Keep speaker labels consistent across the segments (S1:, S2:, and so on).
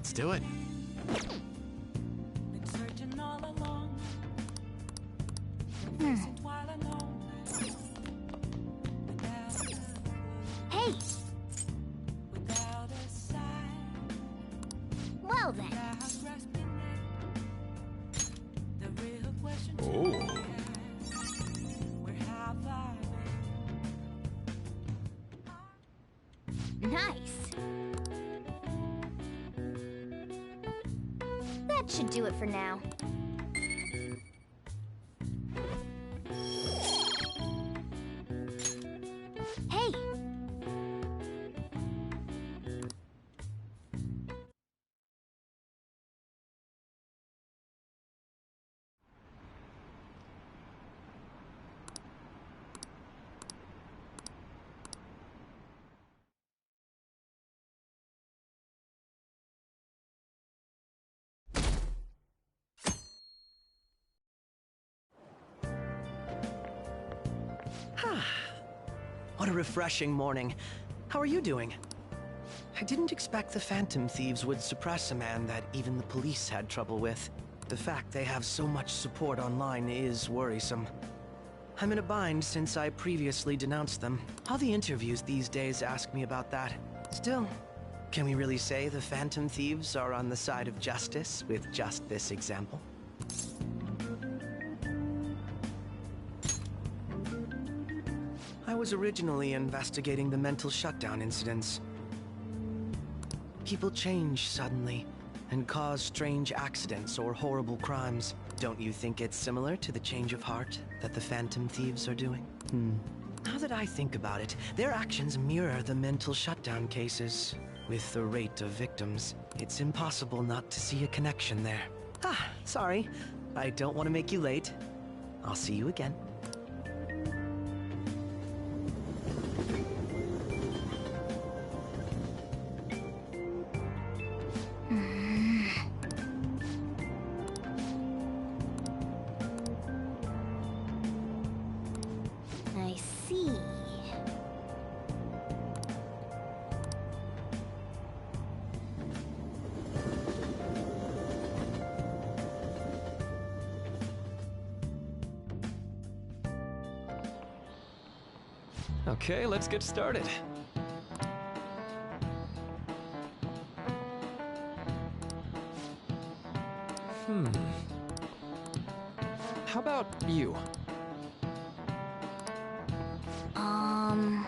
S1: Let's do it.
S2: Been searching all along. Been facing while alone. Without a word,
S3: Hey!
S2: without a sign,
S3: Well then.
S2: without grasping it. The real question to
S1: Oh.
S2: me is, where have I been?
S3: Nice. That should do it for now. Hey!
S4: What a refreshing morning. How are you doing? I didn't expect the Phantom Thieves would suppress a man that even the police had trouble with. The fact they have so much support online is worrisome. I'm in a bind since I previously denounced them. All the interviews these days ask me about that. Still, can we really say the Phantom Thieves are on the side of justice with just this example? I was originally investigating the mental shutdown incidents. People change suddenly and cause strange accidents or horrible crimes. Don't you think it's similar to the change of heart that the Phantom Thieves are doing? Now that I think about it, their actions mirror the mental shutdown cases. With the rate of victims, it's impossible not to see a connection there. Sorry. I don't want to make you late. I'll see you again.
S3: I see.
S1: Okay, let's get started. How about you?
S3: Um...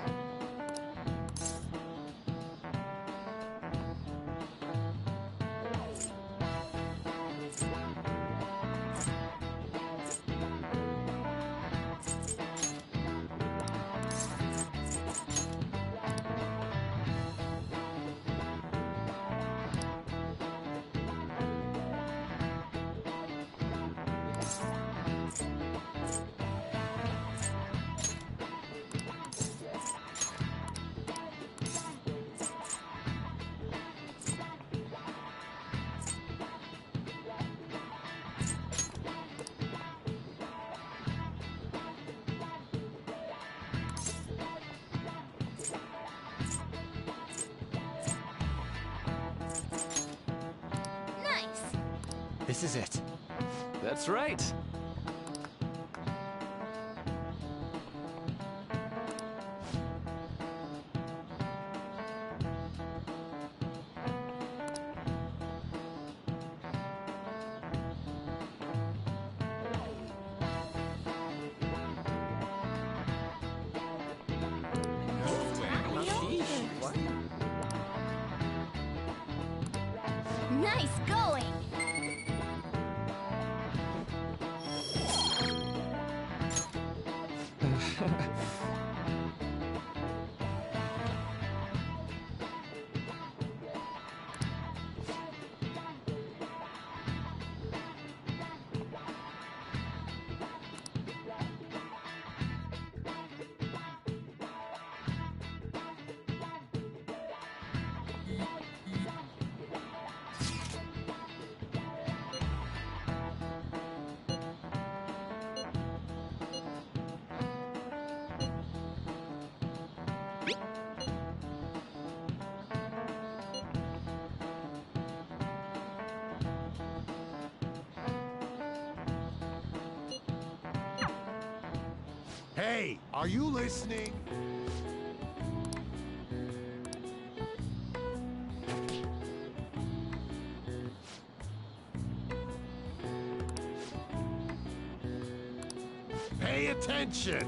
S3: Nice.
S1: This is it. That's right.
S3: Nice going!
S5: Hey, are you listening? Pay attention!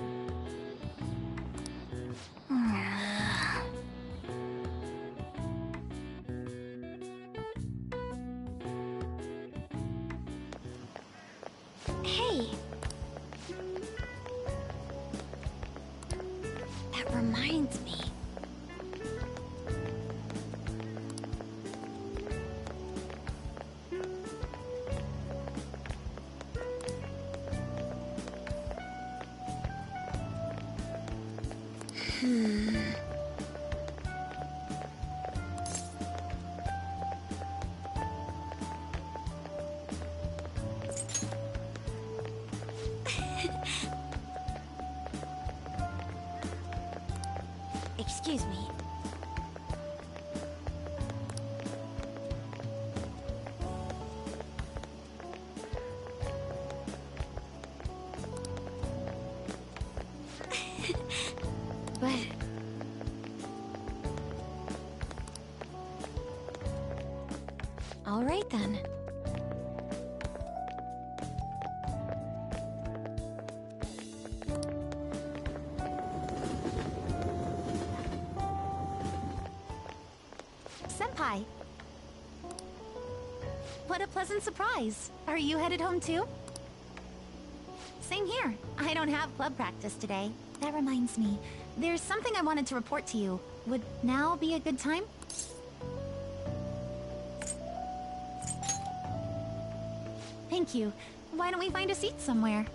S3: Hey. That reminds me. Excuse me. But... All right then. Senpai. What a pleasant surprise. Are you headed home too? Same here. I don't have club practice today. That reminds me, there's something I wanted to report to you. Would now be a good time? Thank you. Why don't we find a seat somewhere?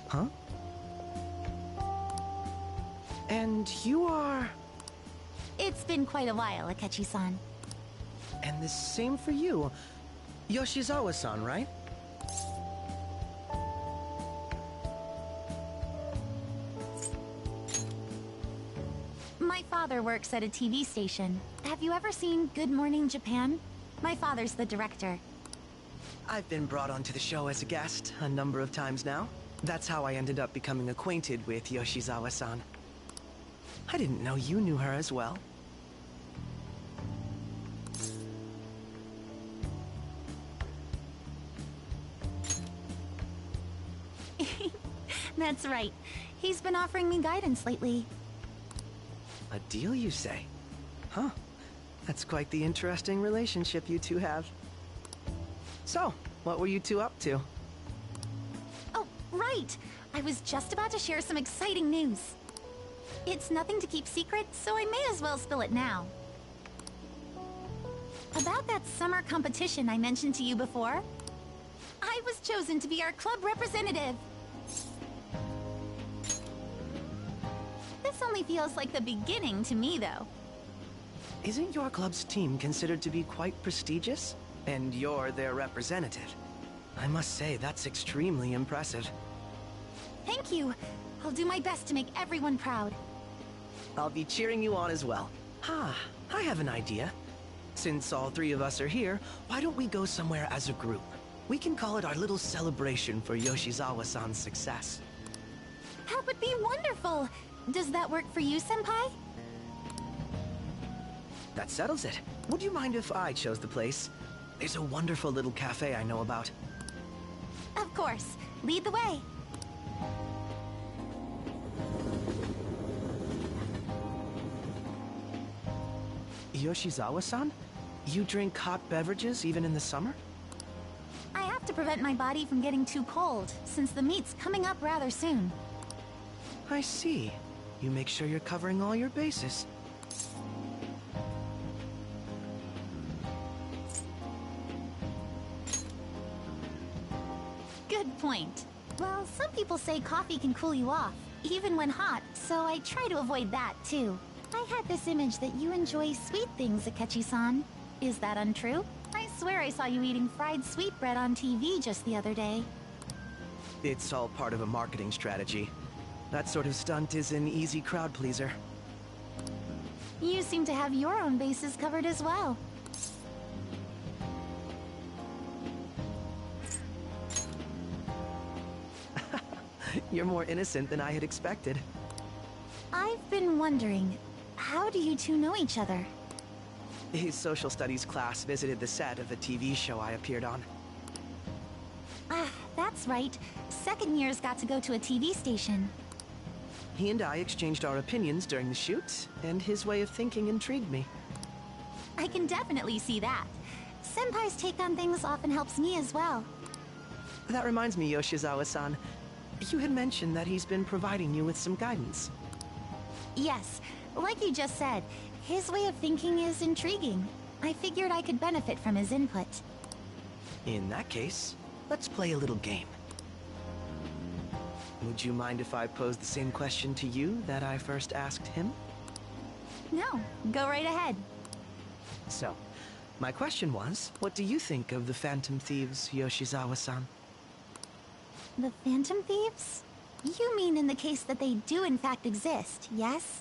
S4: Huh? And you are...
S3: It's been quite a while, Akechi-san.
S4: And the same for you. Yoshizawa-san, right?
S3: My father works at a TV station. Have you ever seen Good Morning Japan? My father's the director.
S4: I've been brought onto the show as a guest a number of times now. That's how I ended up becoming acquainted with Yoshizawa-san. I didn't know you knew her as well.
S3: That's right. He's been offering me guidance lately.
S4: A deal, you say? Huh. That's quite the interesting relationship you two have. So, what were you two up to?
S3: Oh, right! I was just about to share some exciting news. It's nothing to keep secret, so I may as well spill it now. About that summer competition I mentioned to you before, I was chosen to be our club representative. This only feels like the beginning to me, though.
S4: Isn't your club's team considered to be quite prestigious? And you're their representative. I must say, that's extremely impressive.
S3: Thank you. I'll do my best to make everyone proud.
S4: I'll be cheering you on as well. Ah, I have an idea. Since all three of us are here, why don't we go somewhere as a group? We can call it our little celebration for Yoshizawa-san's success.
S3: That would be wonderful! Does that work for you, Senpai?
S4: That settles it. Would you mind if I chose the place? There's a wonderful little cafe I know about.
S3: Of course. Lead the way.
S4: Yoshizawa-san? You drink hot beverages even in the summer?
S3: I have to prevent my body from getting too cold, since the meet's coming up rather soon.
S4: I see. You make sure you're covering all your bases.
S3: Good point. Well, some people say coffee can cool you off, even when hot, so I try to avoid that, too. I had this image that you enjoy sweet things, Akechi-san. Is that untrue? I swear I saw you eating fried sweetbread on TV just the other day.
S4: It's all part of a marketing strategy. That sort of stunt is an easy crowd pleaser.
S3: You seem to have your own bases covered as well.
S4: You're more innocent than I had expected.
S3: I've been wondering, how do you two know each other?
S4: His social studies class visited the set of a TV show I appeared on.
S3: Ah, that's right. Second years got to go to a TV station.
S4: He and I exchanged our opinions during the shoot, and his way of thinking intrigued me.
S3: I can definitely see that. Senpai's take on things often helps me as well.
S4: That reminds me, Yoshizawa-san. You had mentioned that he's been providing you with some guidance.
S3: Yes, like you just said, his way of thinking is intriguing. I figured I could benefit from his input.
S4: In that case, let's play a little game. Would you mind if I posed the same question to you that I first asked him?
S3: No, go right ahead.
S4: So, my question was, what do you think of the Phantom Thieves, Yoshizawa-san?
S3: The Phantom Thieves? You mean in the case that they do in fact exist, yes?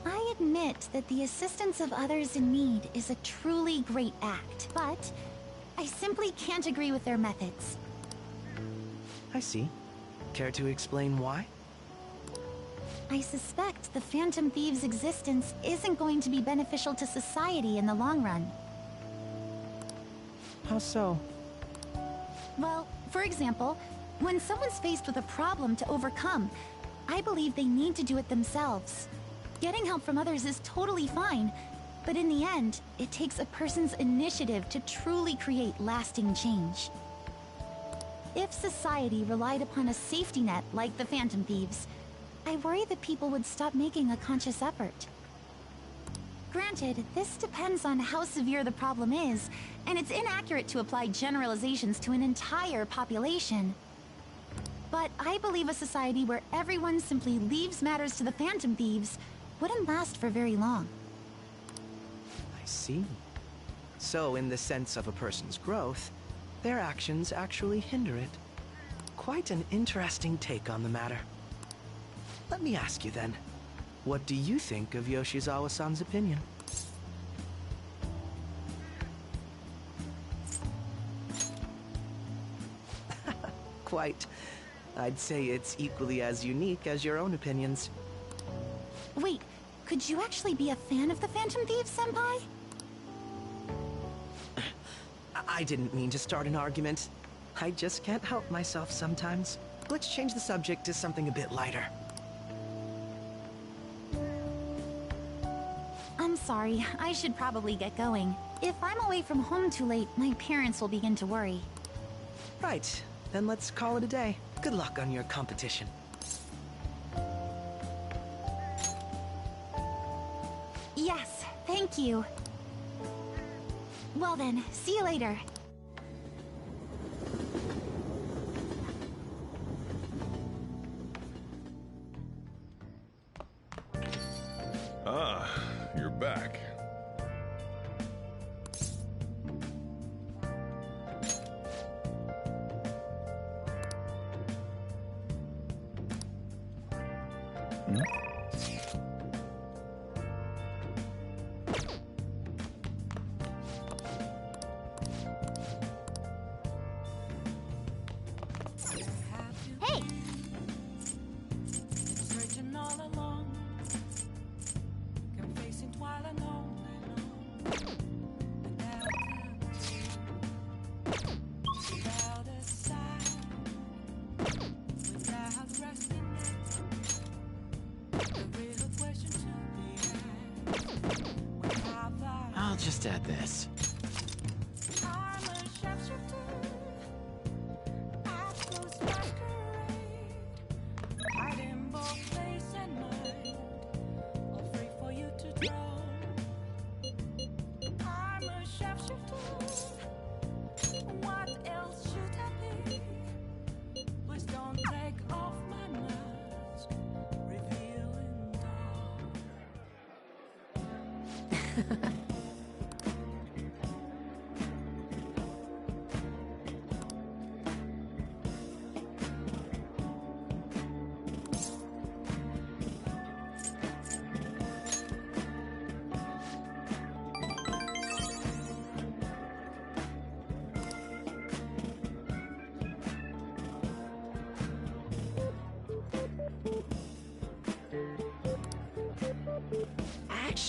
S3: I admit that the assistance of others in need is a truly great act, but I simply can't agree with their methods.
S4: I see. Care to explain why?
S3: I suspect the Phantom Thieves' existence isn't going to be beneficial to society in the long run.
S4: How so?
S3: Well, for example, when someone's faced with a problem to overcome, I believe they need to do it themselves. Getting help from others is totally fine, but in the end, it takes a person's initiative to truly create lasting change. If society relied upon a safety net like the Phantom Thieves, I worry that people would stop making a conscious effort. Granted, this depends on how severe the problem is, and it's inaccurate to apply generalizations to an entire population. But I believe a society where everyone simply leaves matters to the Phantom Thieves wouldn't last for very long.
S4: I see. So, in the sense of a person's growth, their actions actually hinder it. Quite an interesting take on the matter. Let me ask you then, what do you think of Yoshizawa-san's opinion? Quite. I'd say it's equally as unique as your own opinions.
S3: Wait, could you actually be a fan of the Phantom Thieves, Senpai?
S4: I didn't mean to start an argument. I just can't help myself sometimes. Let's change the subject to something a bit lighter.
S3: I'm sorry, I should probably get going. If I'm away from home too late, my parents will begin to worry.
S4: Right, then let's call it a day. Good luck on your competition.
S3: Yes, thank you. Well then, see you later.
S6: Ah, you're back.
S3: Hey!
S2: Searching all along, confessing twilight long, without a sign, without resting. The real question to be asked: when have
S1: I'll just add this.
S2: I'm a sharpshooter at close masquerade, hiding both face and mind, all free for you to draw. I'm a sharpshooter. What else should I be? Please don't take off my mask, revealing dark.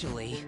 S4: Actually...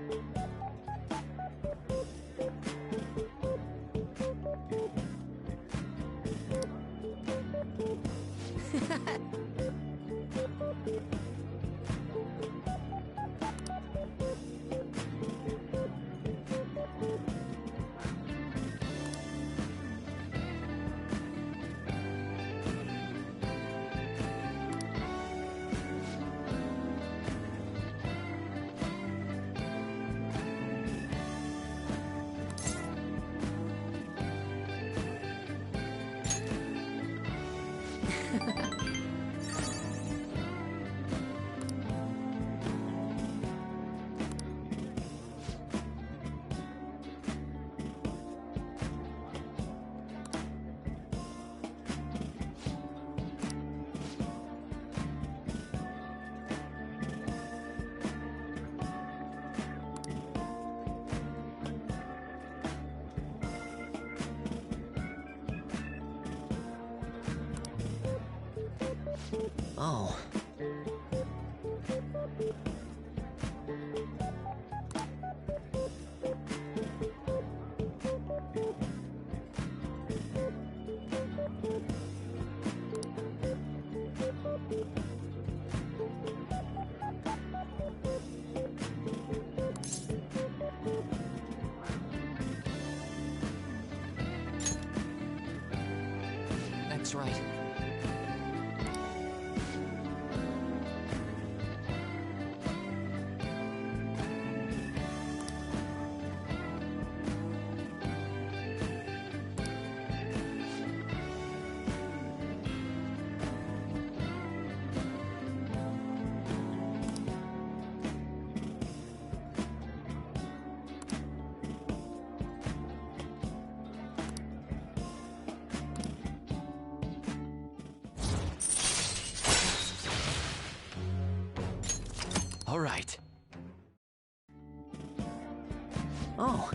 S4: Oh. That's right. All right. Oh.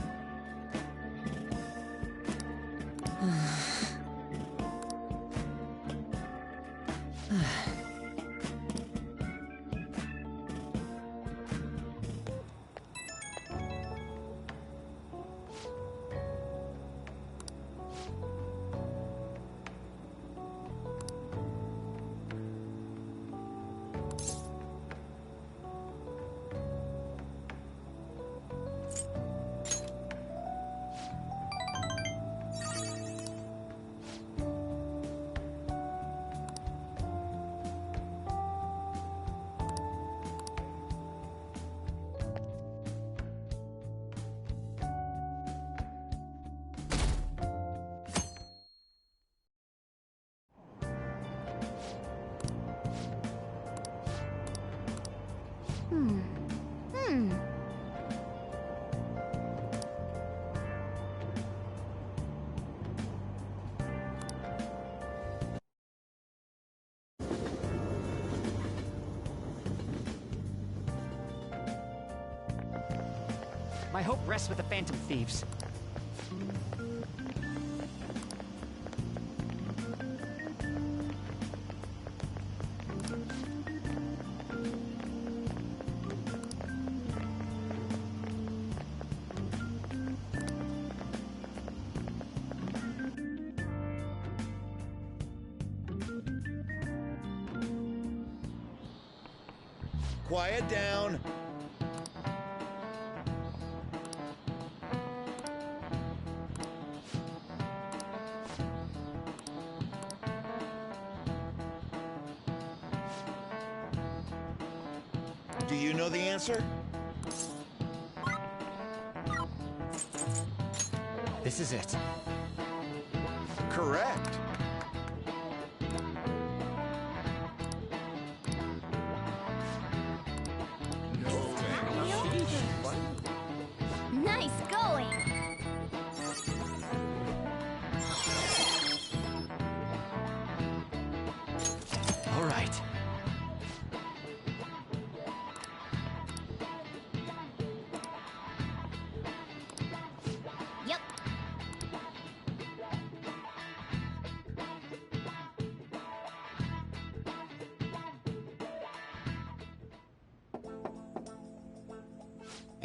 S6: My hope rests with the Phantom Thieves.
S5: Quiet down. Do you know the answer?
S6: This is it.
S5: Correct.
S3: Nice going!
S4: All right.
S3: Yep.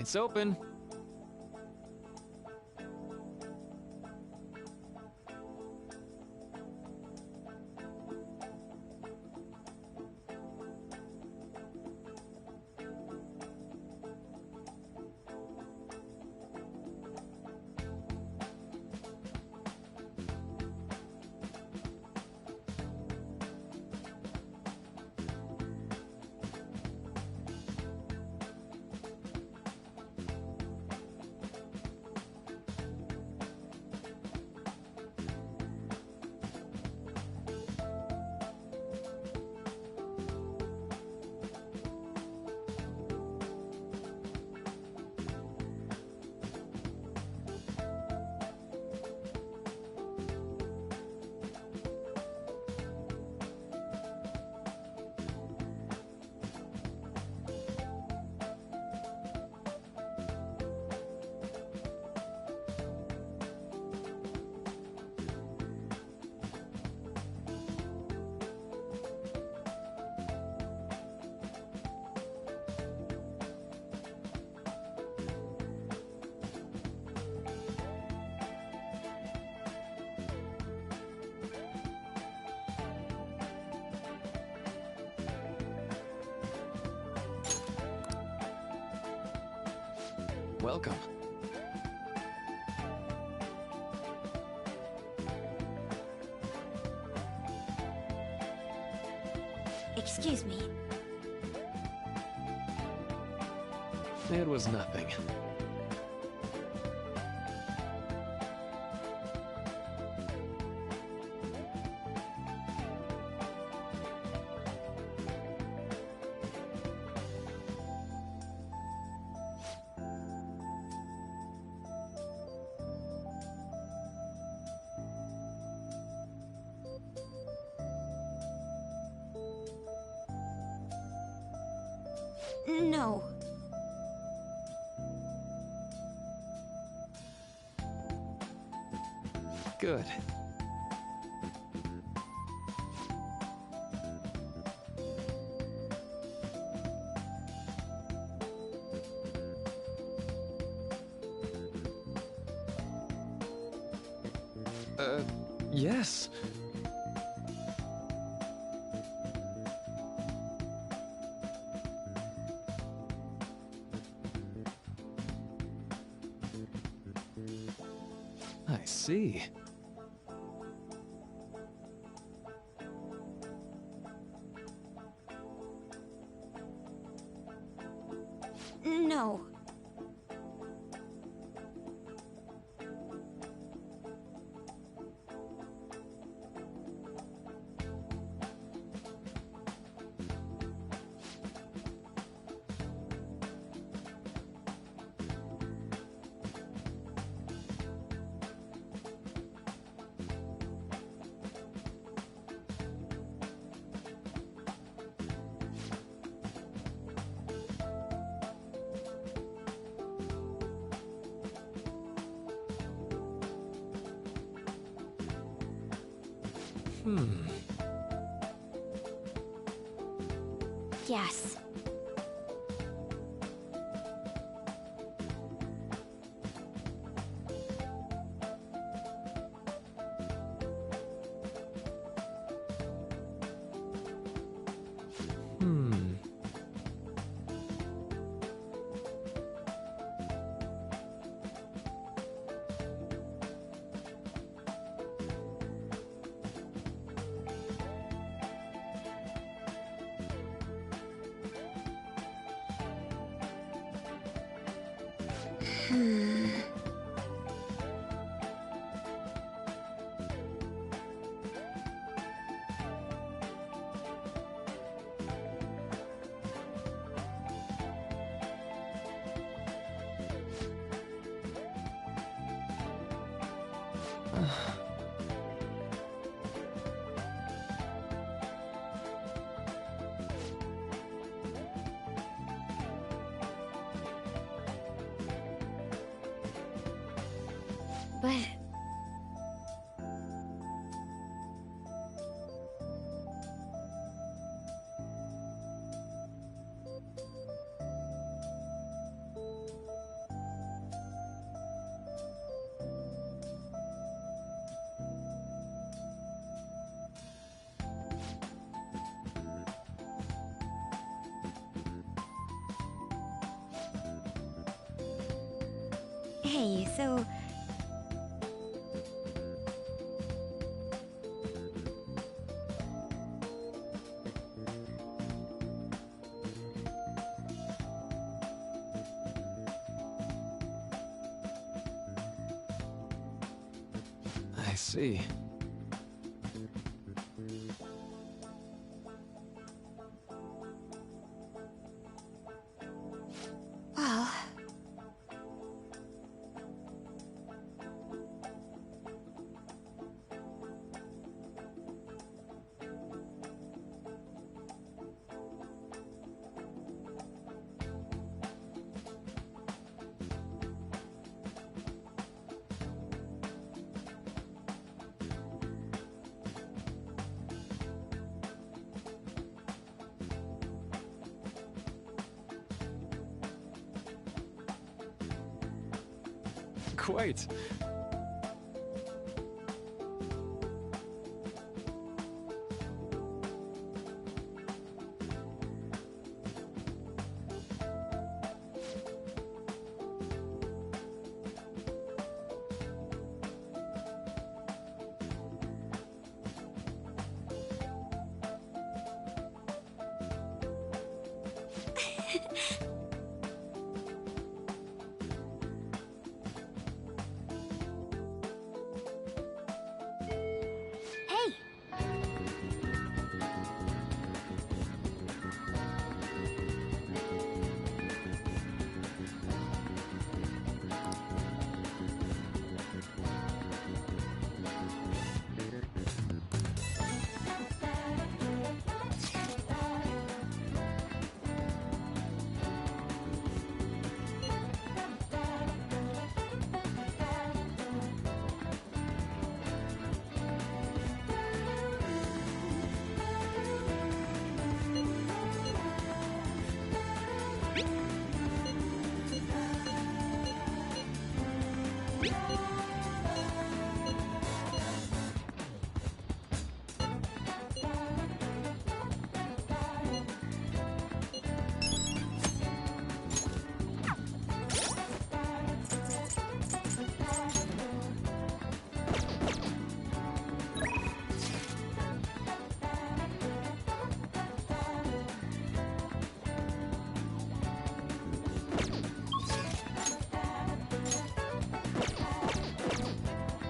S1: Gates open. Welcome.
S7: Excuse me.
S1: It was nothing.
S7: No.
S1: Good. Yes. I see.
S7: No. Yes. But... Hey, so...
S1: I see.
S7: Well...
S1: Quite.
S7: Hey!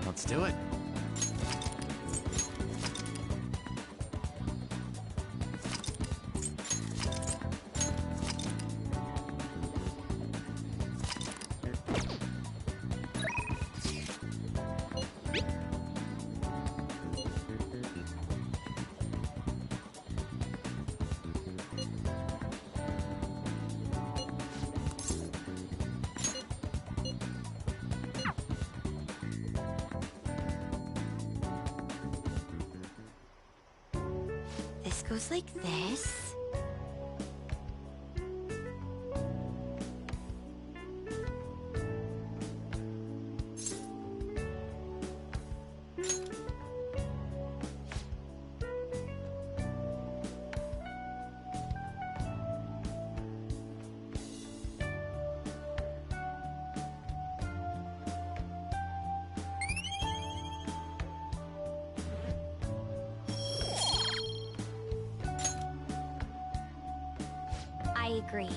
S6: Let's do it.
S7: This goes like this. I agree.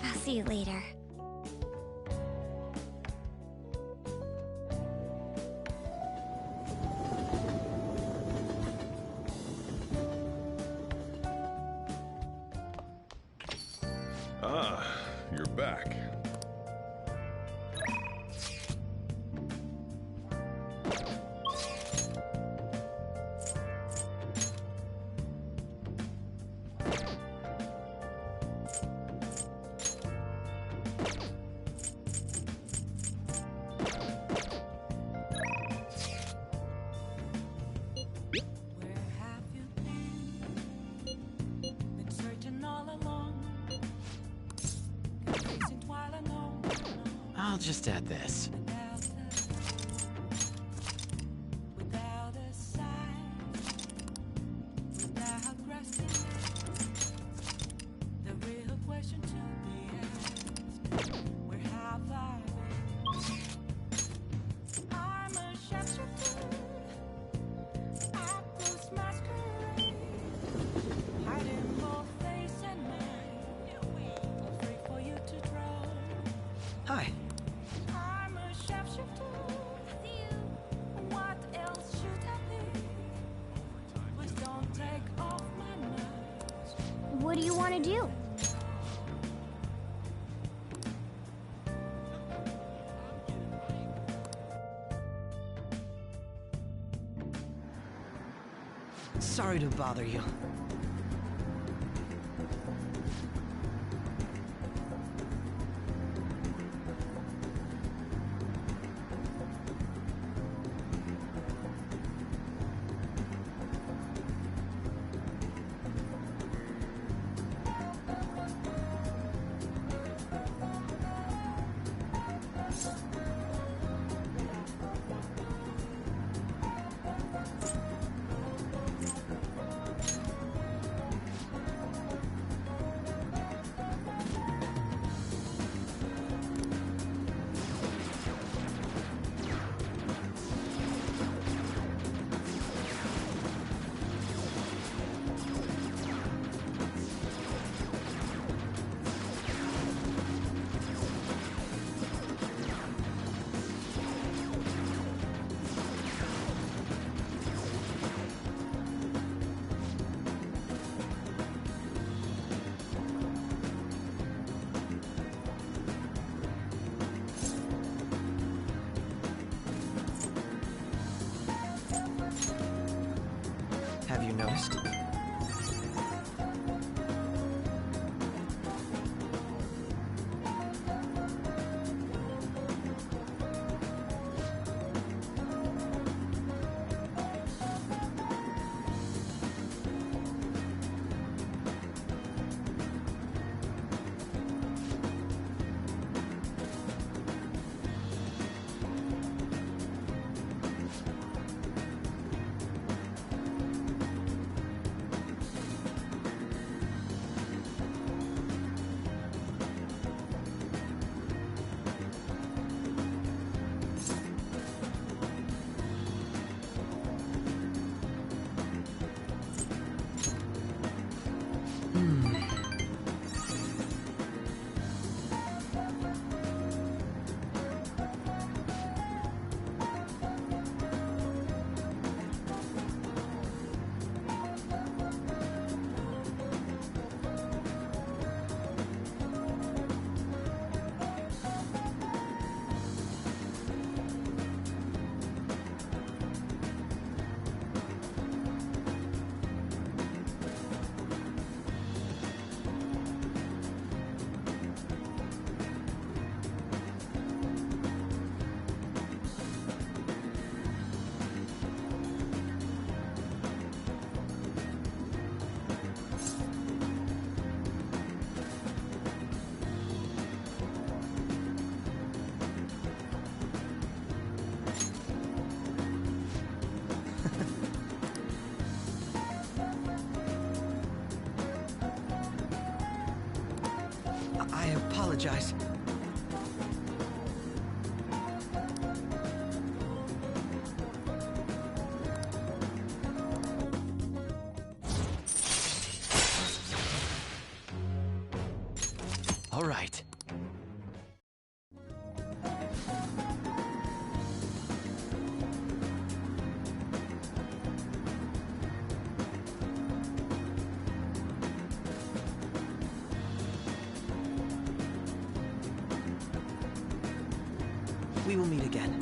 S7: I'll see you later.
S8: Ah, you're back.
S2: Where have you been? Been searching all along, confusing while
S6: just add this.
S2: Without a sign, without grasping the real question to be asked, where have I been? I'm a shapeshifter, actor's masquerade, hiding both face and mind, afraid for you to drown.
S4: Hi.
S2: I'm a shapeshifter. What else should I be? Please don't take off my mask.
S7: What do you want to do?
S4: Sorry to bother you. Have you noticed? I apologize.
S6: All right.
S4: We will meet again.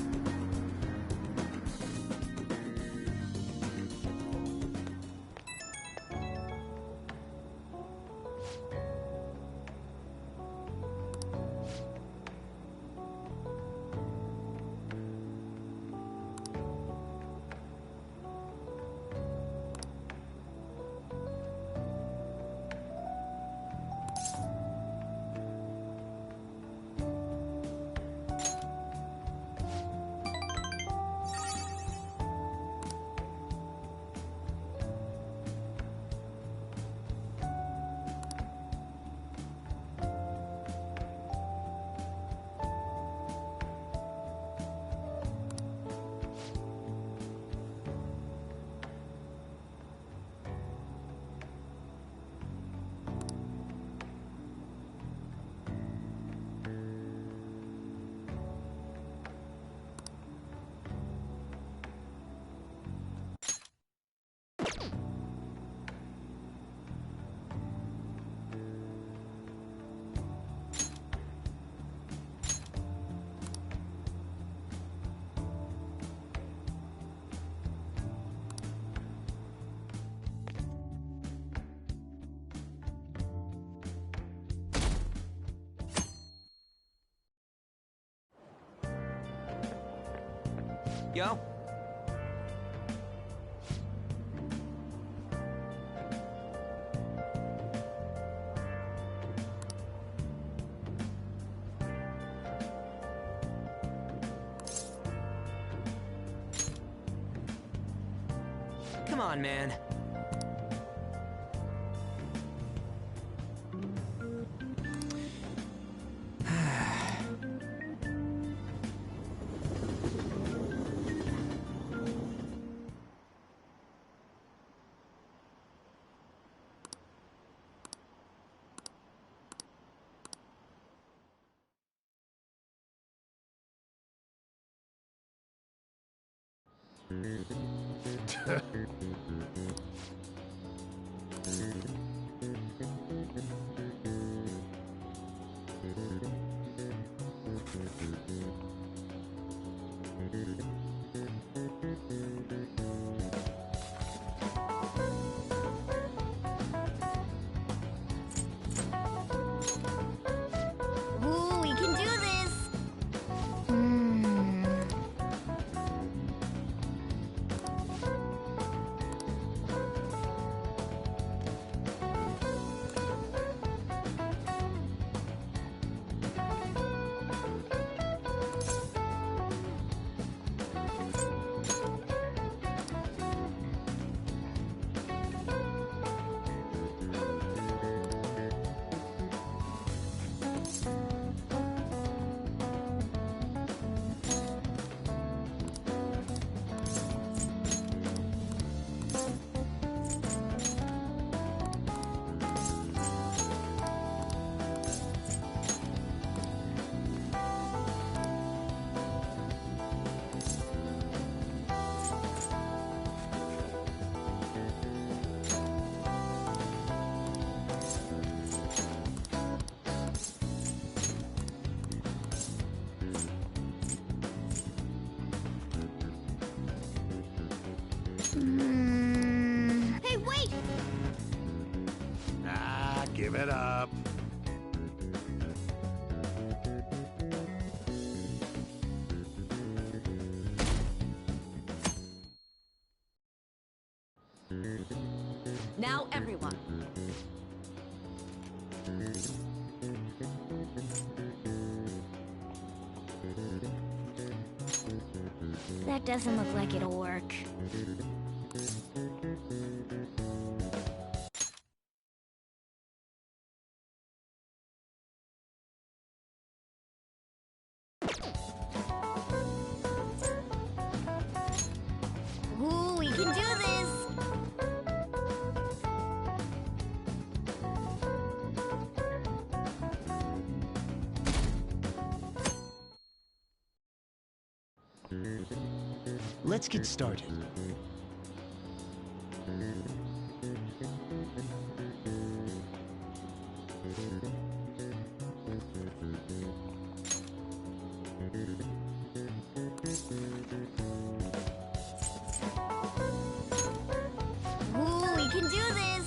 S4: Yo? Come on, man.
S7: Ooh, we can do this!
S3: Hey, wait!
S5: Ah, give it up.
S2: Now, everyone.
S7: That doesn't look like it'll work. Ooh, we can do this!
S6: Let's get started.
S7: Ooh, we can do this!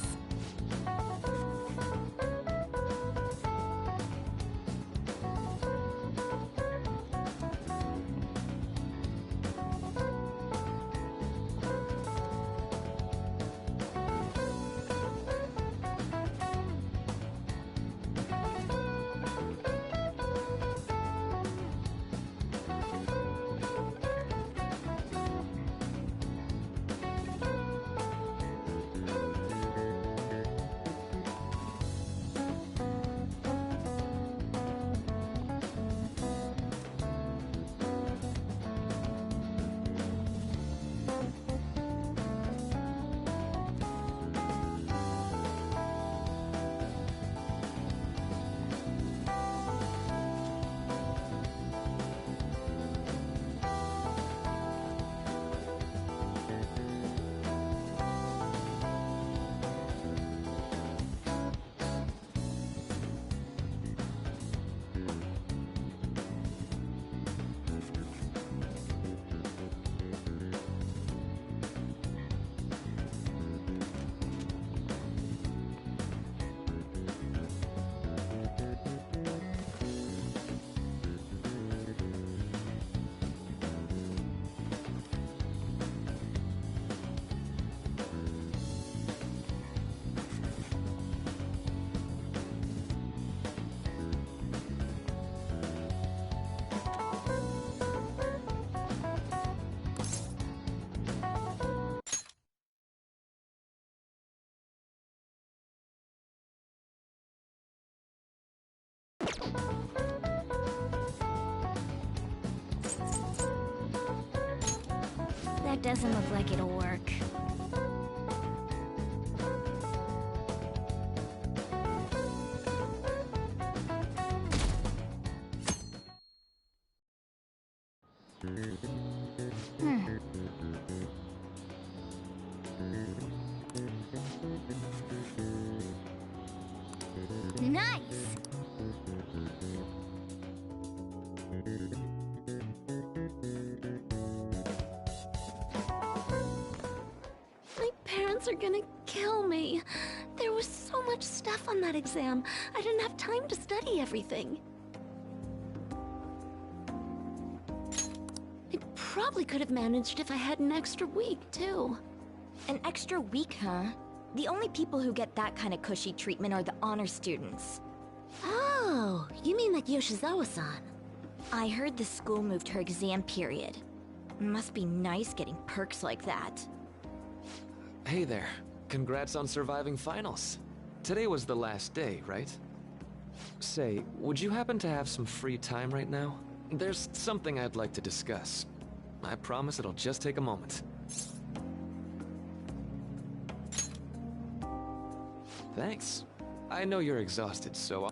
S7: That doesn't look like it'll work.
S3: Nice!
S8: My parents are gonna kill me. There was so much stuff on that exam. I didn't have time to study everything. I probably could have managed if I had an extra week, too.
S7: An extra week, huh? The only people who get that kind of cushy treatment are the honor students.
S8: Oh, you mean like Yoshizawa-san?
S7: I heard the school moved her exam period. Must be nice getting perks like that.
S1: Hey there. Congrats on surviving finals. Today was the last day, right? Say, would you happen to have some free time right now? There's something I'd like to discuss. I promise it'll just take a moment. Thanks. I know you're exhausted, so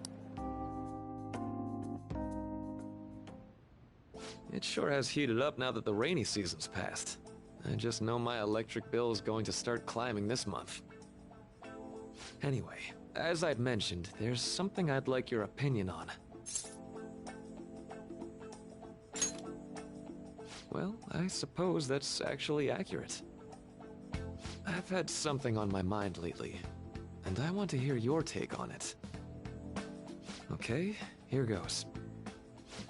S1: it sure has heated up now that the rainy season's passed. I just know my electric bill is going to start climbing this month. Anyway, as I'd mentioned, there's something I'd like your opinion on. Well, I suppose that's actually accurate. I've had something on my mind lately, and I want to hear your take on it. Okay, here goes.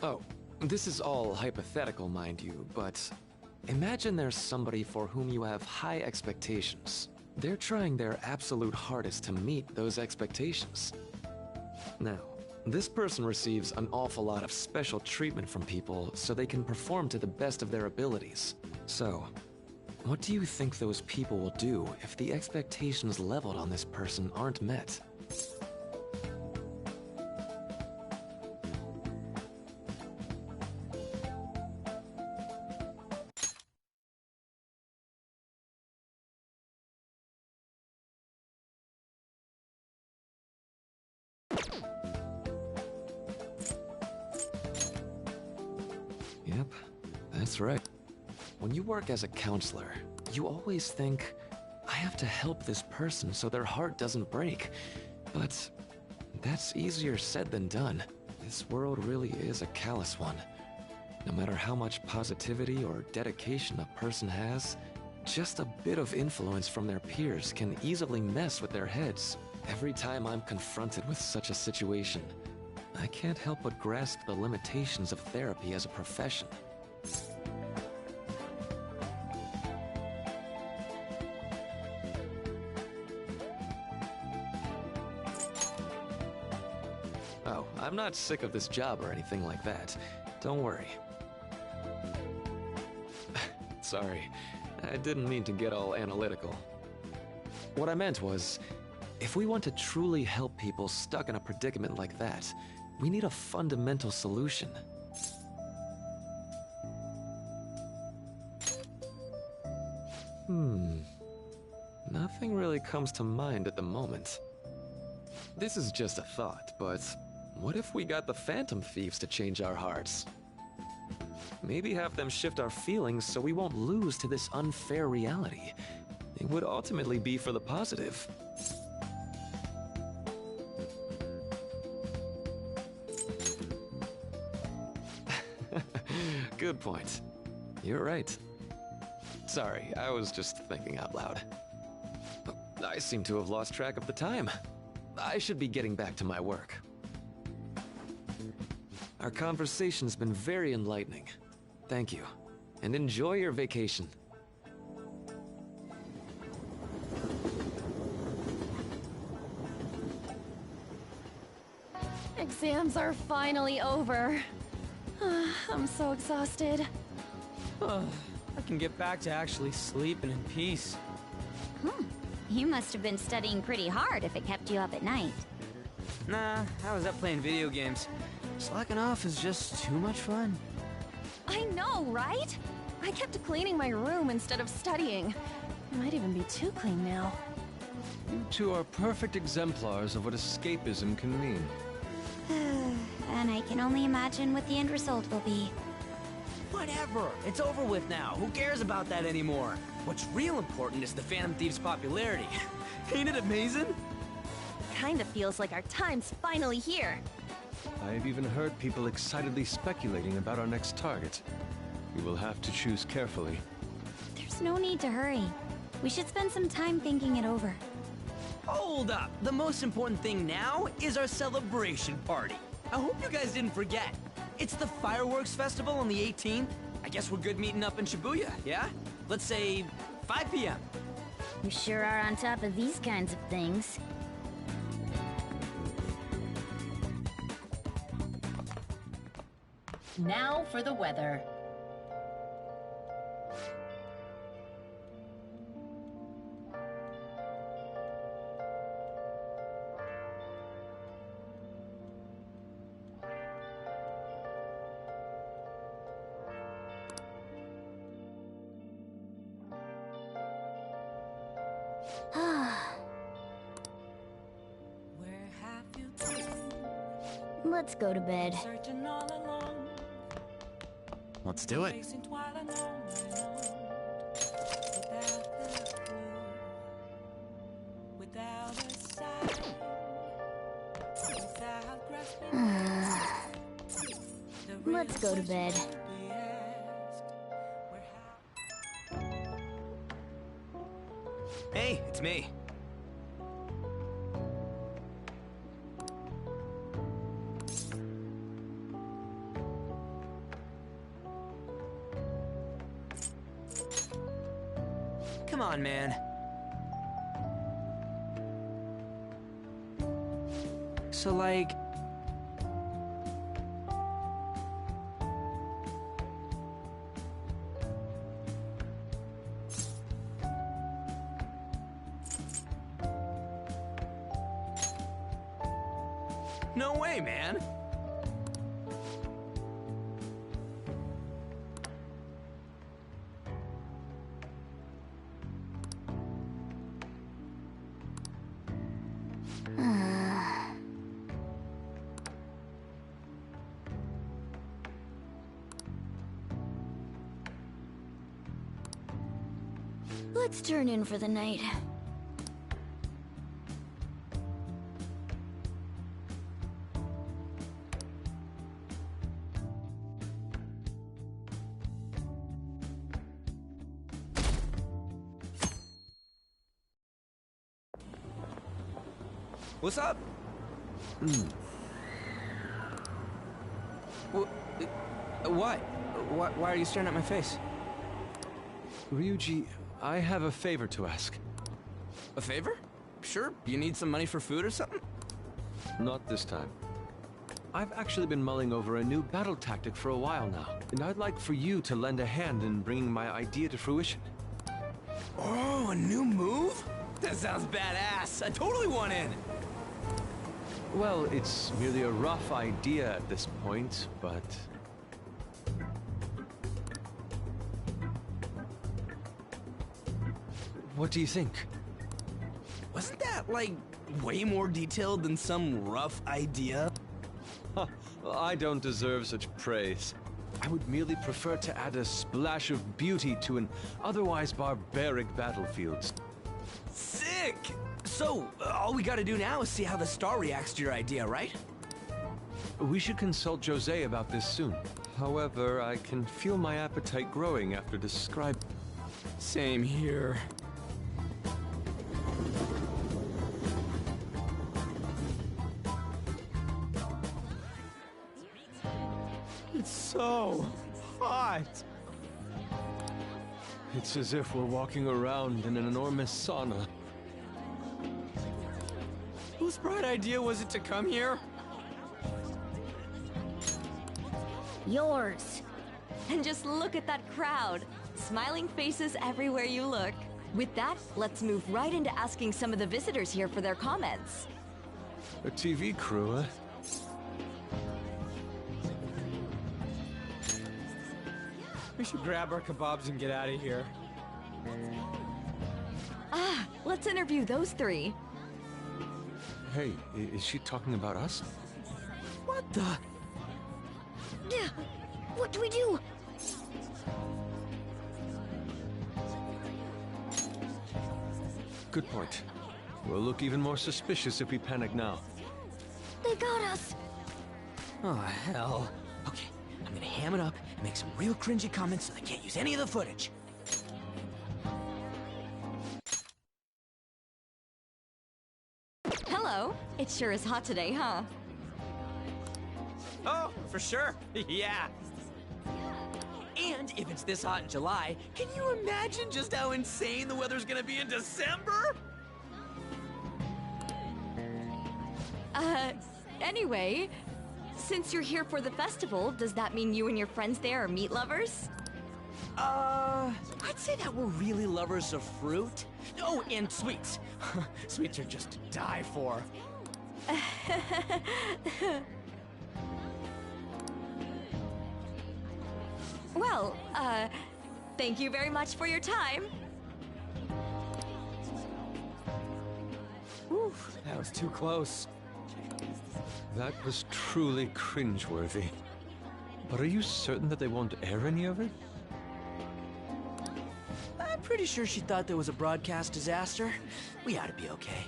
S1: Oh, this is all hypothetical, mind you, but imagine there's somebody for whom you have high expectations. They're trying their absolute hardest to meet those expectations. Now, this person receives an awful lot of special treatment from people so they can perform to the best of their abilities. So, what do you think those people will do if the expectations leveled on this person aren't met? Yep, that's right. When you work as a counselor, you always think, I have to help this person so their heart doesn't break. But that's easier said than done. This world really is a callous one. No matter how much positivity or dedication a person has, just a bit of influence from their peers can easily mess with their heads. Every time I'm confronted with such a situation, I can't help but grasp the limitations of therapy as a profession. Oh, I'm not sick of this job or anything like that. Don't worry. Sorry, I didn't mean to get all analytical. What I meant was, if we want to truly help people stuck in a predicament like that, we need a fundamental solution. Nothing really comes to mind at the moment. This is just a thought, but what if we got the Phantom Thieves to change our hearts? Maybe have them shift our feelings so we won't lose to this unfair reality. It would ultimately be for the positive. Good point. You're right. Sorry, I was just thinking out loud. I seem to have lost track of the time. I should be getting back to my work. Our conversation's been very enlightening. Thank you, and enjoy your vacation.
S8: Exams are finally over. I'm so exhausted.
S9: I can get back to actually sleeping in peace.
S7: You must have been studying pretty hard if it kept you up at night.
S9: Nah, I was up playing video games. Slacking off is just too much fun.
S8: I know, right?
S10: I kept cleaning my room instead of studying. It might even be too clean now.
S11: You two are perfect exemplars of what escapism can mean.
S7: And I can only imagine what the end result will be.
S9: Whatever. It's over with now. Who cares about that anymore? What's real important is the Phantom Thieves' popularity. Ain't it amazing?
S10: Kinda feels like our time's finally here.
S11: I've even heard people excitedly speculating about our next target. We will have to choose carefully.
S7: There's no need to hurry. We should spend some time thinking it over.
S9: Hold up! The most important thing now is our celebration party. I hope you guys didn't forget. It's the fireworks festival on the 18th. I guess we're good meeting up in Shibuya, yeah? Let's say 5 p.m.
S7: You sure are on top of these kinds of things.
S12: Now for the weather.
S2: Where have you been?
S7: Let's go to bed.
S2: Searching all along,
S6: Let's do it.
S2: facing twilight on and on, without the clue, without a sign, without grasping. The
S7: Let's go to bed.
S2: real be asked, where
S9: Hey, it's me. Come on, man. So, like... No way, man.
S7: Let's turn in for the night.
S9: What's up? What? Why are you staring at my face?
S11: Ryuji, I have a favor to ask.
S9: A favor? Sure. You need some money for food or something?
S11: Not this time. I've actually been mulling over a new battle tactic for a while now, and I'd like for you to lend a hand in bringing my idea to fruition.
S9: Oh, a new move? That sounds badass. I totally want in.
S11: Well, it's merely a rough idea at this point, but... What do you think?
S9: Wasn't that, like, way more detailed than some rough idea?
S11: Huh, well, I don't deserve such praise. I would merely prefer to add a splash of beauty to an otherwise barbaric battlefield.
S9: Sick! So, all we gotta do now is see how the star reacts to your idea, right?
S11: We should consult Jose about this soon. However, I can feel my appetite growing after describing...
S9: Same here. It's so hot.
S11: It's as if we're walking around in an enormous sauna.
S9: Whose bright idea was it to come here?
S10: Yours. And just look at that crowd. Smiling faces everywhere you look. With that, let's move right into asking some of the visitors here for their comments.
S11: A TV crew, huh?
S9: We should grab our kebabs and get out of here.
S10: Ah, let's interview those three.
S11: Hey, is she talking about us?
S9: What the?
S8: Yeah, what do we do?
S11: Good point. We'll look even more suspicious if we panic now.
S8: They got us.
S9: Oh, hell. Okay, I'm gonna ham it up and make some real cringy comments so they can't use any of the footage.
S10: Hello. It sure is hot today, huh?
S9: Oh, for sure. Yeah. And if it's this hot in July, can you imagine just how insane the weather's gonna be in December?
S10: Anyway, since you're here for the festival, does that mean you and your friends there are meat lovers?
S9: I'd say that we're really lovers of fruit. Oh, and sweets. Sweets are just to die for.
S10: Well, thank you very much for your time.
S9: Oof, that was too close.
S11: That was truly cringeworthy. But are you certain that they won't air any of it?
S9: I'm pretty sure she thought there was a broadcast disaster. We ought to be okay.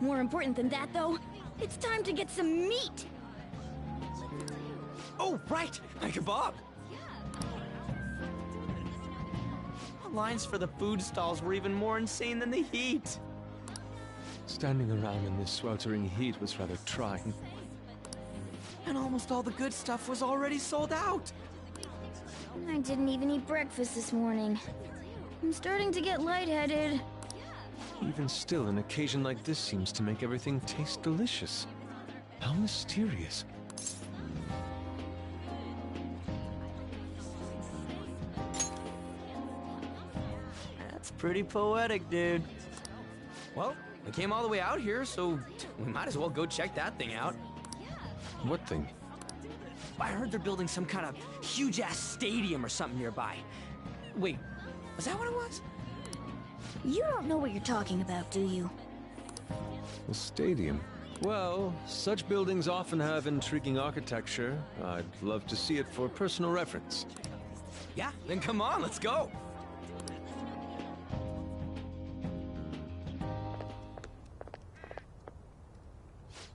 S8: More important than that, though, it's time to get some meat.
S9: Oh, right! My kebab! The lines for the food stalls were even more insane than the heat.
S11: Standing around in this sweltering heat was rather trying.
S9: And almost all the good stuff was already sold out.
S8: I didn't even eat breakfast this morning. I'm starting to get lightheaded.
S11: Even still, an occasion like this seems to make everything taste delicious. How mysterious.
S9: That's pretty poetic, dude. Well, we came all the way out here, so we might as well go check that thing out.
S11: What thing?
S9: I heard they're building some kind of huge-ass stadium or something nearby. Wait, was that what it was?
S8: You don't know what you're talking about, do you?
S11: A stadium? Well, such buildings often have intriguing architecture. I'd love to see it for personal reference.
S9: Yeah, then come on, let's go.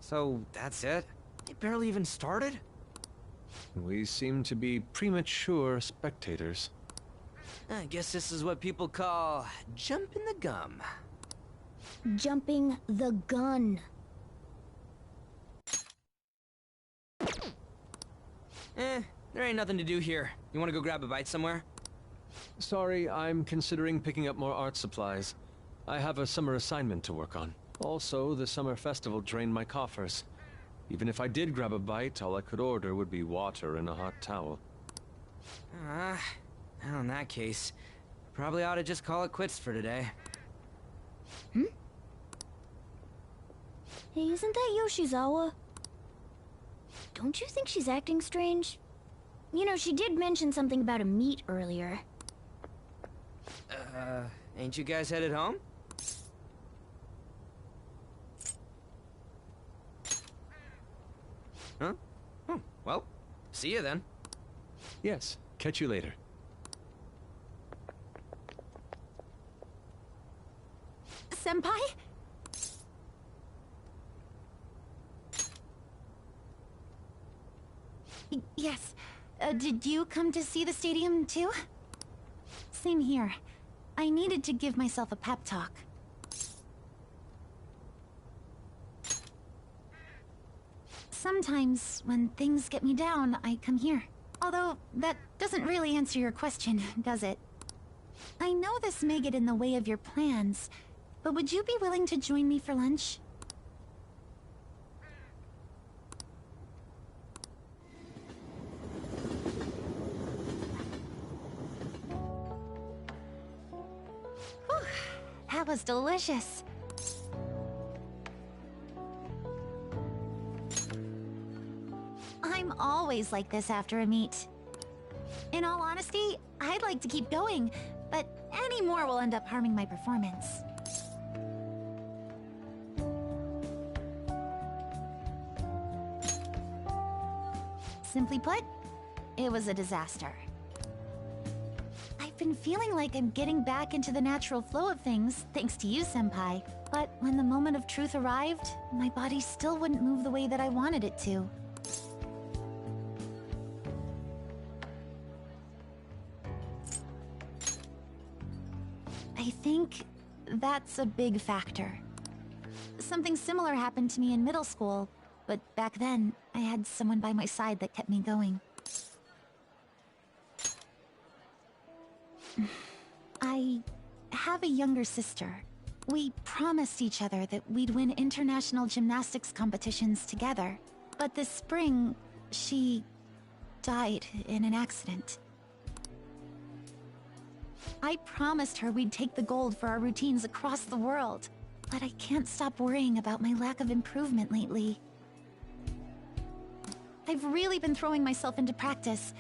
S9: So, that's it? It barely even started?
S11: We seem to be premature spectators.
S9: I guess this is what people call jumping the gum.
S8: Jumping the gun.
S9: There ain't nothing to do here. You wanna go grab a bite somewhere?
S11: Sorry, I'm considering picking up more art supplies. I have a summer assignment to work on. Also, the summer festival drained my coffers. Even if I did grab a bite, all I could order would be water and a hot towel.
S9: Well, in that case, probably ought to just call it quits for today.
S8: Hey, isn't that Yoshizawa? Don't you think she's acting strange? You know, she did mention something about a meat earlier.
S9: Ain't you guys headed home? Huh? Oh, well, see you then.
S11: Yes, catch you later.
S3: Senpai? Yes. Did you come to see the stadium, too? Same here. I needed to give myself a pep talk. Sometimes, when things get me down, I come here. Although, that doesn't really answer your question, does it? I know this may get in the way of your plans, but would you be willing to join me for lunch? Whew, that was delicious. I'm always like this after a meet. In all honesty, I'd like to keep going, but any more will end up harming my performance. Simply put, it was a disaster. I've been feeling like I'm getting back into the natural flow of things, thanks to you, Senpai. But when the moment of truth arrived, my body still wouldn't move the way that I wanted it to. I think that's a big factor. Something similar happened to me in middle school, but back then, I had someone by my side that kept me going. I have a younger sister. We promised each other that we'd win international gymnastics competitions together. But this spring, she died in an accident. I promised her we'd take the gold for our routines across the world. But I can't stop worrying about my lack of improvement lately. I've really been throwing myself into practice,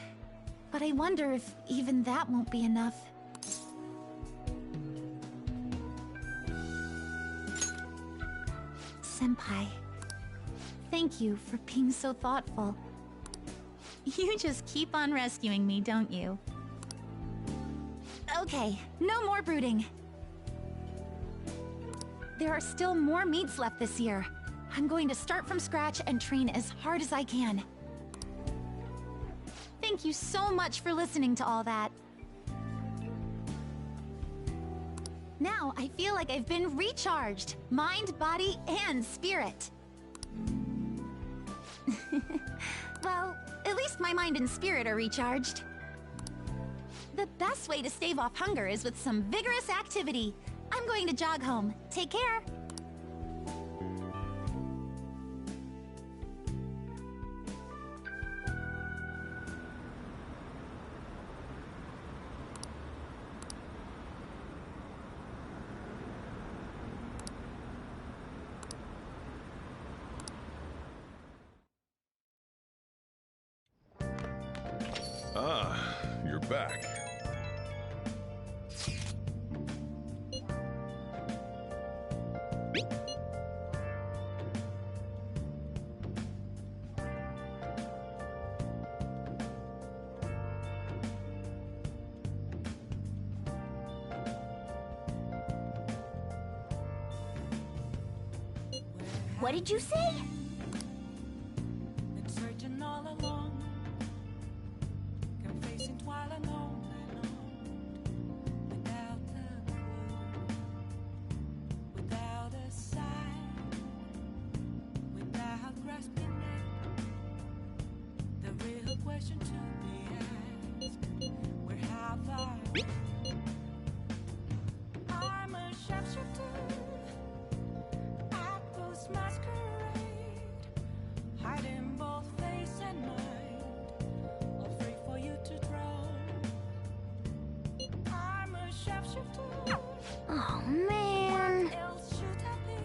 S3: but I wonder if even that won't be enough. Senpai, thank you for being so thoughtful. You just keep on rescuing me, don't you? Okay, no more brooding. There are still more meets left this year. I'm going to start from scratch and train as hard as I can. Thank you so much for listening to all that. Now I feel like I've been recharged, mind, body, and spirit. Well, at least my mind and spirit are recharged. The best way to stave off hunger is with some vigorous activity. I'm going to jog home. Take care.
S12: Ah, you're back.
S7: What did you say?
S2: Been searching all along, confessing while alone and on, without a clue, without a sign, without grasping it. The real question to be asked: where have I? I'm a shapeshifter. Masquerade, hiding both face and mind, all free for you to draw. I'm a shapeshifter.
S7: Oh man.
S2: What else should I be?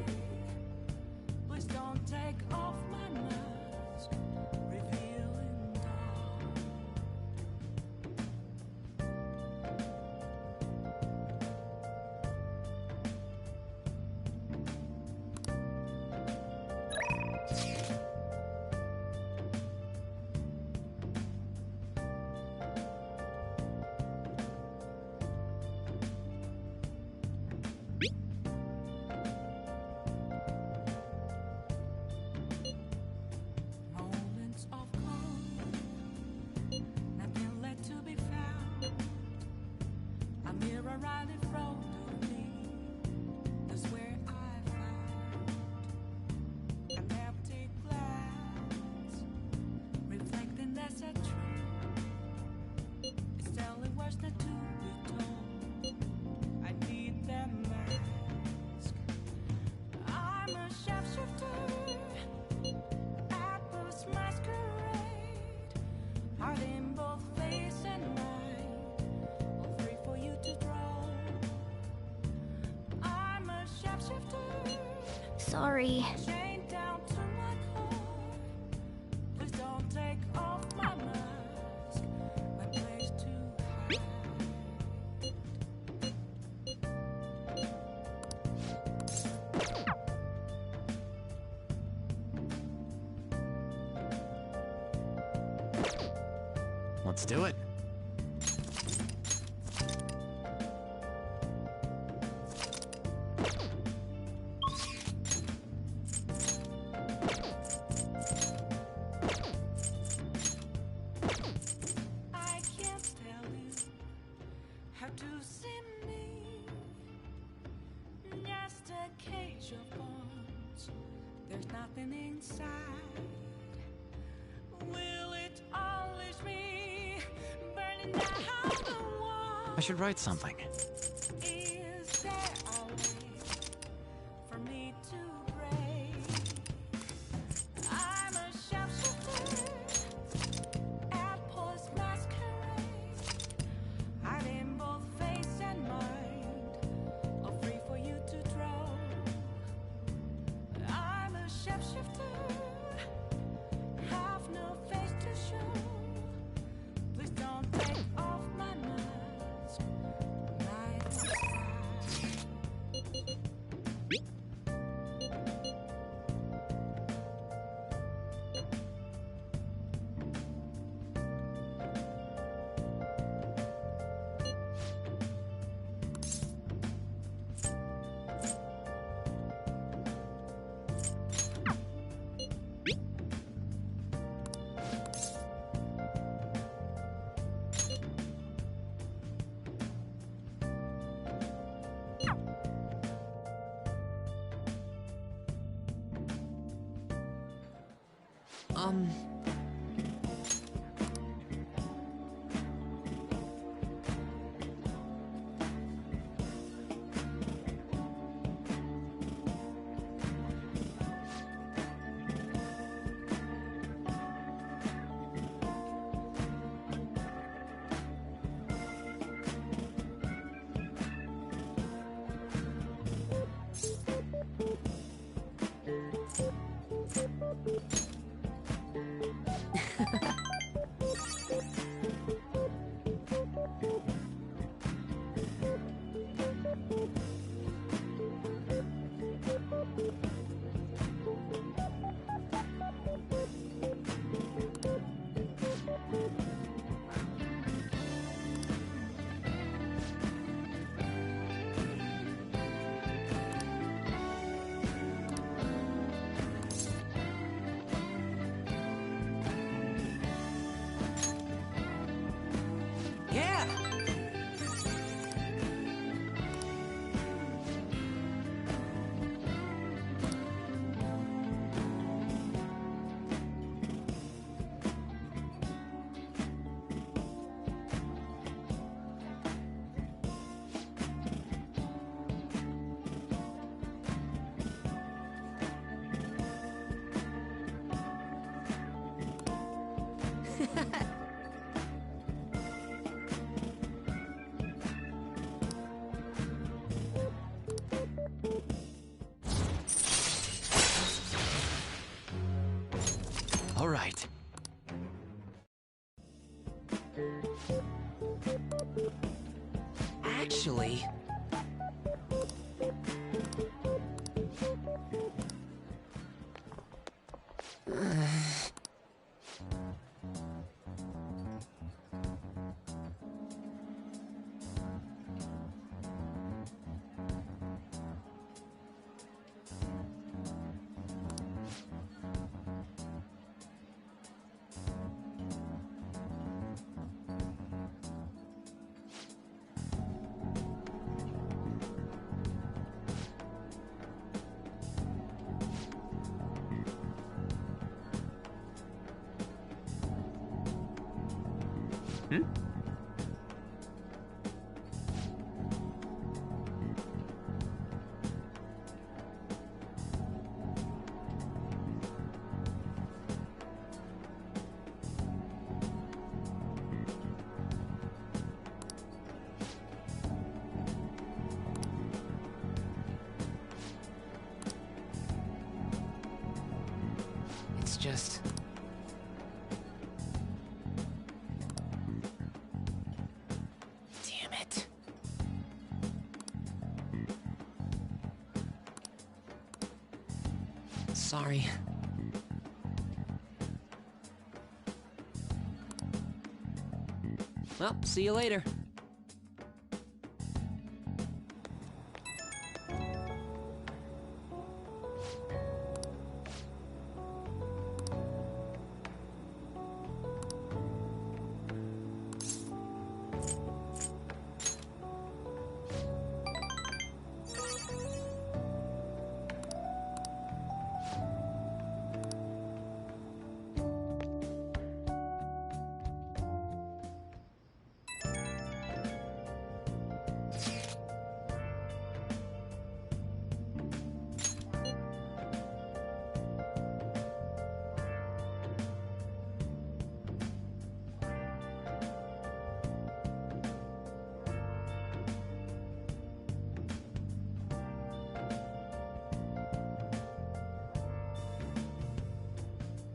S2: Please don't take off my mask, revealing dawn. Moments of calm, nothing left to be found. A mirror right in front of me, that's where I found an empty glass, reflecting that's a tree. It's telling words not to be told. I need that mask. I'm a shapeshifter. Apples masquerade, heart in both face and mind, all free for you to draw. I'm a shapeshifter.
S7: Sorry.
S2: Chained down to my core. Please don't take off my mask. My place
S6: Let's do it.
S2: I can't tell you how to see me. Just a cage of bones. There's nothing inside. Will it always be burning down the wall?
S6: I should write something.
S2: Is there a way for me to break? I'm a sharpshooter at Paul's masquerade. Hiding both face and mind, all free for you to draw. I'm a shapeshifter, have no face to show. Please don't take off my mask. Night inside.
S4: Yeah!
S6: All right.
S4: Actually...
S1: It's just...
S4: Damn it. Sorry.
S9: Well, see you later.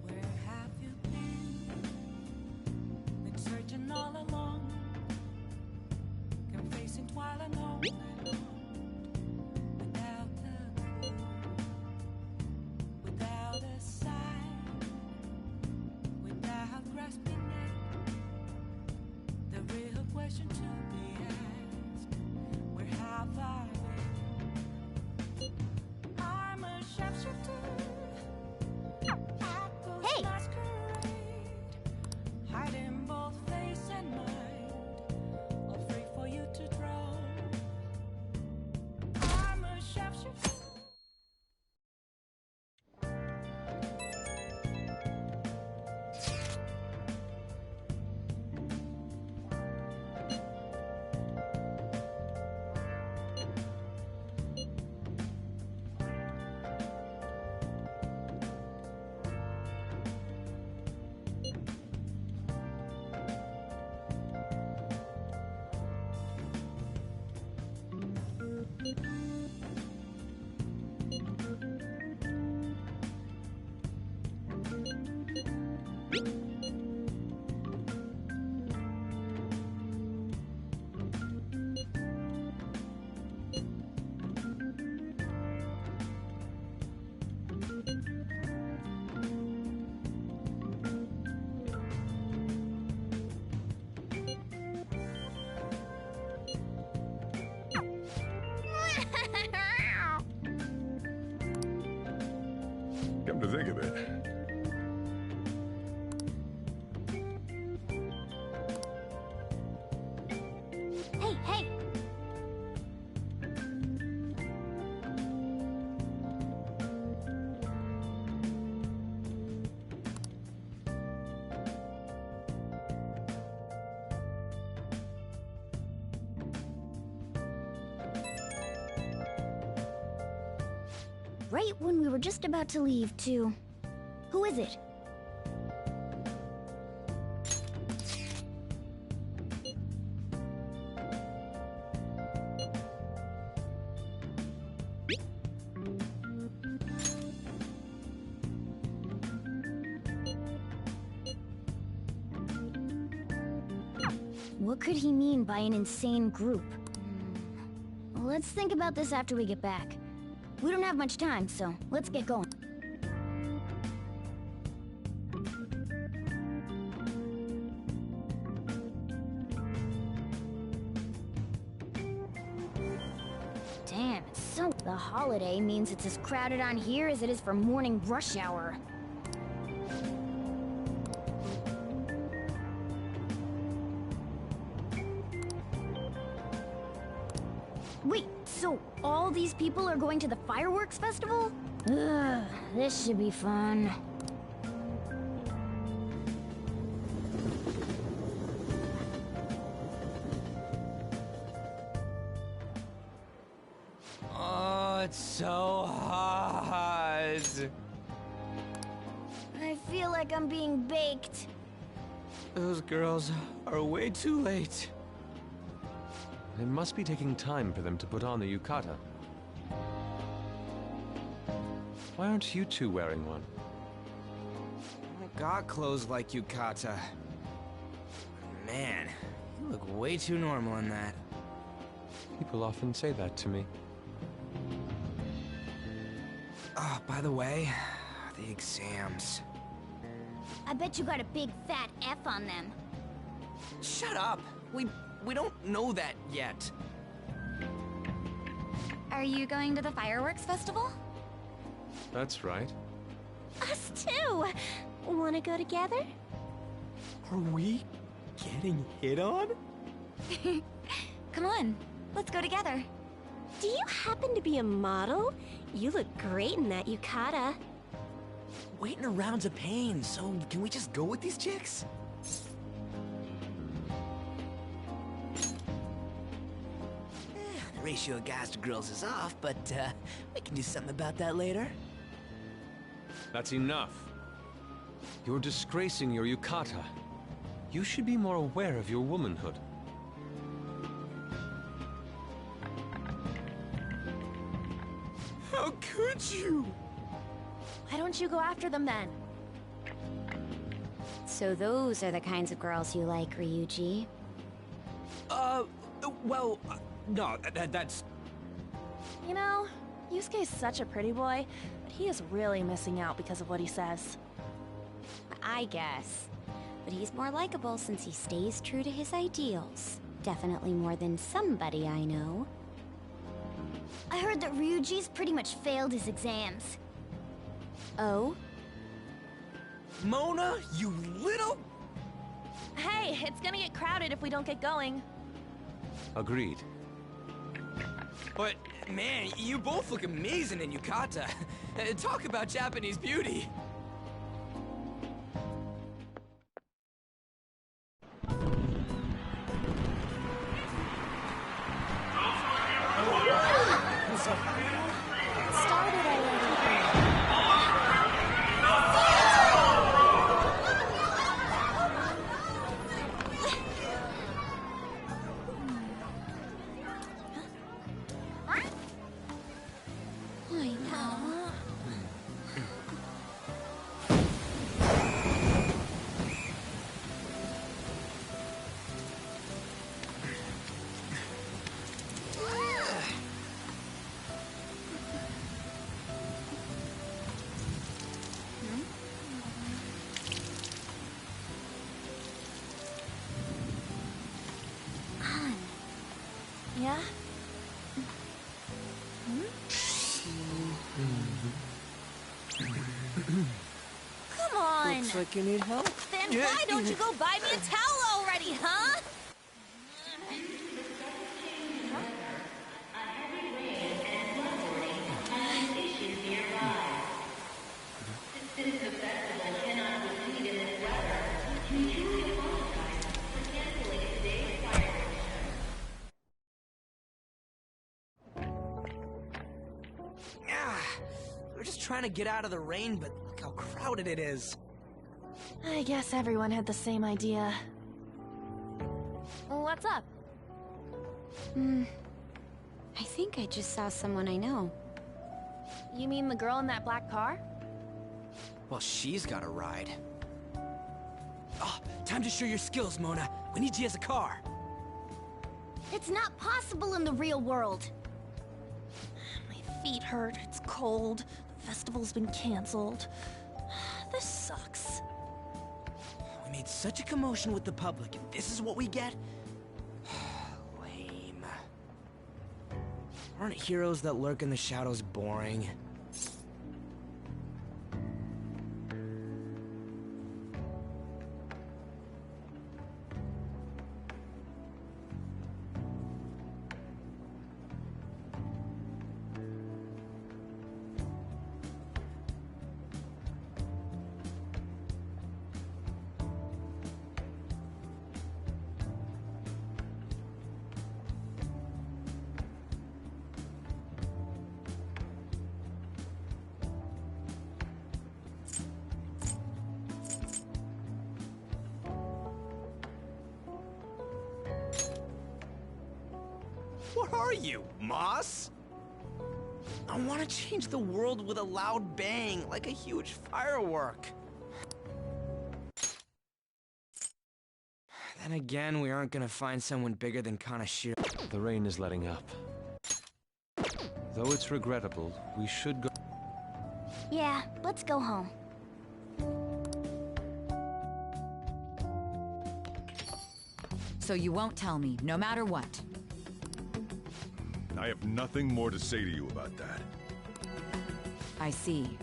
S2: Where have you been? Been searching all along, confessing while alone, without a clue, without a sign, without grasping it. The real question to be asked: where have I been? I'm a sharpshooter.
S3: Hey!
S2: Hiding both face and mind, all free for you to draw. I'm a sharpshooter.
S12: Come to think of it,
S3: Hey, hey! Right when we were just about to leave, too. Who is it? What could he mean by an insane group? Let's think about this after we get back. We don't have much time, so let's get going. Damn, it's so... The holiday means it's as crowded on here as it is for morning rush hour. Wait, so all these people are going to the fireworks festival? Ugh, this should be fun.
S9: Oh, it's so hot.
S3: I feel like I'm being baked.
S9: Those girls are way too late.
S11: It must be taking time for them to put on the yukata. Why aren't you two wearing one?
S9: I got clothes like yukata. Man, you look way too normal in that.
S11: People often say that to me.
S9: Oh, by the way, the exams.
S3: I bet you got a big fat F on them.
S9: Shut up. We don't know that yet.
S3: Are you going to the fireworks festival?
S11: That's right.
S8: Us too! Wanna go together?
S9: Are we getting hit on?
S3: Come on, let's go together.
S8: Do you happen to be a model? You look great in that yukata.
S9: Waiting around's a pain, so can we just go with these chicks? The ratio of guys to girls is off, but we can do something about that later.
S11: That's enough. You're disgracing your yukata. You should be more aware of your womanhood.
S9: How could you?
S10: Why don't you go after them then?
S7: So those are the kinds of girls you like, Ryuji.
S9: Well, no, that's...
S10: You know, Yusuke's such a pretty boy, but he is really missing out because of what he says.
S7: I guess. But he's more likable since he stays true to his ideals. Definitely more than somebody I know.
S3: I heard that Ryuji's pretty much failed his exams.
S7: Oh?
S9: Mona, you little...
S10: Hey, it's gonna get crowded if we don't get going.
S11: Agreed.
S9: But, man, you both look amazing in yukata. Talk about Japanese beauty.
S3: Started already.
S7: I know.
S10: Yeah? Come on!
S9: Looks like you need help.
S10: Then why don't you go buy me a towel already, huh?
S9: We're just trying to get out of the rain, but look how crowded it is.
S10: I guess everyone had the same idea. What's up?
S7: I think I just saw someone I know.
S10: You mean the girl in that black car?
S9: Well, she's got a ride. Oh, time to show your skills, Mona. We need you as a car.
S3: It's not possible in the real world.
S10: My feet hurt, it's cold, the festival's been canceled. This sucks.
S9: We made such a commotion with the public, and this is what we get? Lame. Aren't heroes that lurk in the shadows boring? What are you, Moss? I want to change the world with a loud bang, like a huge firework. Then again, we aren't gonna find someone bigger than Kanashiro.
S11: The rain is letting up. Though it's regrettable, we should go...
S3: Yeah, let's go home.
S13: So you won't tell me, no matter what.
S12: I have nothing more to say to you about that.
S13: I see.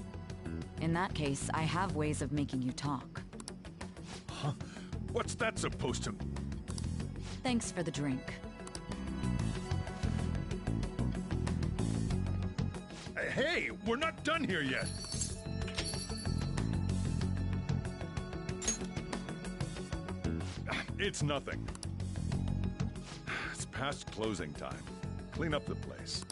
S13: In that case, I have ways of making you talk.
S12: Huh? What's that supposed to...
S13: Thanks for the drink.
S12: Hey, we're not done here yet! It's nothing. It's past closing time. Clean up the place.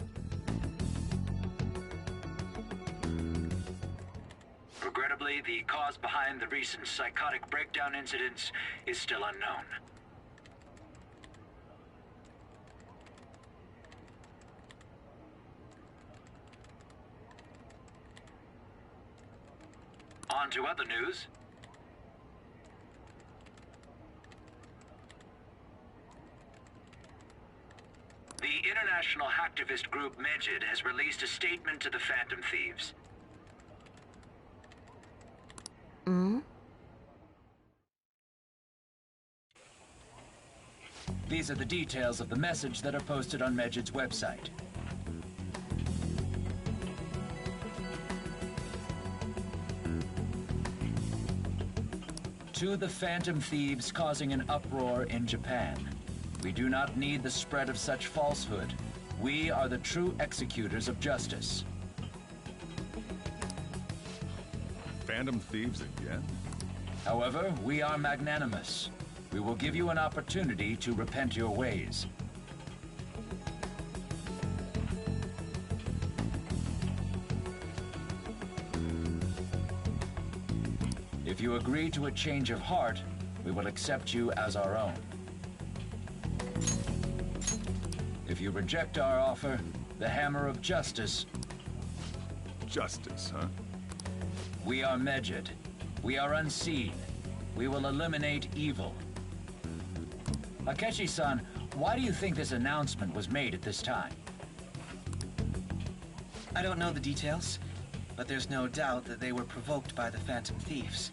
S14: Regrettably, the cause behind the recent psychotic breakdown incidents is still unknown. On to other news. The international hacktivist group Medjed has released a statement to the Phantom Thieves. These are the details of the message that are posted on Medjed's website. To the Phantom Thieves causing an uproar in Japan. We do not need the spread of such falsehood. We are the true executors of justice.
S12: Phantom Thieves again?
S14: However, we are magnanimous. We will give you an opportunity to repent your ways. If you agree to a change of heart, we will accept you as our own. If you reject our offer, the hammer of justice...
S12: Justice, huh?
S14: We are Medjed. We are unseen. We will eliminate evil. Akechi-san, why do you think this announcement was made at this time?
S15: I don't know the details, but there's no doubt that they were provoked by the Phantom Thieves.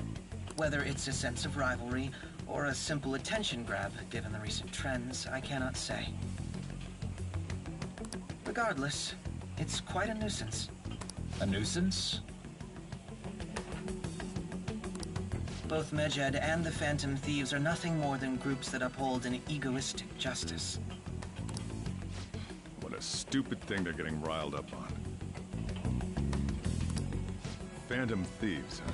S15: Whether it's a sense of rivalry or a simple attention grab, given the recent trends, I cannot say. Regardless, it's quite a nuisance.
S14: A nuisance?
S15: Both Medjed and the Phantom Thieves are nothing more than groups that uphold an egoistic justice.
S12: What a stupid thing they're getting riled up on. Phantom Thieves, huh?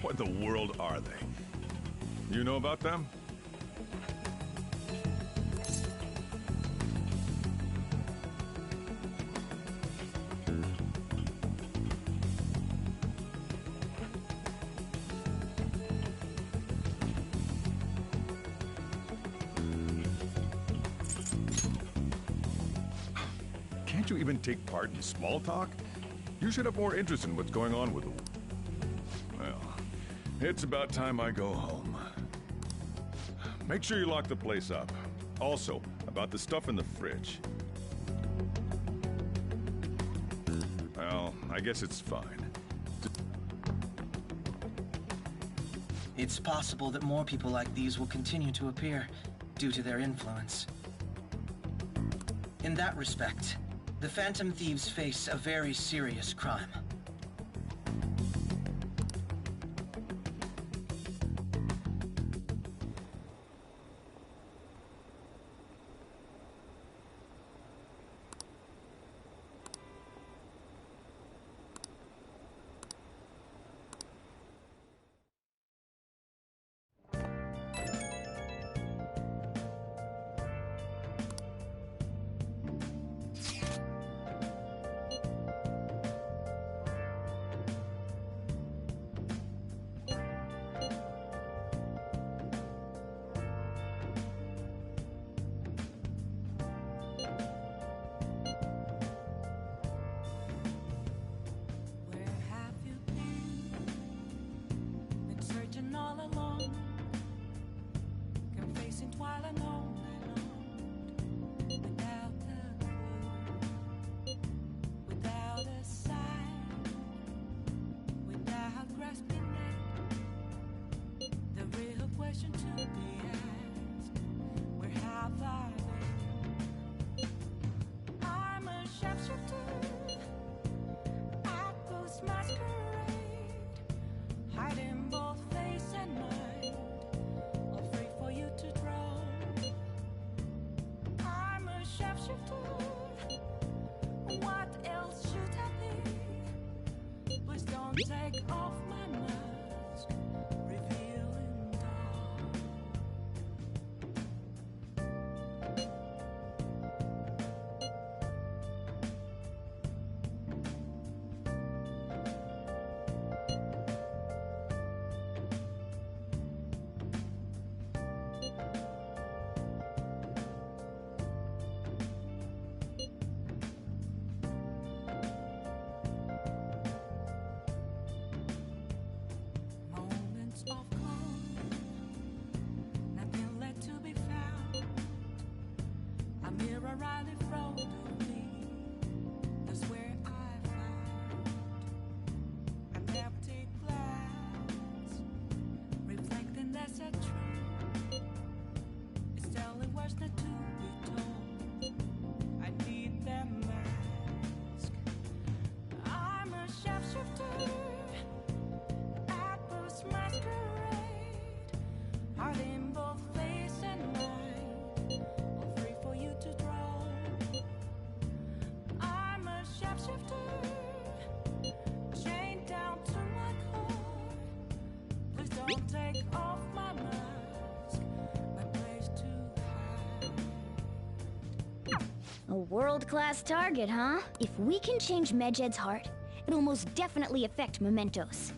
S12: What in the world are they? You know about them? Can't you even take part in small talk? You should have more interest in what's going on with them. Well, it's about time I go home. Make sure you lock the place up. Also, about the stuff in the fridge. Well, I guess it's fine.
S15: It's possible that more people like these will continue to appear due to their influence. In that respect, the Phantom Thieves face a very serious crime.
S2: off my mask, revealing dawn. Moments of calm, nothing left to be found. A mirror right in front of me, that's where I found an empty glass, reflecting that's a truth. It's telling what's not to be told. I need that mask. I'm a shapeshifter. Masquerade, heart in both face and mind, all free for you to draw. I'm a shapeshifter, chained down to my core. Please don't take off my mask, my place to hide.
S7: A world-class target, huh? If we can change Medjed's heart, it'll most definitely affect Mementos.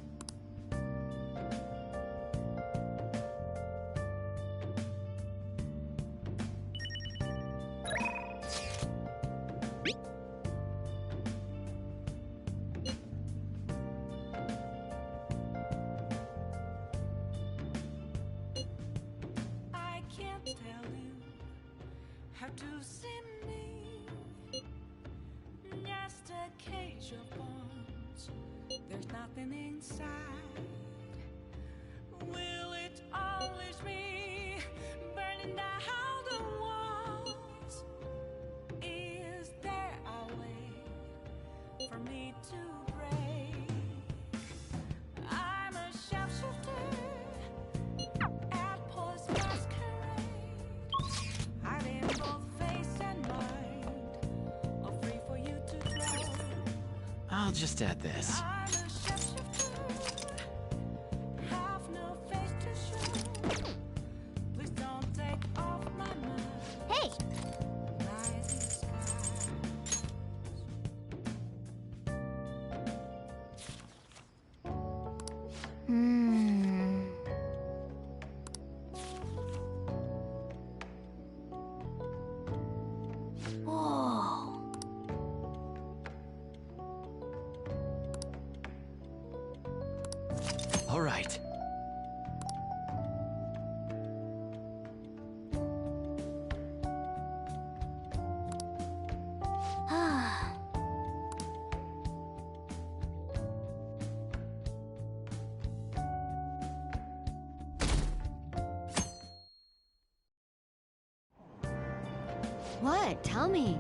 S2: I can't tell you how to see me. Just a cage of bones. There's nothing inside. Will it always be burning down the walls? Is there a way for me to break? I'm a shapeshifter.
S6: I'll just add this.
S7: Hey!
S2: Whoa.
S6: All right.
S10: What? Tell me.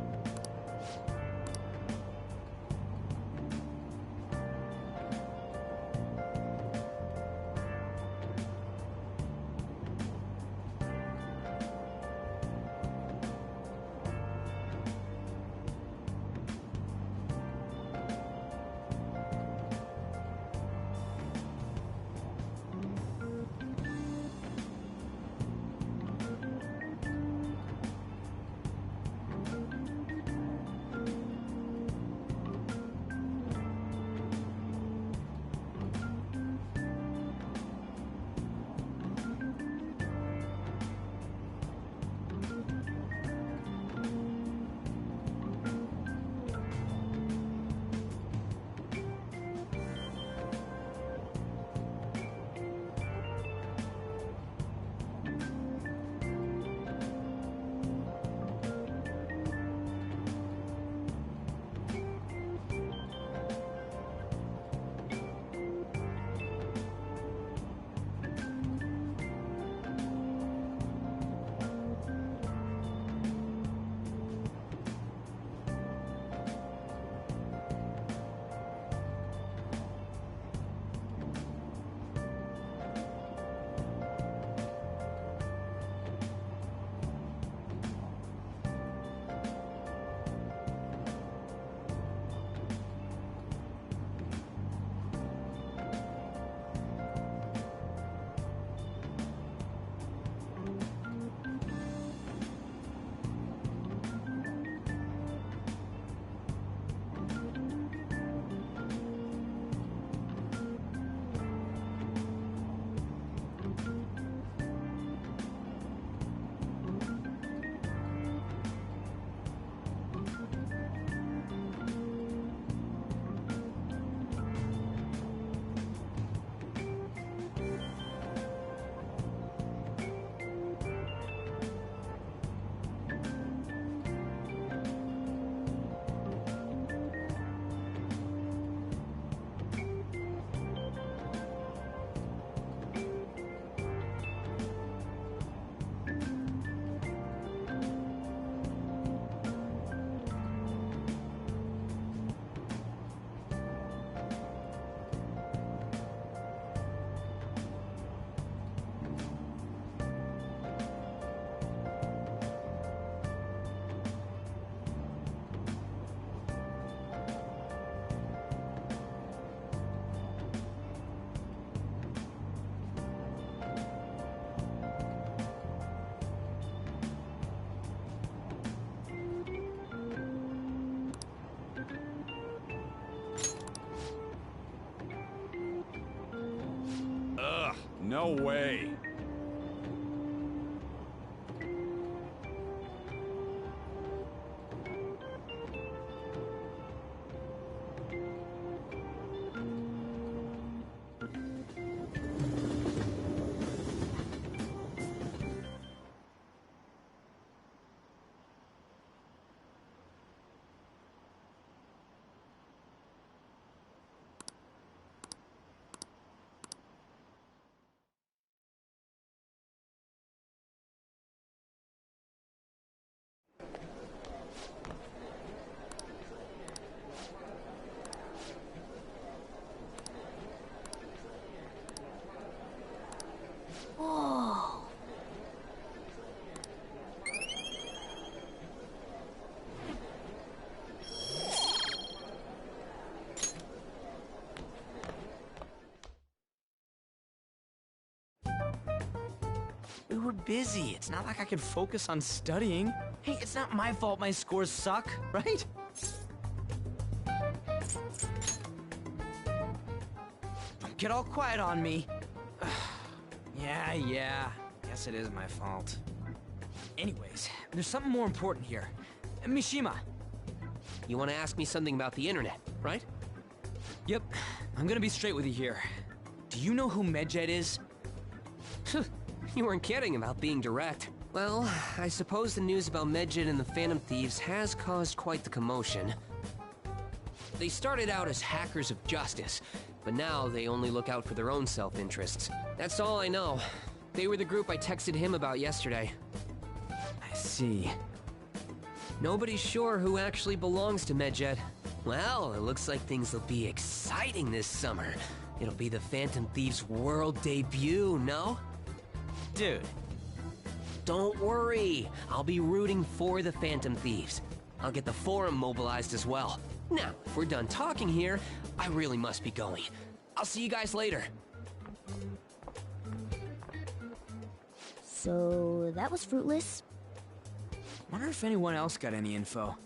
S16: No way.
S8: Whoa.
S9: We were busy. It's not like I could focus on studying. Hey, it's not my fault my scores suck, right? Don't get all quiet on me. Yeah. Guess it is my fault. Anyways, there's something more important here. Mishima.
S17: You want to ask me something about the internet, right?
S9: Yep. I'm gonna be straight with you here. Do you know who Medjed is?
S17: You weren't kidding about being direct. Well, I suppose the news about Medjed and the Phantom Thieves has caused quite the commotion. They started out as hackers of justice, but now they only look out for their own self-interests. That's all I know. They were the group I texted him about yesterday.
S9: I see.
S17: Nobody's sure who actually belongs to Medjed. Well, it looks like things will be exciting this summer. It'll be the Phantom Thieves' world debut, no?
S9: Dude.
S17: Don't worry. I'll be rooting for the Phantom Thieves. I'll get the forum mobilized as well. Now, if we're done talking here, I really must be going. I'll see you guys later.
S8: So, that was fruitless?
S9: Wonder if anyone else got any info.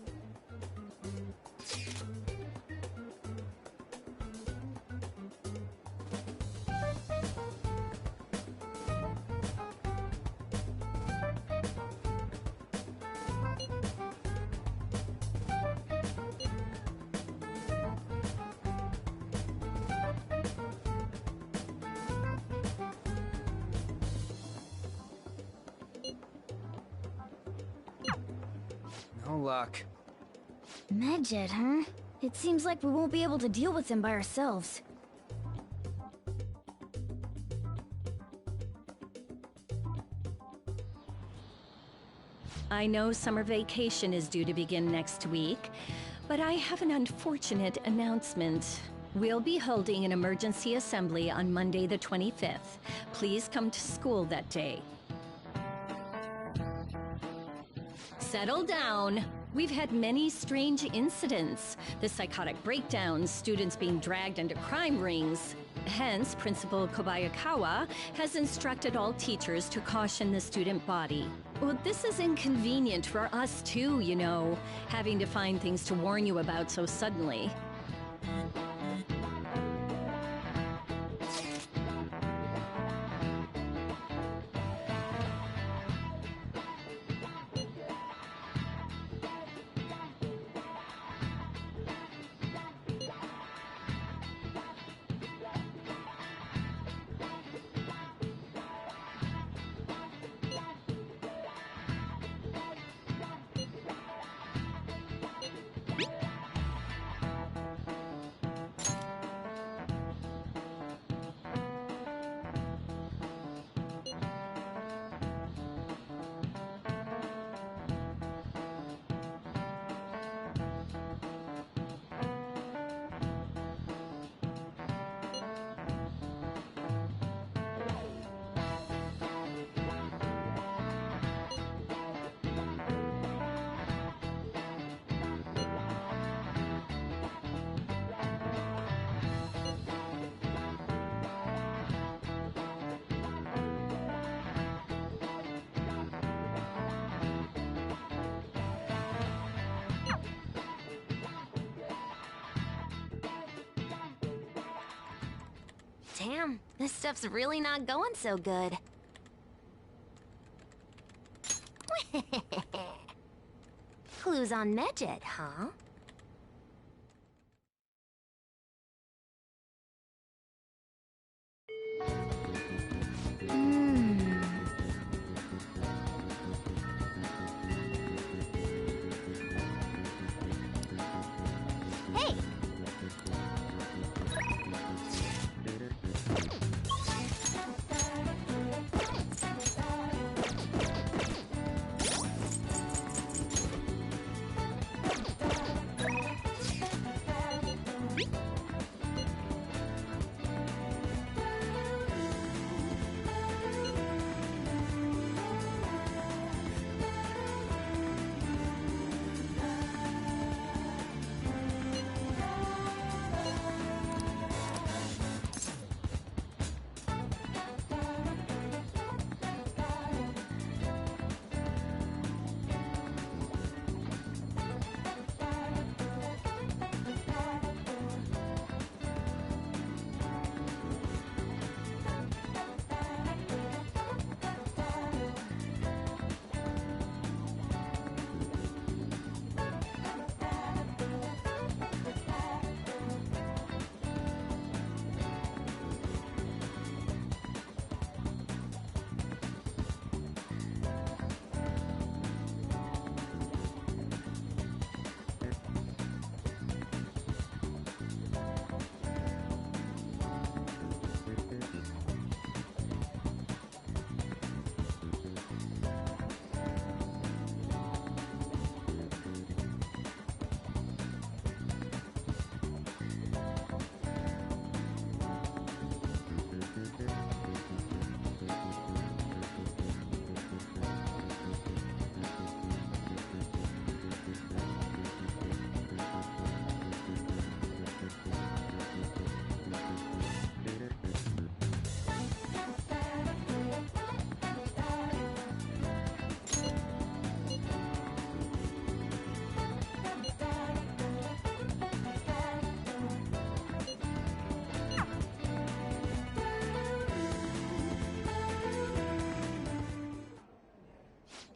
S9: No luck.
S8: Medjed, huh? It seems like we won't be able to deal with him by ourselves.
S18: I know summer vacation is due to begin next week, but I have an unfortunate announcement. We'll be holding an emergency assembly on Monday the 25th. Please come to school that day. Settle down. We've had many strange incidents. The psychotic breakdowns, students being dragged into crime rings. Hence, Principal Kobayakawa has instructed all teachers to caution the student body. Well, this is inconvenient for us too, you know, having to find things to warn you about so suddenly.
S7: Damn, this stuff's really not going so good. Clues on Medjed, huh? Hey!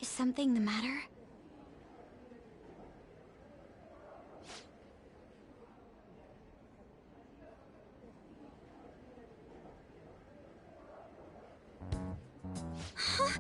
S7: Is something the matter? Huh?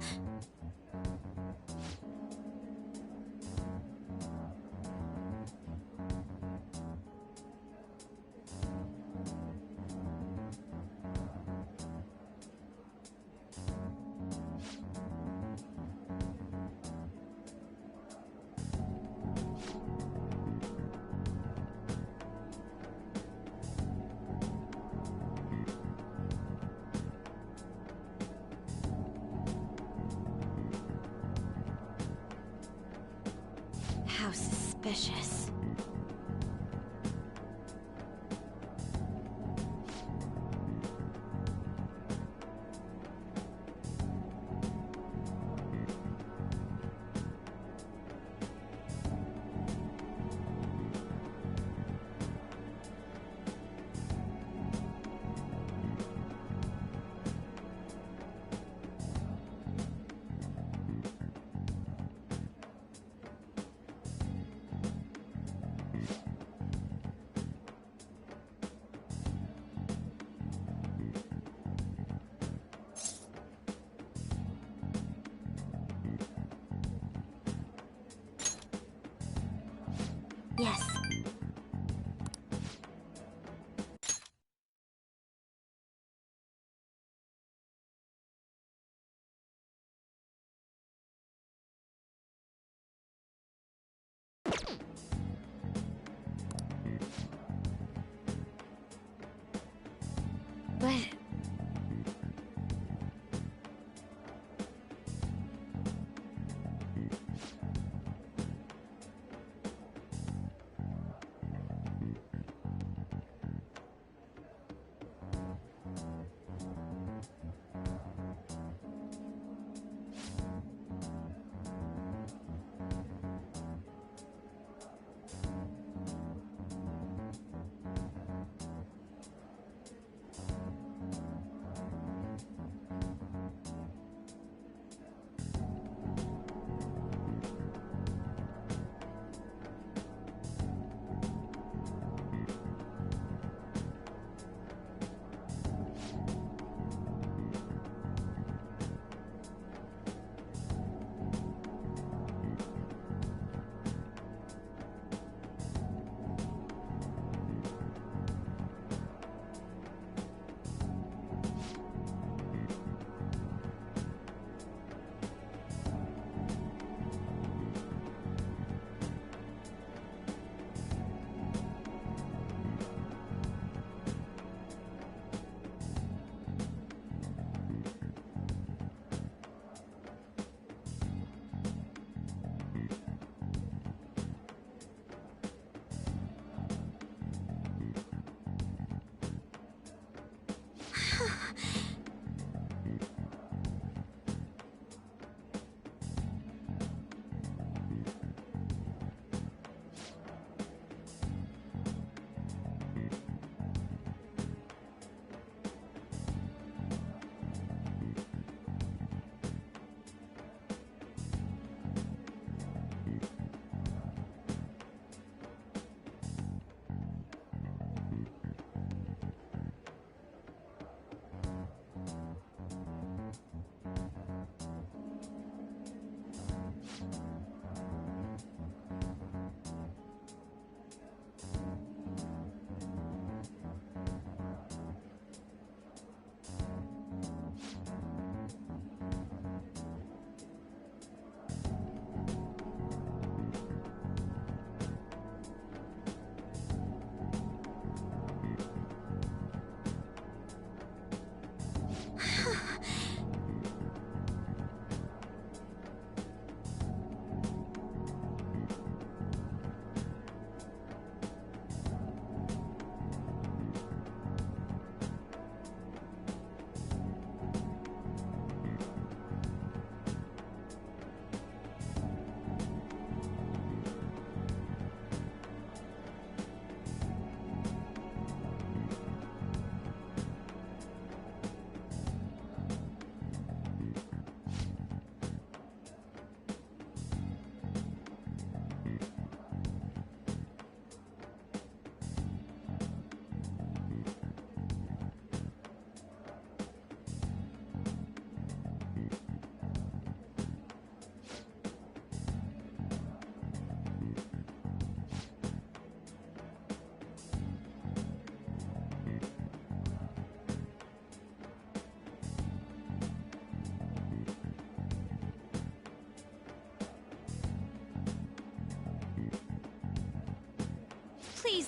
S7: How suspicious. Yes. But...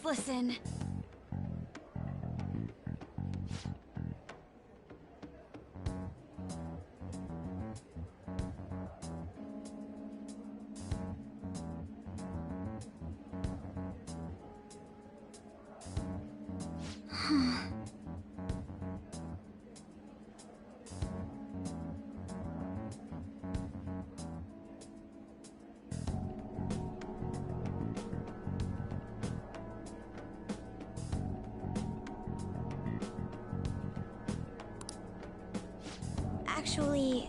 S7: Just listen. Actually...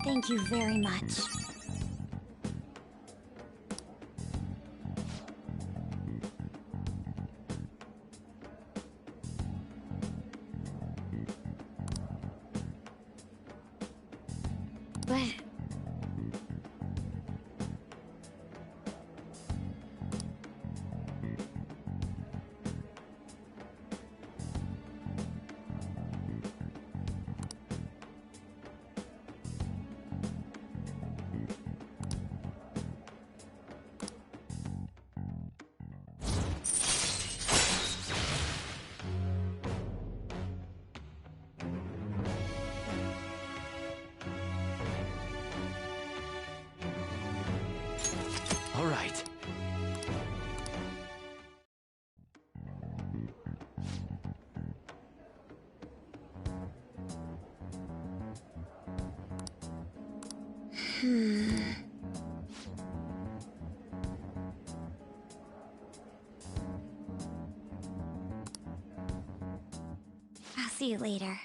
S7: Thank you very much. But...
S6: All right.
S7: I'll see you later.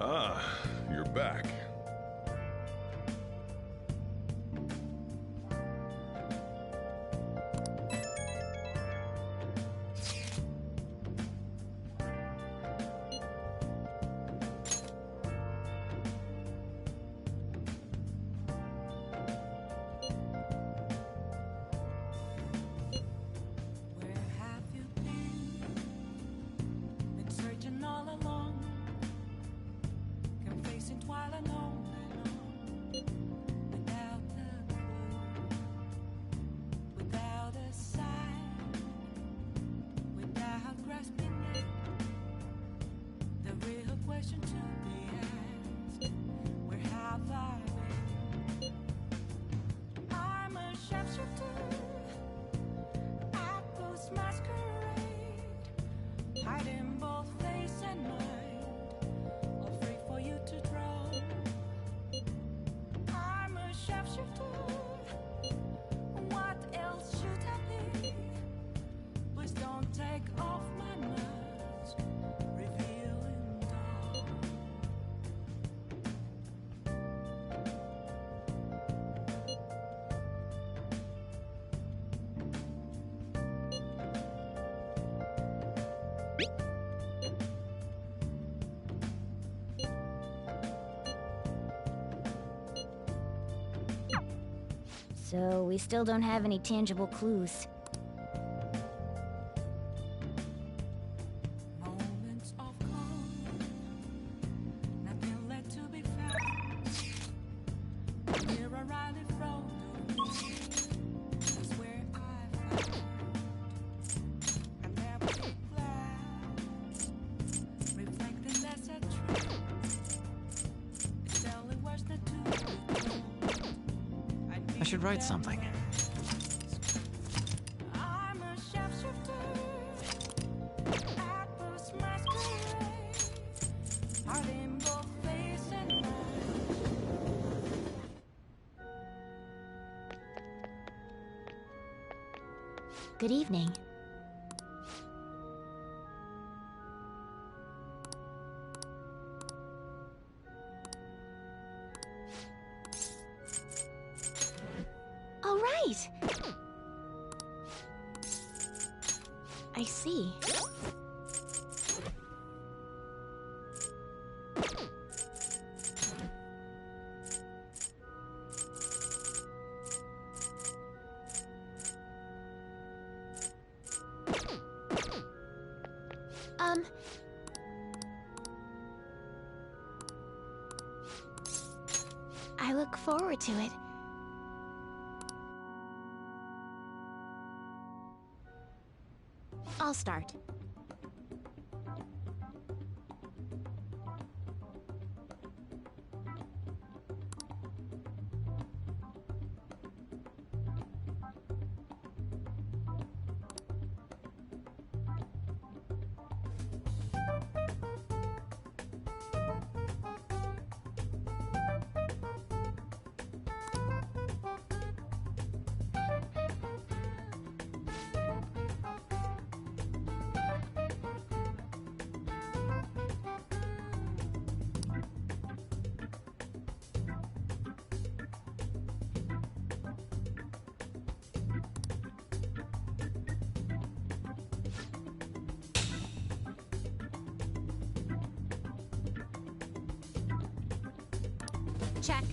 S12: Ah, you're back.
S2: Where have you been searching all along, confessing while alone and on, without a clue, without a sign, without grasping it. The real question to be asked: where have I been? I'm a sharpshooter at Ghost Masquerade, hiding both face and mind, afraid for you to draw. I'm a sharpshooter. What else should I be? Please don't take off my mask, revealing dawn.
S7: So, we still don't have any tangible clues.
S2: Moments of calm, nothing left to be found. Here I ride in front of me, is where I found. I never took glass, reflecting that's a truth. It's only worse than two.
S6: I should write something.
S2: I'm a sharpshooter at Ghost Masquerade, hiding both face and mind.
S7: Good evening. I see.
S3: I look forward to it.
S7: I'll start. Check.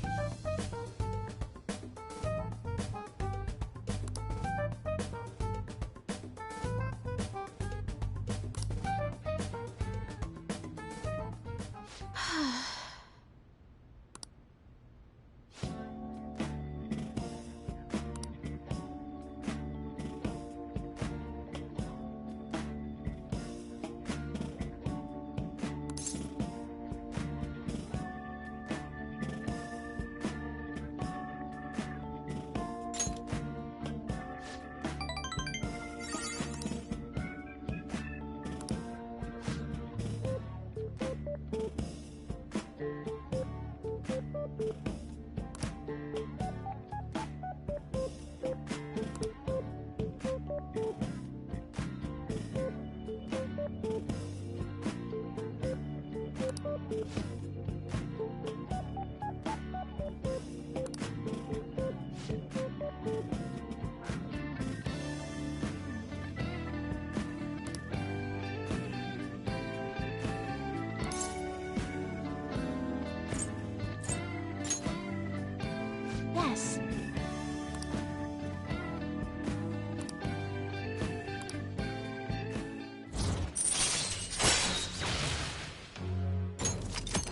S7: Yes.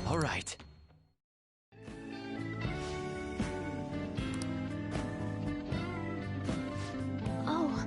S6: All right.
S3: Oh.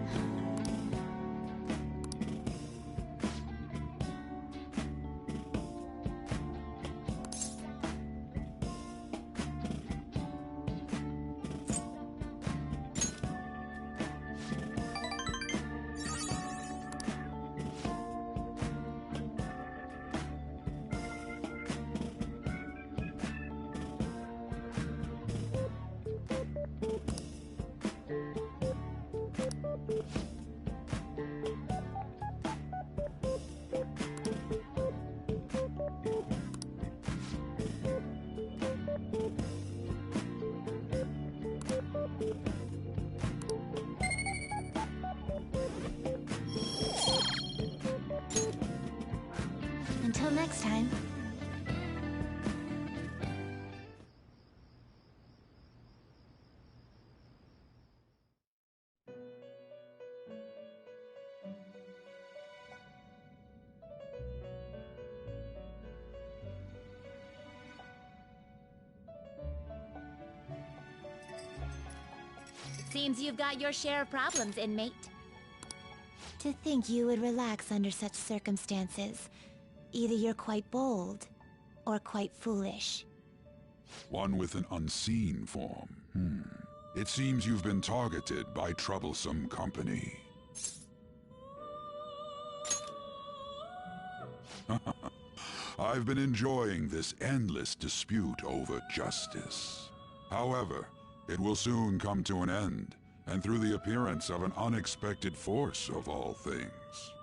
S3: Until next time.
S7: Seems you've got your share of problems, inmate.
S3: To think you would relax under such circumstances. Either you're quite bold, or quite foolish.
S12: One with an unseen form. It seems you've been targeted by troublesome company. I've been enjoying this endless dispute over justice. However, it will soon come to an end, and through the appearance of an unexpected force of all things.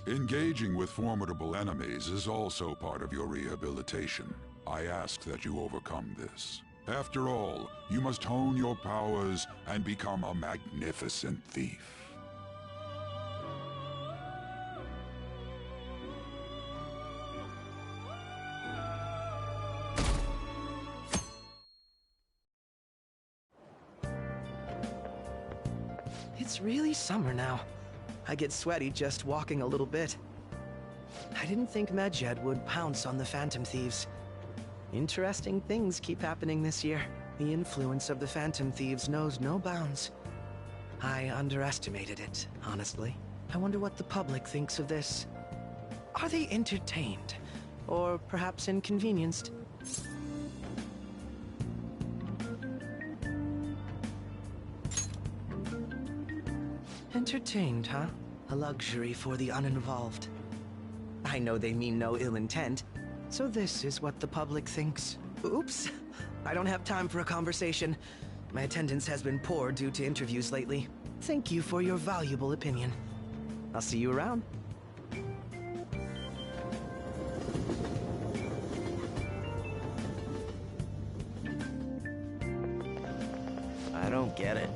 S12: Engaging with formidable enemies is also part of your rehabilitation. I ask that you overcome this. After all, you must hone your powers and become a magnificent thief.
S4: It's really summer now. I get sweaty just walking a little bit. I didn't think Medjed would pounce on the Phantom Thieves. Interesting things keep happening this year. The influence of the Phantom Thieves knows no bounds. I underestimated it, honestly. I wonder what the public thinks of this. Are they entertained? Or perhaps inconvenienced? Entertained, huh? A luxury for the uninvolved. I know they mean no ill intent, so this is what the public thinks. Oops, I don't have time for a conversation. My attendance has been poor due to interviews lately. Thank you for your valuable opinion. I'll see you around.
S6: I don't get it.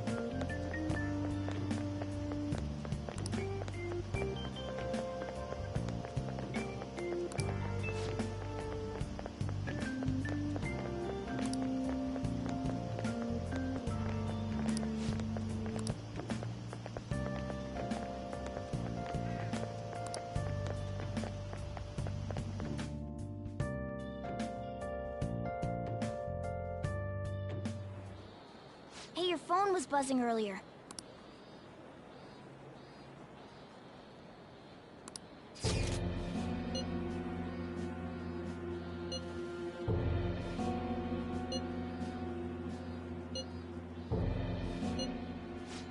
S7: Hey, your phone was buzzing earlier.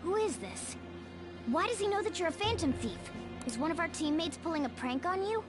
S7: Who is this? Why does he know that you're a Phantom Thief? Is one of our teammates pulling a prank on you?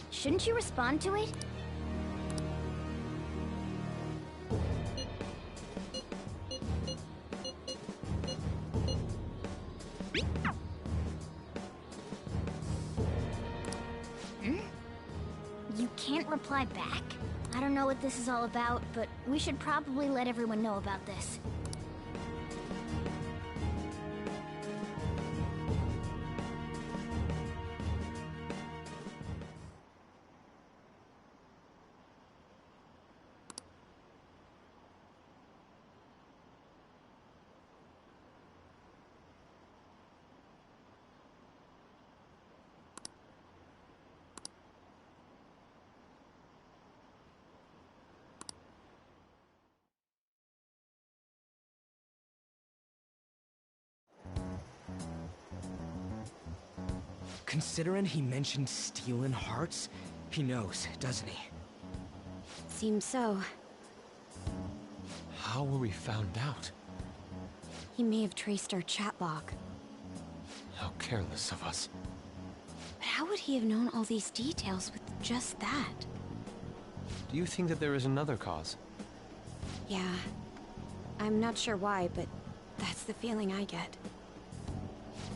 S7: Shouldn't you respond to it? You can't reply back? I don't know what this is all about, but we should probably let everyone know about this.
S9: Considering he mentioned stealing hearts, he knows, doesn't he?
S7: Seems so.
S11: How were we found out?
S7: He may have traced our chat log.
S11: How careless of us.
S7: But how would he have known all these details with just that?
S11: Do you think that there is another cause?
S7: Yeah. I'm not sure why, but that's the feeling I get.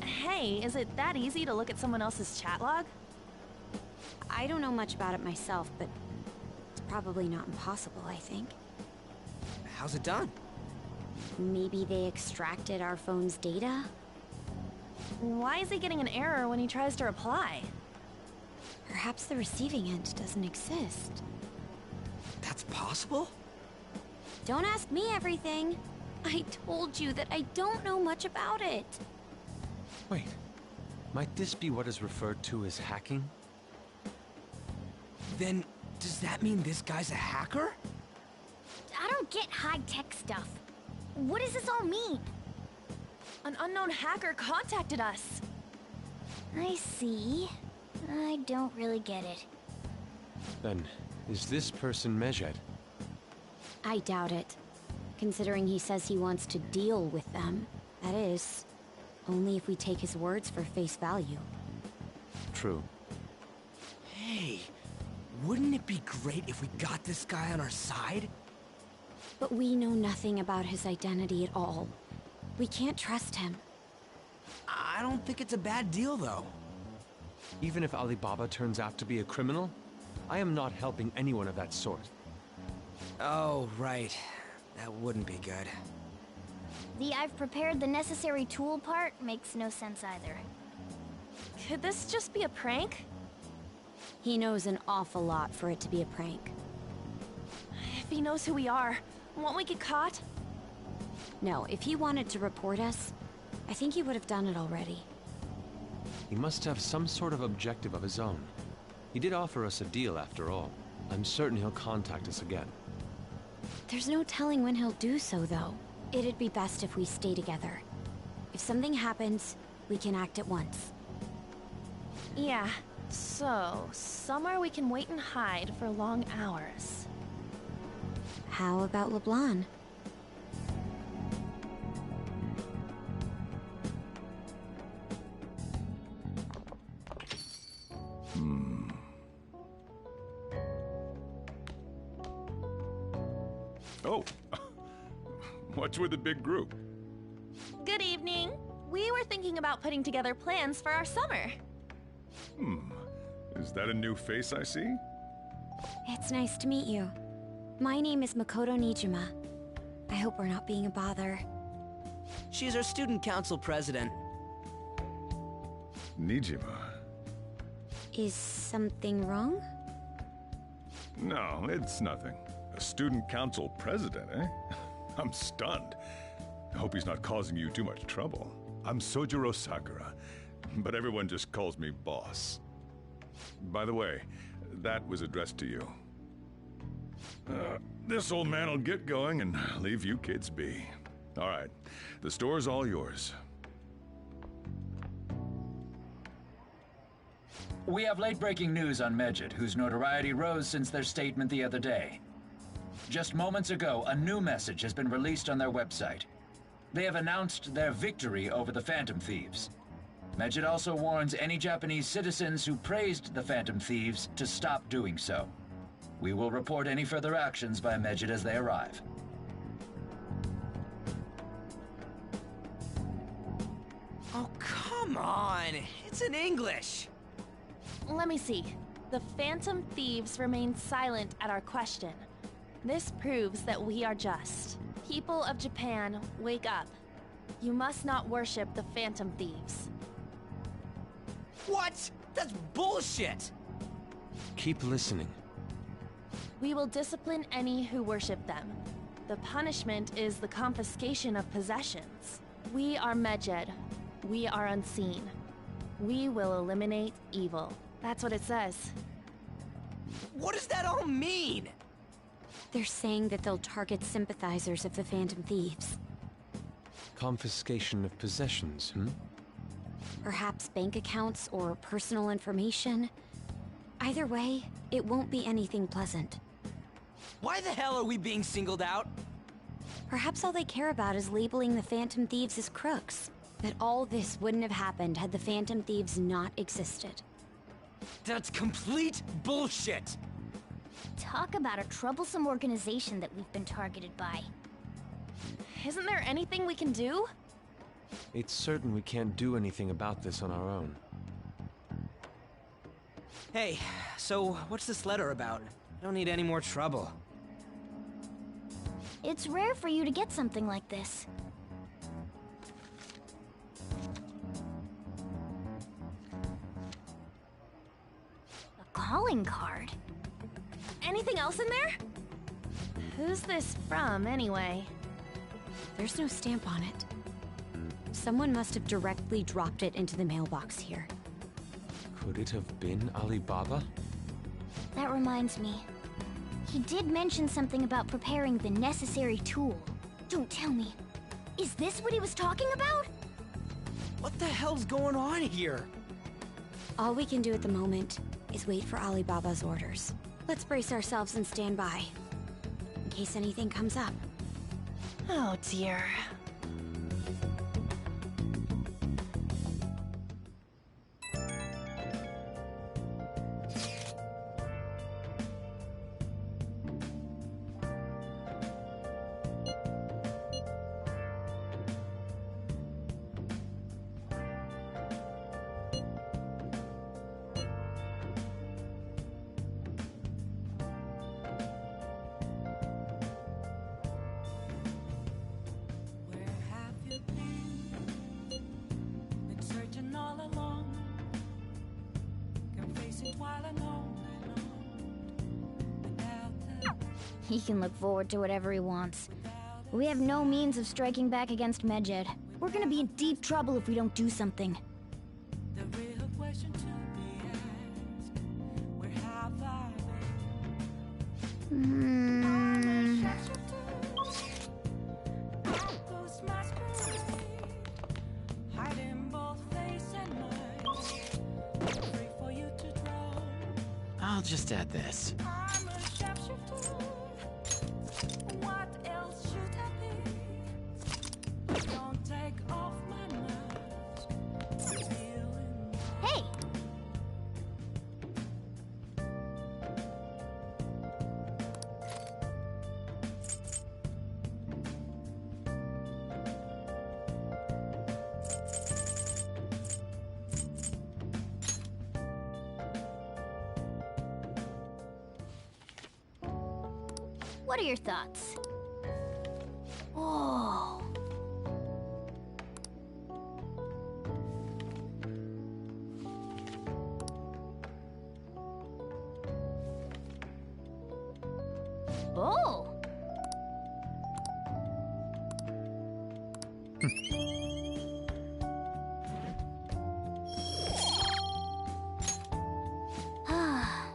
S16: Hey, is it that easy to look at someone else's chat log?
S7: I don't know much about it myself, but it's probably not impossible, I think.
S9: How's it done?
S7: Maybe they extracted our phone's data?
S16: Why is he getting an error when he tries to reply?
S7: Perhaps the receiving end doesn't exist.
S9: That's possible?
S7: Don't ask me everything. I told you that I don't know much about it.
S11: Wait, might this be what is referred to as hacking?
S9: Then, does that mean this guy's a hacker?
S7: I don't get high-tech stuff. What does this all mean?
S16: An unknown hacker contacted us.
S7: I see. I don't really get it.
S11: Then, is this person Medjed?
S7: I doubt it. Considering he says he wants to deal with them. That is, only if we take his words for face value.
S11: True.
S9: Hey, Wouldn't it be great if we got this guy on our side?
S7: But we know nothing about his identity at all. We can't trust him.
S9: I don't think it's a bad deal, though.
S11: Even if Alibaba turns out to be a criminal, I am not helping anyone of that sort.
S9: Oh, right. That wouldn't be good.
S19: The "I've prepared the necessary tool" part makes no sense either.
S16: Could this just be a prank?
S7: He knows an awful lot for it to be a prank.
S16: If he knows who we are, won't we get caught?
S7: No, if he wanted to report us, I think he would have done it already.
S11: He must have some sort of objective of his own. He did offer us a deal after all. I'm certain he'll contact us again.
S7: There's no telling when he'll do so, though. It'd be best if we stay together. If something happens, we can act at once.
S16: Yeah, so somewhere we can wait and hide for long hours.
S7: How about LeBlanc?
S12: Oh, what's with the big group?
S16: Good evening. We were thinking about putting together plans for our summer.
S12: Is that a new face I see?
S7: It's nice to meet you. My name is Makoto Nijima. I hope we're not being a bother.
S9: She's our student council president.
S12: Nijima?
S7: Is something wrong?
S12: No, it's nothing. A student council president, eh? I'm stunned. I hope he's not causing you too much trouble. I'm Sojiro Sakura, but everyone just calls me boss. By the way, that was addressed to you. This old man will get going and leave you kids be. All right, the store's all yours.
S14: We have late-breaking news on Medjed, whose notoriety rose since their statement the other day. Just moments ago, a new message has been released on their website. They have announced their victory over the Phantom Thieves. Medjed also warns any Japanese citizens who praised the Phantom Thieves to stop doing so. We will report any further actions by Medjed as they arrive.
S9: Oh, come on! It's in English!
S16: Let me see. The Phantom Thieves remain silent at our question. This proves that we are just. People of Japan, wake up. You must not worship the Phantom Thieves.
S9: What? That's bullshit!
S11: Keep listening.
S16: We will discipline any who worship them. The punishment is the confiscation of possessions. We are Medjed. We are unseen. We will eliminate evil. That's what it says.
S9: What does that all mean?
S7: They're saying that they'll target sympathizers of the Phantom Thieves.
S11: Confiscation of possessions,
S7: Perhaps bank accounts or personal information. Either way, it won't be anything pleasant.
S9: Why the hell are we being singled out?
S7: Perhaps all they care about is labeling the Phantom Thieves as crooks. That all this wouldn't have happened had the Phantom Thieves not existed.
S9: That's complete bullshit!
S19: Talk about a troublesome organization that we've been targeted by.
S16: Isn't there anything we can do?
S11: It's certain we can't do anything about this on our own.
S9: Hey, so what's this letter about? I don't need any more trouble.
S19: It's rare for you to get something like this. A calling card?
S16: Anything else in there? Who's this from, anyway?
S7: There's no stamp on it. Someone must have directly dropped it into the mailbox here.
S11: Could it have been Alibaba?
S19: That reminds me. He did mention something about preparing the necessary tool. Don't tell me. Is this what he was talking about?
S9: What the hell's going on here?
S7: All we can do at the moment is wait for Alibaba's orders. Let's brace ourselves and stand by, in case anything comes up.
S16: Oh dear.
S19: He can look forward to whatever he wants. We have no means of striking back against Medjed. We're gonna be in deep trouble if we don't do something.
S2: The real question to be asked, where have I been? Out goes my spirit, hiding both face and mind. Free for you to draw.
S6: I'll just add this.
S2: I'm a sharpshooter. What else should I be? Don't take off my mask. Feeling
S19: Hey! What are your thoughts? Oh. Oh. Ah.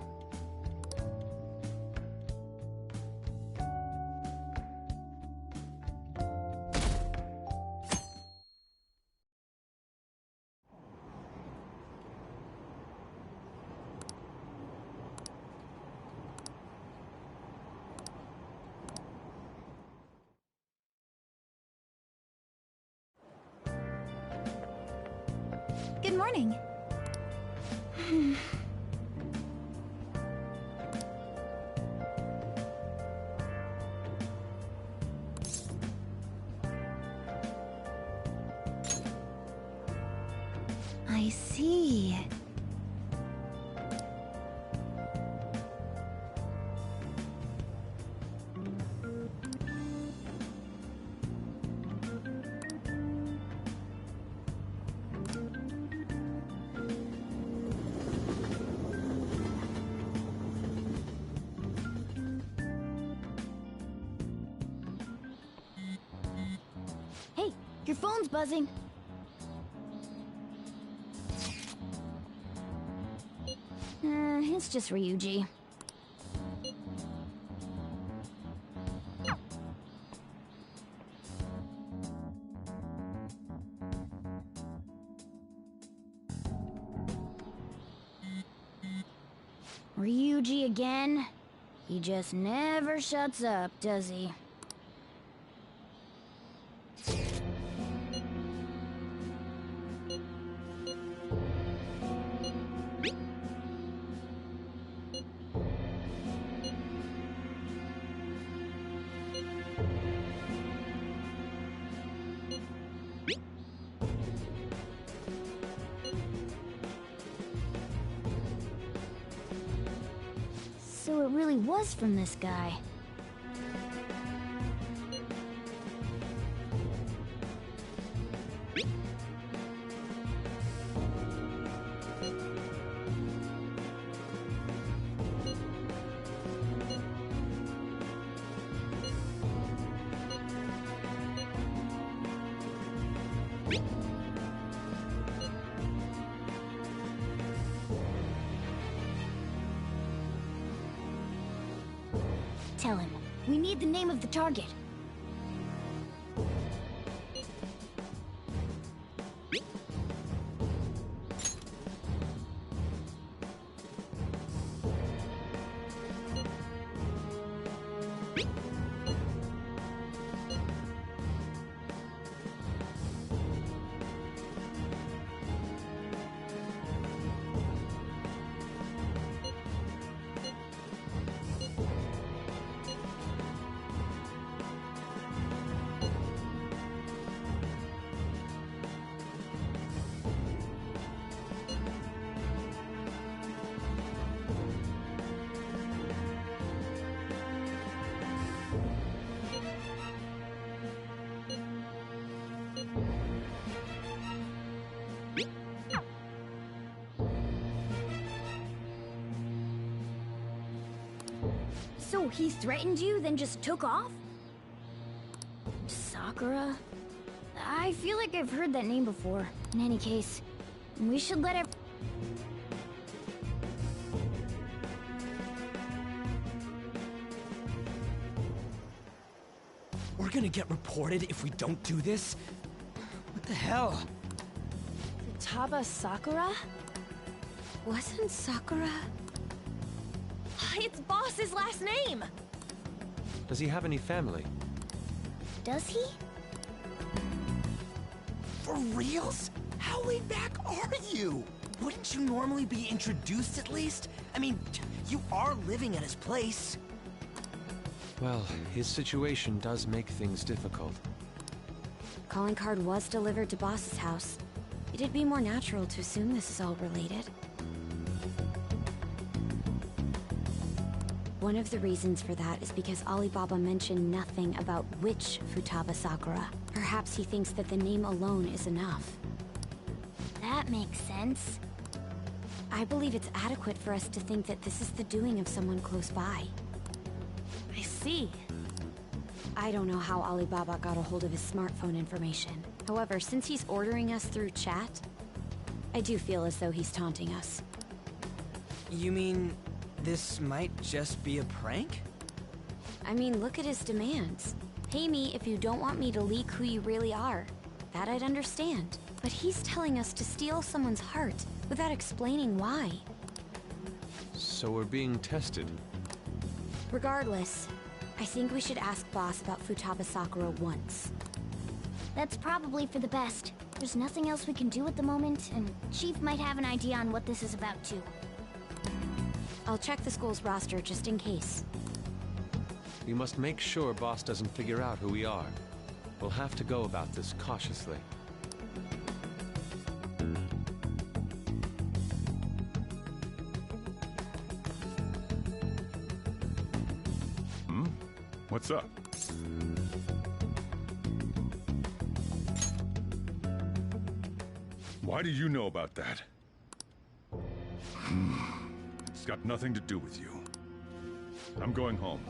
S3: Good morning. I see.
S19: Hey, your phone's buzzing. It's just Ryuji. Ryuji again? He just never shuts up, does he? So it really was from this guy. Tell him. We need the name of the target. So he threatened you, then just took off? Sakura? I feel like I've heard that name before. In any case, we should let it.
S9: We're gonna get reported if we don't do this? What the hell?
S16: Futaba Sakura?
S7: Wasn't Sakura?
S16: It's Boss's last name!
S11: Does he have any family?
S19: Does he?
S9: For reals? How laid back are you? Wouldn't you normally be introduced at least? I mean, you are living at his place.
S11: Well, his situation does make things difficult.
S7: Calling card was delivered to Boss's house. It'd be more natural to assume this is all related. One of the reasons for that is because Alibaba mentioned nothing about which Futaba Sakura. Perhaps he thinks that the name alone is enough.
S19: That makes sense.
S7: I believe it's adequate for us to think that this is the doing of someone close by.
S16: I see.
S7: I don't know how Alibaba got a hold of his smartphone information. However, since he's ordering us through chat, I do feel as though he's taunting us.
S9: You mean this might just be a prank?
S7: I mean, look at his demands. Pay me if you don't want me to leak who you really are. That I'd understand. But he's telling us to steal someone's heart without explaining why.
S11: So we're being tested.
S7: Regardless, I think we should ask Boss about Futaba Sakura once.
S19: That's probably for the best. There's nothing else we can do at the moment, and Chief might have an idea on what this is about too.
S7: I'll check the school's roster just in case.
S11: We must make sure Boss doesn't figure out who we are. We'll have to go about this cautiously.
S12: What's up? Why do you know about that? It's got nothing to do with you. I'm going home.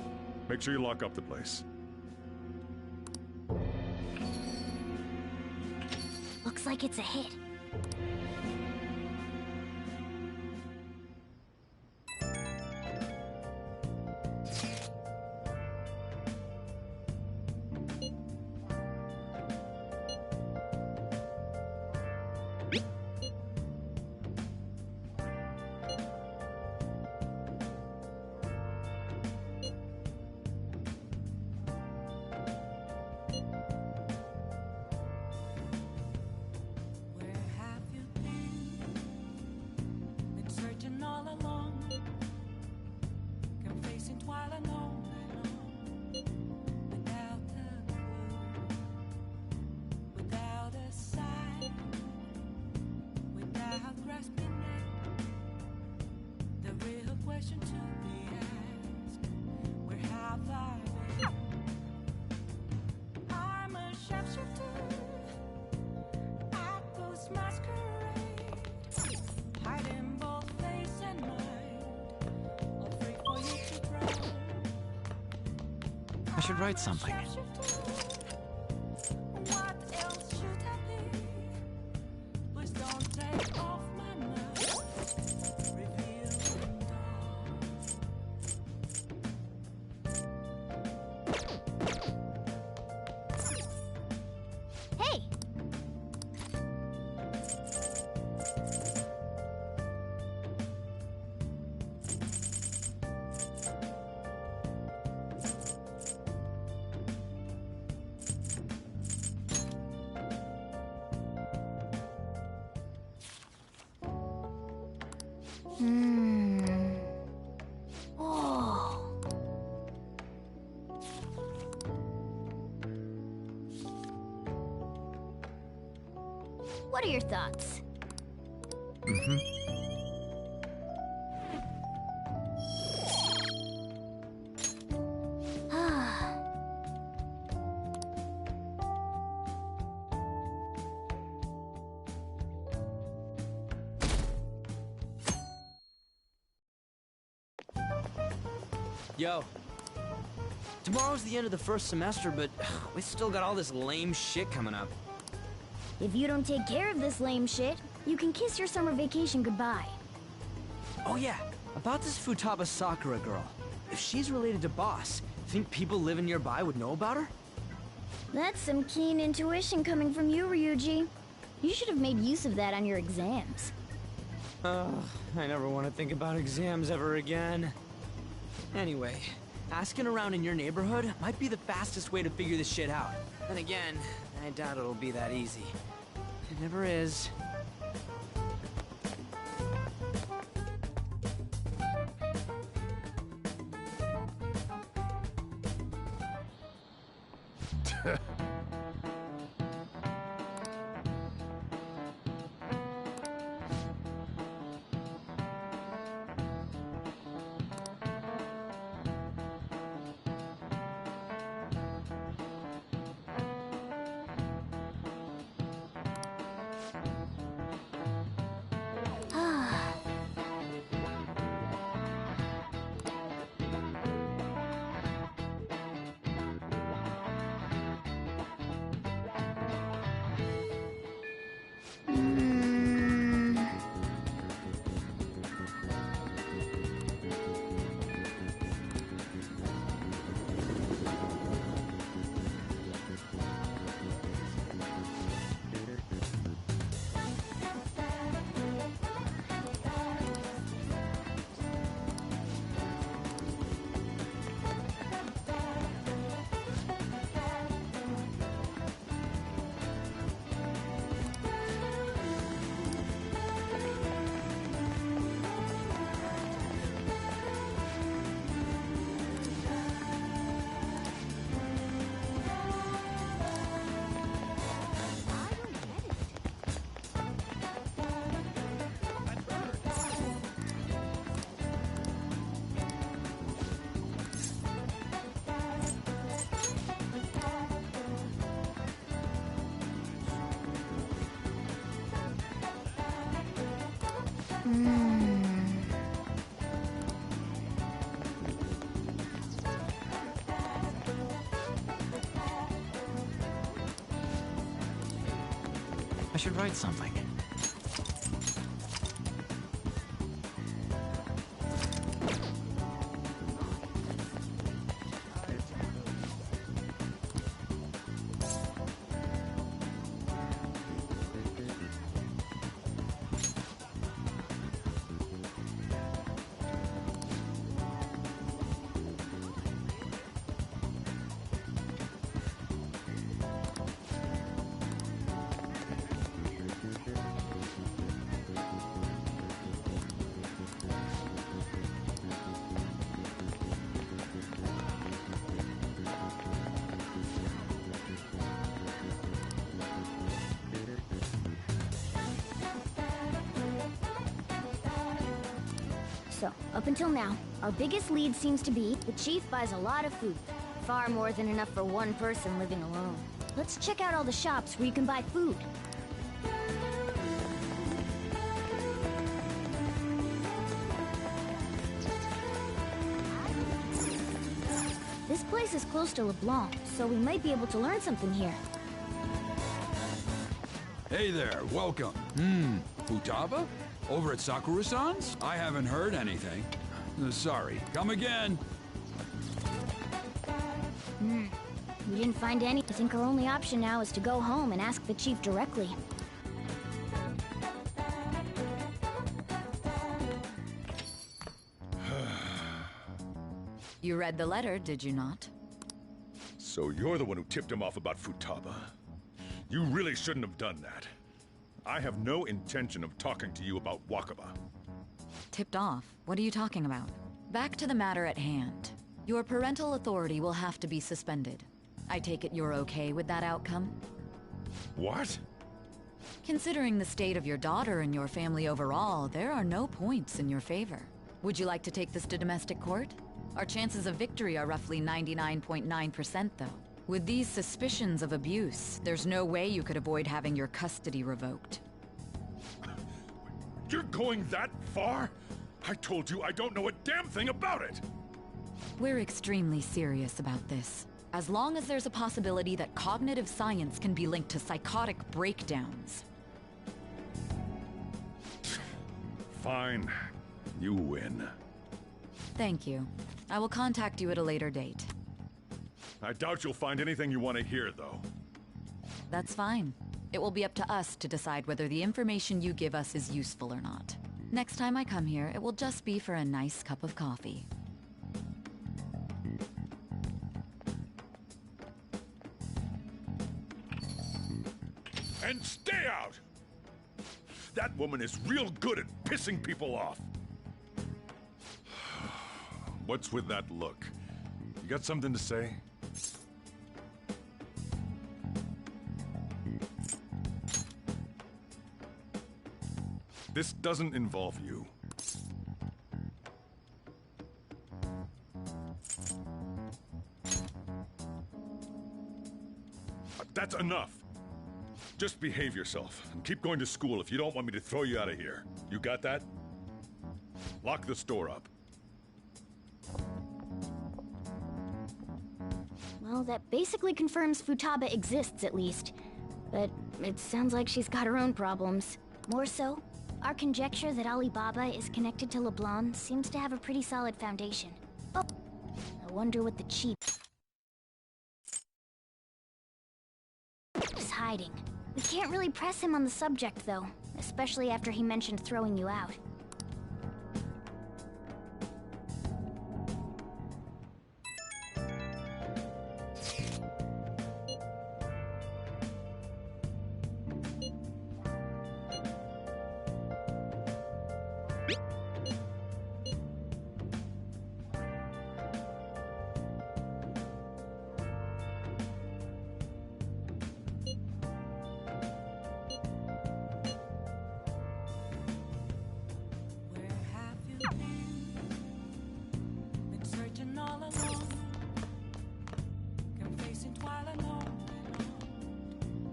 S12: Make sure you lock up the place.
S19: Looks like it's a hit.
S6: I should write something.
S19: Hey! Oh. What are your thoughts?
S9: Yo, Tomorrow's the end of the first semester, but we still got all this lame shit coming up.
S19: If you don't take care of this lame shit, you can kiss your summer vacation goodbye.
S9: Oh yeah, about this Futaba Sakura girl. If she's related to Boss, think people living nearby would know about her?
S19: That's some keen intuition coming from you, Ryuji. You should have made use of that on your exams.
S9: I never want to think about exams ever again. Anyway, asking around in your neighborhood might be the fastest way to figure this shit out. Then again, I doubt it'll be that easy. It never is.
S6: I should write something.
S19: So, up until now, our biggest lead seems to be the chief buys a lot of food. Far more than enough for one person living alone. Let's check out all the shops where you can buy food. This place is close to LeBlanc, so we might be able to learn something here.
S20: Hey there, welcome. Futaba? Over at Sakura-san's? I haven't heard anything. Sorry, come again.
S19: We didn't find any. I think our only option now is to go home and ask the chief directly.
S13: You read the letter, did you not?
S12: So you're the one who tipped him off about Futaba? You really shouldn't have done that. I have no intention of talking to you about Wakaba.
S13: Tipped off? What are you talking about? Back to the matter at hand. Your parental authority will have to be suspended. I take it you're okay with that outcome?
S12: What?
S13: Considering the state of your daughter and your family overall, there are no points in your favor. Would you like to take this to domestic court? Our chances of victory are roughly 99.9%, though. With these suspicions of abuse, there's no way you could avoid having your custody revoked.
S12: You're going that far? I told you I don't know a damn thing about it!
S13: We're extremely serious about this. As long as there's a possibility that cognitive science can be linked to psychotic breakdowns.
S12: Fine. You win.
S13: Thank you. I will contact you at a later date.
S12: I doubt you'll find anything you want to hear, though.
S13: That's fine. It will be up to us to decide whether the information you give us is useful or not. Next time I come here, it will just be for a nice cup of coffee.
S12: And stay out! That woman is real good at pissing people off. What's with that look? You got something to say? This doesn't involve you. That's enough. Just behave yourself and keep going to school if you don't want me to throw you out of here. You got that? Lock the store up.
S19: Well, that basically confirms Futaba exists, at least. But it sounds like she's got her own problems. More so, our conjecture that Alibaba is connected to LeBlanc seems to have a pretty solid foundation. Oh, I wonder what the chief is hiding. We can't really press him on the subject, though, especially after he mentioned throwing you out.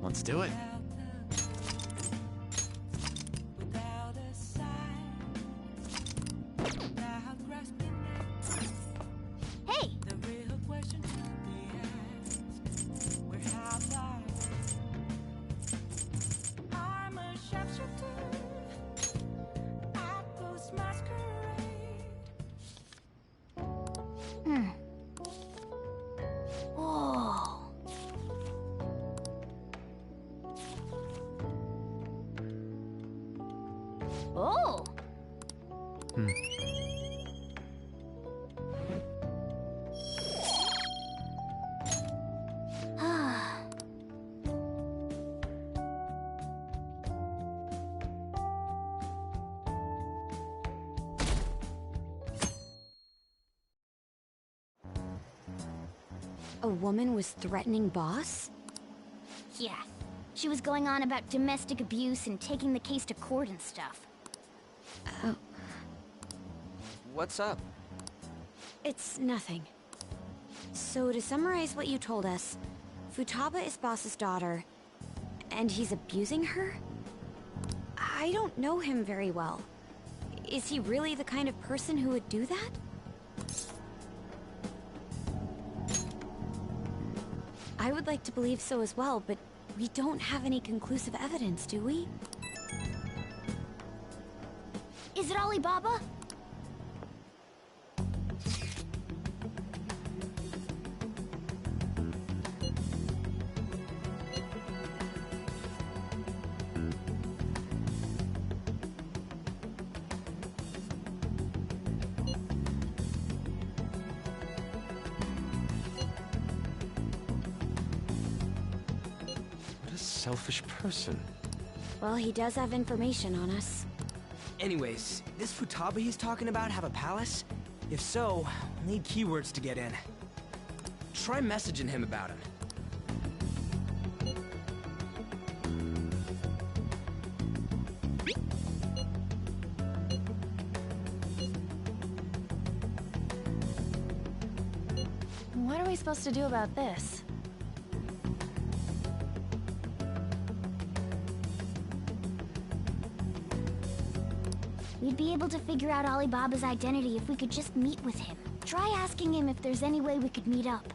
S6: Let's do it.
S19: Hey! Oh. Oh.
S7: A woman was threatening Boss?
S19: Yeah. She was going on about domestic abuse and taking the case to court and stuff.
S7: Oh.
S17: What's up?
S7: It's nothing. So to summarize what you told us, Futaba is Boss's daughter, and he's abusing her? I don't know him very well. Is he really the kind of person who would do that? I would like to believe so as well, but we don't have any conclusive evidence, do we?
S19: Is it Alibaba?
S11: What a selfish person.
S7: Well, he does have information on us.
S4: Anyways, this Futaba he's talking about have a palace? If so, we'll need keywords to get in. Try messaging him about it.
S16: What are we supposed to do about this?
S19: We'd be able to figure out Alibaba's identity if we could just meet with him. Try asking him if there's any way we could meet up.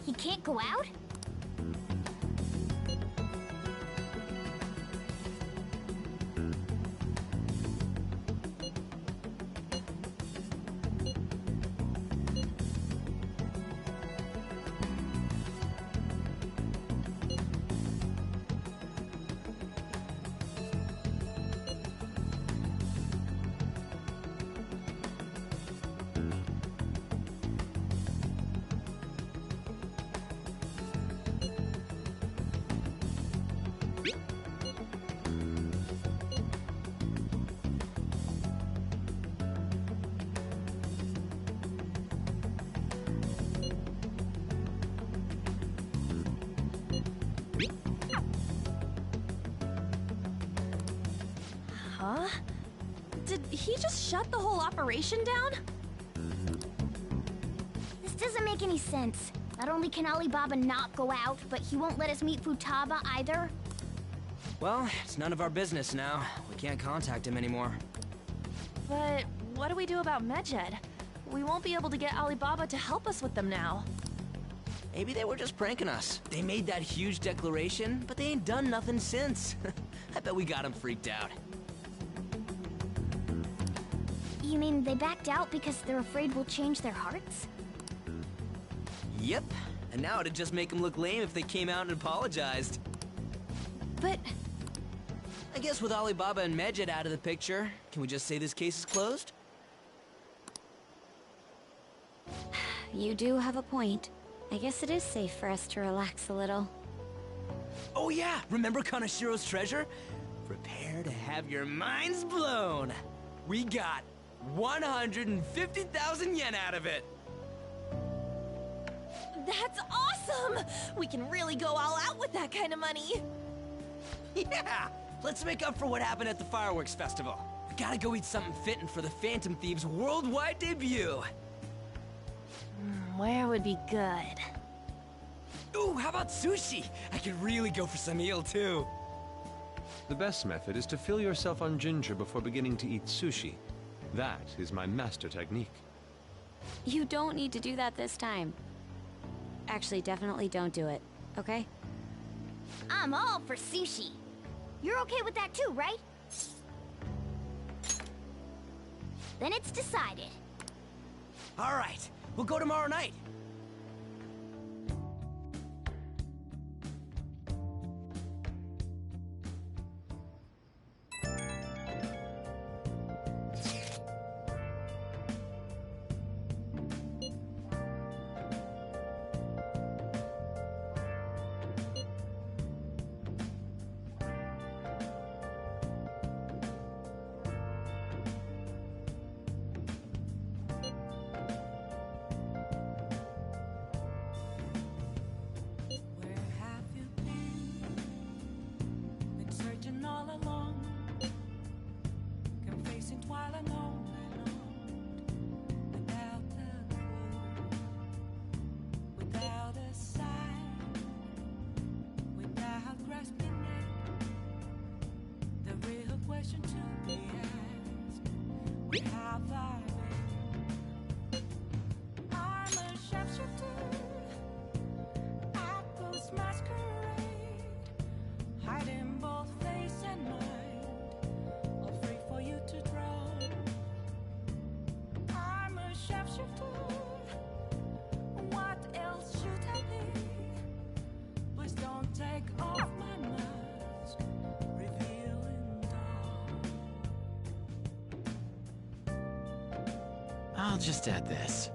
S19: He can't go out?
S16: Huh? Did he just shut the whole operation down?
S19: This doesn't make any sense. Not only can Alibaba not go out, but he won't let us meet Futaba either.
S9: Well, it's none of our business now. We can't contact him anymore.
S16: But what do we do about Medjed? We won't be able to get Alibaba to help us with them now.
S9: Maybe they were just pranking us. They made that huge declaration, but they ain't done nothing since. I bet we got them freaked out.
S19: You mean they backed out because they're afraid we'll change their hearts?
S9: Yep. And now it'd just make them look lame if they came out and apologized.
S16: But
S9: I guess with Alibaba and Medjed out of the picture, can we just say this case is closed?
S7: You do have a point. I guess it is safe for us to relax a little.
S9: Oh yeah, remember Kanashiro's treasure? Prepare to have your minds blown. We got 150,000 yen out of it.
S16: that's awesome! We can really go all out with that kind of money.
S9: Yeah! Let's make up for what happened at the fireworks festival. We gotta go eat something fitting for the Phantom Thieves' worldwide debut.
S16: Where would be good?
S9: Ooh, how about sushi? I could really go for some eel, too.
S11: The best method is to fill yourself on ginger before beginning to eat sushi. That is my master technique.
S7: You don't need to do that this time. Actually, definitely don't do it, okay?
S19: I'm all for sushi. You're okay with that too, right? Then it's decided.
S9: All right, we'll go tomorrow night.
S6: I'll just add this.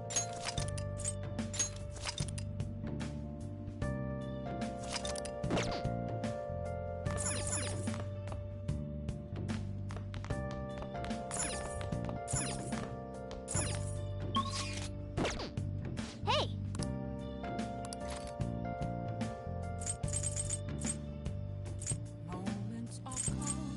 S19: Hey!
S2: Moments of calm,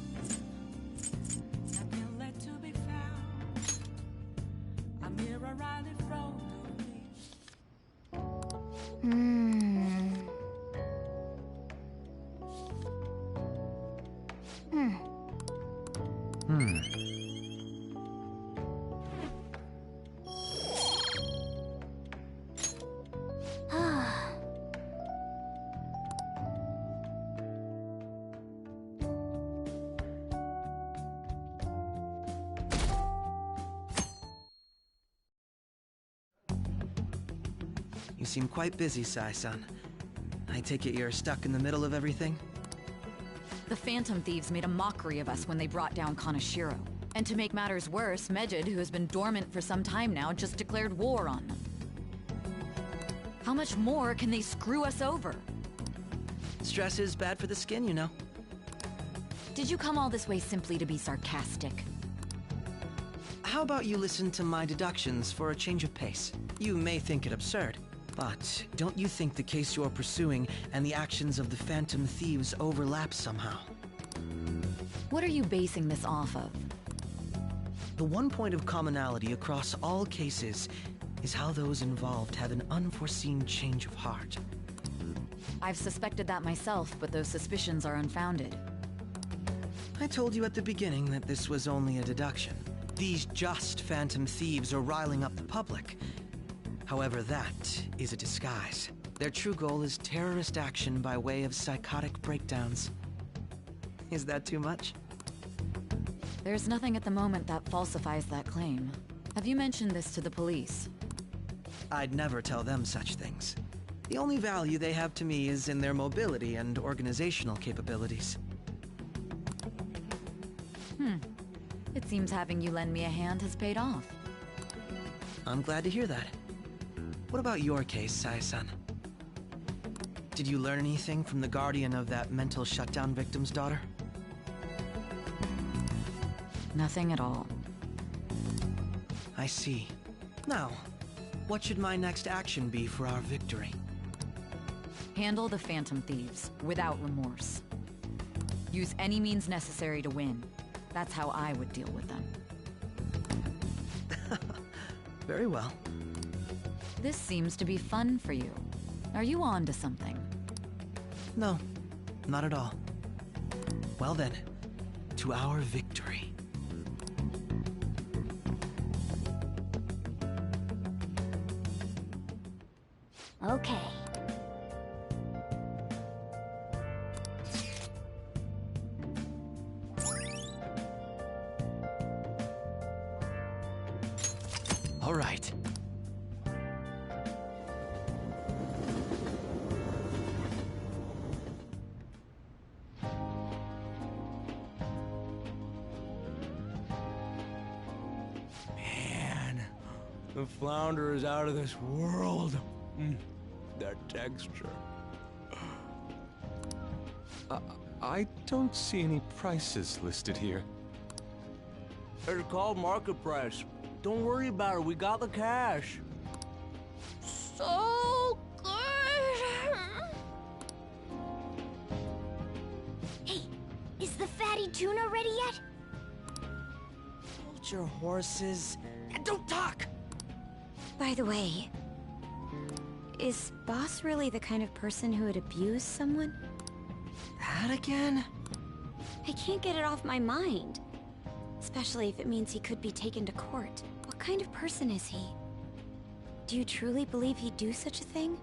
S4: You seem quite busy, Sai-san. I take it you're stuck in the middle of everything?
S13: The Phantom Thieves made a mockery of us when they brought down Kaneshiro. And to make matters worse, Medjed, who has been dormant for some time now, just declared war on them. How much more can they screw us over?
S4: Stress is bad for the skin, you know.
S13: Did you come all this way simply to be sarcastic?
S4: How about you listen to my deductions for a change of pace? You may think it absurd, but don't you think the case you're pursuing and the actions of the Phantom Thieves overlap somehow?
S13: What are you basing this off of?
S4: The one point of commonality across all cases is how those involved have an unforeseen change of heart.
S13: I've suspected that myself, but those suspicions are unfounded.
S4: I told you at the beginning that this was only a deduction. These just Phantom Thieves are riling up the public. However, that is a disguise. Their true goal is terrorist action by way of psychotic breakdowns. Is that too much?
S13: There's nothing at the moment that falsifies that claim. Have you mentioned this to the police?
S4: I'd never tell them such things. The only value they have to me is in their mobility and organizational capabilities.
S13: It seems having you lend me a hand has paid off.
S4: I'm glad to hear that. What about your case, Sai-san? Did you learn anything from the guardian of that mental shutdown victim's daughter?
S13: Nothing at all.
S4: I see. Now, what should my next action be for our victory?
S13: Handle the Phantom Thieves, without remorse. Use any means necessary to win. That's how I would deal with them.
S4: Very well.
S13: This seems to be fun for you. Are you on to something?
S4: No, not at all. Well then, to our victory.
S19: Okay.
S6: All right.
S9: Man, the flounder is out of this world. That texture.
S11: I don't see any prices listed here.
S9: It's called market price. Don't worry about it, we got the cash.
S16: So good!
S19: Hey, is the fatty tuna ready yet?
S9: Hold your horses and don't talk!
S7: By the way, is Boss really the kind of person who would abuse someone?
S4: That again?
S7: I can't get it off my mind. Especially if it means he could be taken to court. What kind of person is he? Do you truly believe he'd do such a thing?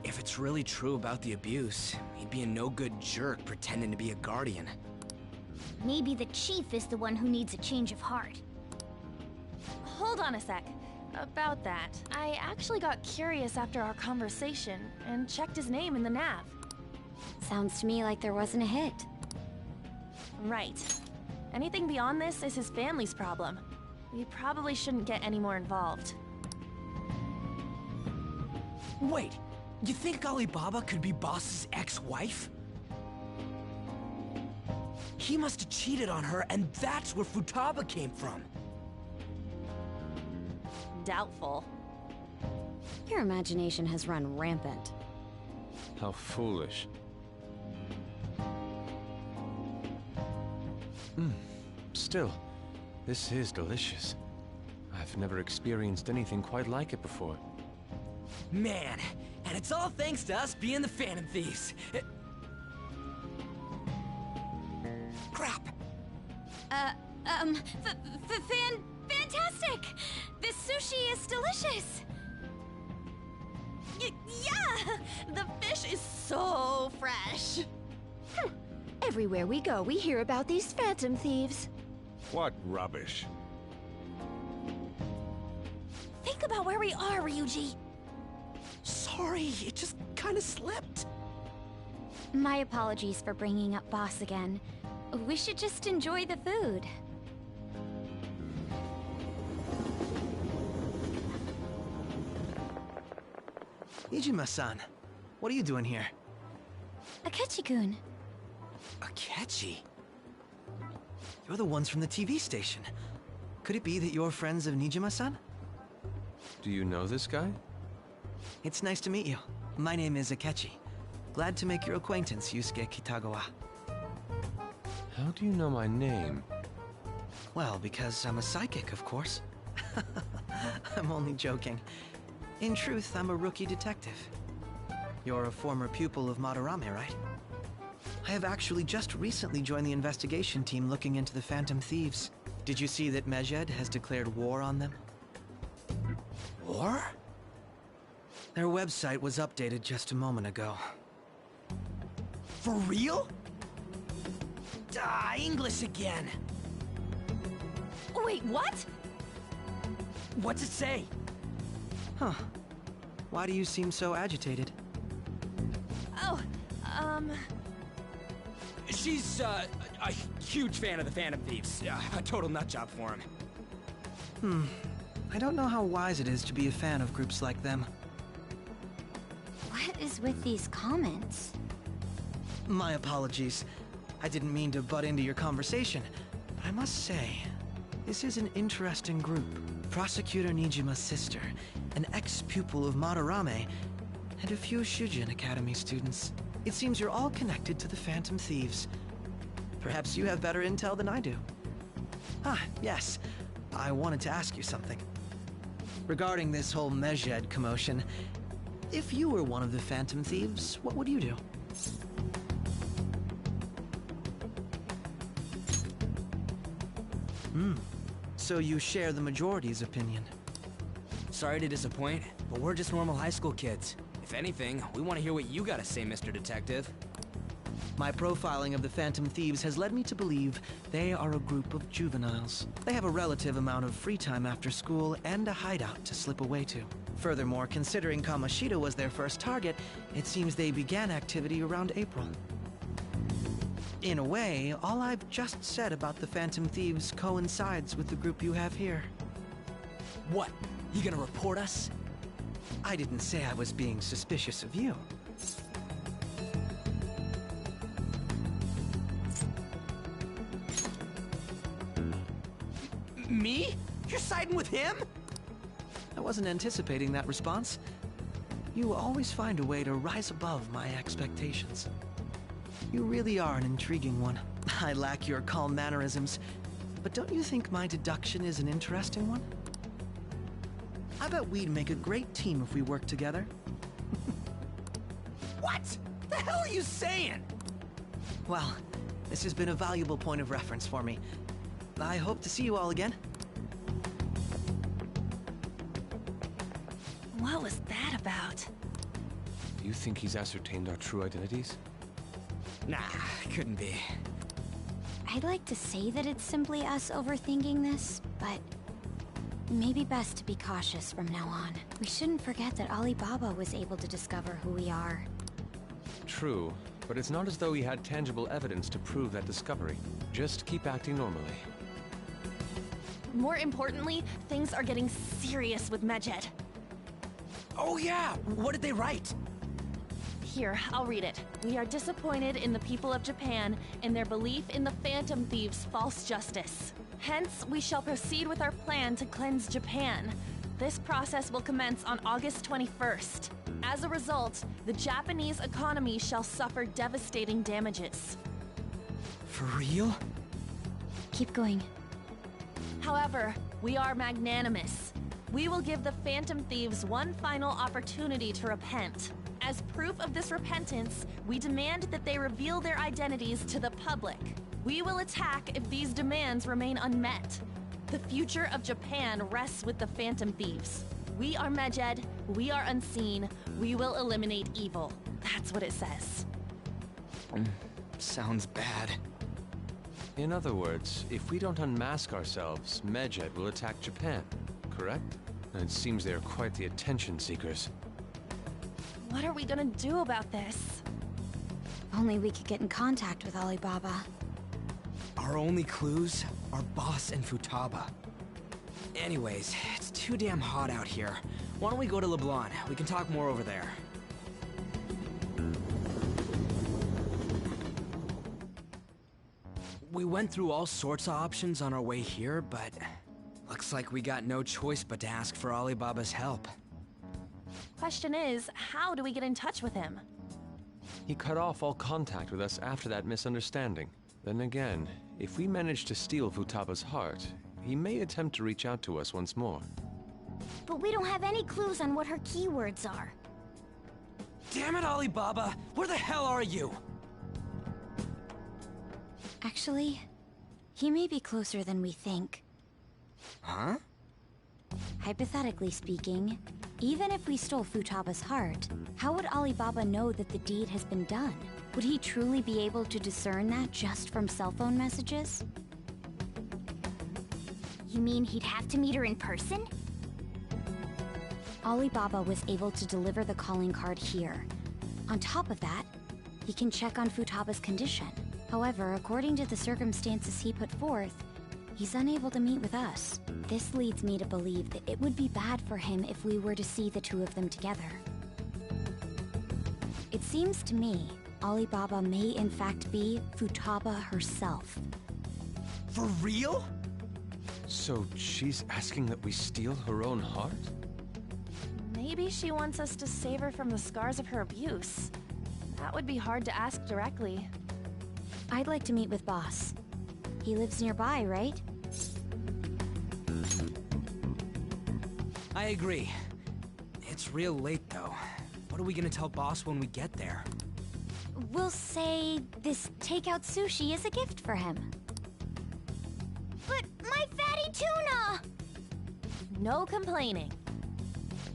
S9: If it's really true about the abuse, he'd be a no-good jerk pretending to be a guardian.
S19: Maybe the chief is the one who needs a change of heart.
S16: Hold on a sec. About that, I actually got curious after our conversation and checked his name in the nav.
S7: Sounds to me like there wasn't a hit.
S16: Right. Anything beyond this is his family's problem. We probably shouldn't get any more involved.
S9: Wait, you think Alibaba could be Boss's ex-wife? He must have cheated on her, and that's where Futaba came from.
S16: Doubtful.
S7: Your imagination has run rampant.
S11: How foolish. Still, this is delicious. I've never experienced anything quite like it before.
S9: Man, and it's all thanks to us being the Phantom Thieves. Crap!
S8: Fantastic! This sushi is delicious! Yeah! The fish is so fresh! Everywhere we go, we hear about these phantom thieves.
S12: What rubbish.
S16: Think about where we are, Ryuji.
S4: Sorry, it just kind of slipped.
S19: My apologies for bringing up Boss again. We should just enjoy the food.
S4: Nijima-san, what are you doing here?
S19: Akechi-kun.
S4: Akechi? You're the ones from the TV station. Could it be that you're friends of Nijima-san?
S11: Do you know this guy?
S4: It's nice to meet you. My name is Akechi. Glad to make your acquaintance, Yusuke Kitagawa.
S11: How do you know my name?
S4: Well, because I'm a psychic, of course. I'm only joking. In truth, I'm a rookie detective. You're a former pupil of Madarame, right? I have actually just recently joined the investigation team looking into the Phantom Thieves. Did you see that Medjed has declared war on them? War? Their website was updated just a moment ago.
S9: For real? English again.
S16: Wait, what?
S9: What's it say?
S4: Huh. Why do you seem so agitated?
S16: Oh,
S9: She's, a huge fan of the Phantom Thieves. A total nutjob for him.
S4: I don't know how wise it is to be a fan of groups like them.
S19: What is with these comments?
S4: My apologies. I didn't mean to butt into your conversation, but I must say, this is an interesting group. Prosecutor Nijima's sister, an ex-pupil of Madarame, and a few Shujin Academy students. It seems you're all connected to the Phantom Thieves. Perhaps you have better intel than I do. Yes. I wanted to ask you something. Regarding this whole Medjed commotion, if you were one of the Phantom Thieves, what would you do? So you share the majority's opinion.
S9: Sorry to disappoint, but we're just normal high school kids. If anything, we want to hear what you gotta say, Mr. Detective.
S4: My profiling of the Phantom Thieves has led me to believe they are a group of juveniles. They have a relative amount of free time after school and a hideout to slip away to. Furthermore, considering Kamoshida was their first target, it seems they began activity around April. In a way, all I've just said about the Phantom Thieves coincides with the group you have here.
S9: What? You gonna report us?
S4: I didn't say I was being suspicious of you.
S9: Me? You're siding with him?
S4: I wasn't anticipating that response. You always find a way to rise above my expectations. You really are an intriguing one. I lack your calm mannerisms, but don't you think my deduction is an interesting one? I bet we'd make a great team if we worked together.
S9: What? The hell are you saying?
S4: Well, this has been a valuable point of reference for me. I hope to see you all again.
S16: What was that about?
S11: Do you think he's ascertained our true identities?
S9: Nah, couldn't be.
S19: I'd like to say that it's simply us overthinking this, but maybe best to be cautious from now on. We shouldn't forget that Alibaba was able to discover who we are.
S11: True, but it's not as though he had tangible evidence to prove that discovery. Just keep acting normally.
S16: More importantly, things are getting serious with Medjed.
S9: Oh yeah, what did they write?
S16: Here, I'll read it. We are disappointed in the people of Japan in their belief in the Phantom Thieves' false justice. Hence, we shall proceed with our plan to cleanse Japan. This process will commence on August 21st. As a result, the Japanese economy shall suffer devastating damages.
S9: For real?
S19: Keep going.
S16: However, we are magnanimous. We will give the Phantom Thieves one final opportunity to repent. As proof of this repentance, we demand that they reveal their identities to the public. We will attack if these demands remain unmet. The future of Japan rests with the Phantom Thieves. We are Medjed, we are unseen, we will eliminate evil. That's what it says.
S9: sounds bad.
S11: In other words, if we don't unmask ourselves, Medjed will attack Japan, correct? And it seems they are quite the attention seekers.
S16: What are we gonna do about this?
S7: Only we could get in contact with Alibaba.
S9: Our only clues are Boss and Futaba. Anyways, it's too damn hot out here. Why don't we go to LeBlanc? We can talk more over there. We went through all sorts of options on our way here, but looks like we got no choice but to ask for Alibaba's help.
S16: Question is, how do we get in touch with him?
S11: He cut off all contact with us after that misunderstanding. Then again, if we manage to steal Futaba's heart, he may attempt to reach out to us once more.
S19: But we don't have any clues on what her keywords are.
S9: Damn it, Alibaba! Where the hell are you?
S7: Actually, he may be closer than we think.
S9: Huh?
S7: Hypothetically speaking, even if we stole Futaba's heart, how would Alibaba know that the deed has been done? Would he truly be able to discern that just from cell phone messages?
S19: You mean he'd have to meet her in person?
S7: Alibaba was able to deliver the calling card here. On top of that, he can check on Futaba's condition. However, according to the circumstances he put forth, he's unable to meet with us. This leads me to believe that it would be bad for him if we were to see the two of them together. It seems to me Alibaba may in fact be Futaba herself.
S9: For real?
S11: So she's asking that we steal her own heart?
S16: Maybe she wants us to save her from the scars of her abuse. That would be hard to ask directly.
S7: I'd like to meet with Boss. He lives nearby, right?
S9: I agree. It's real late, though. What are we gonna tell Boss when we get there?
S7: We'll say this takeout sushi is a gift for him.
S19: But my fatty tuna!
S16: No complaining.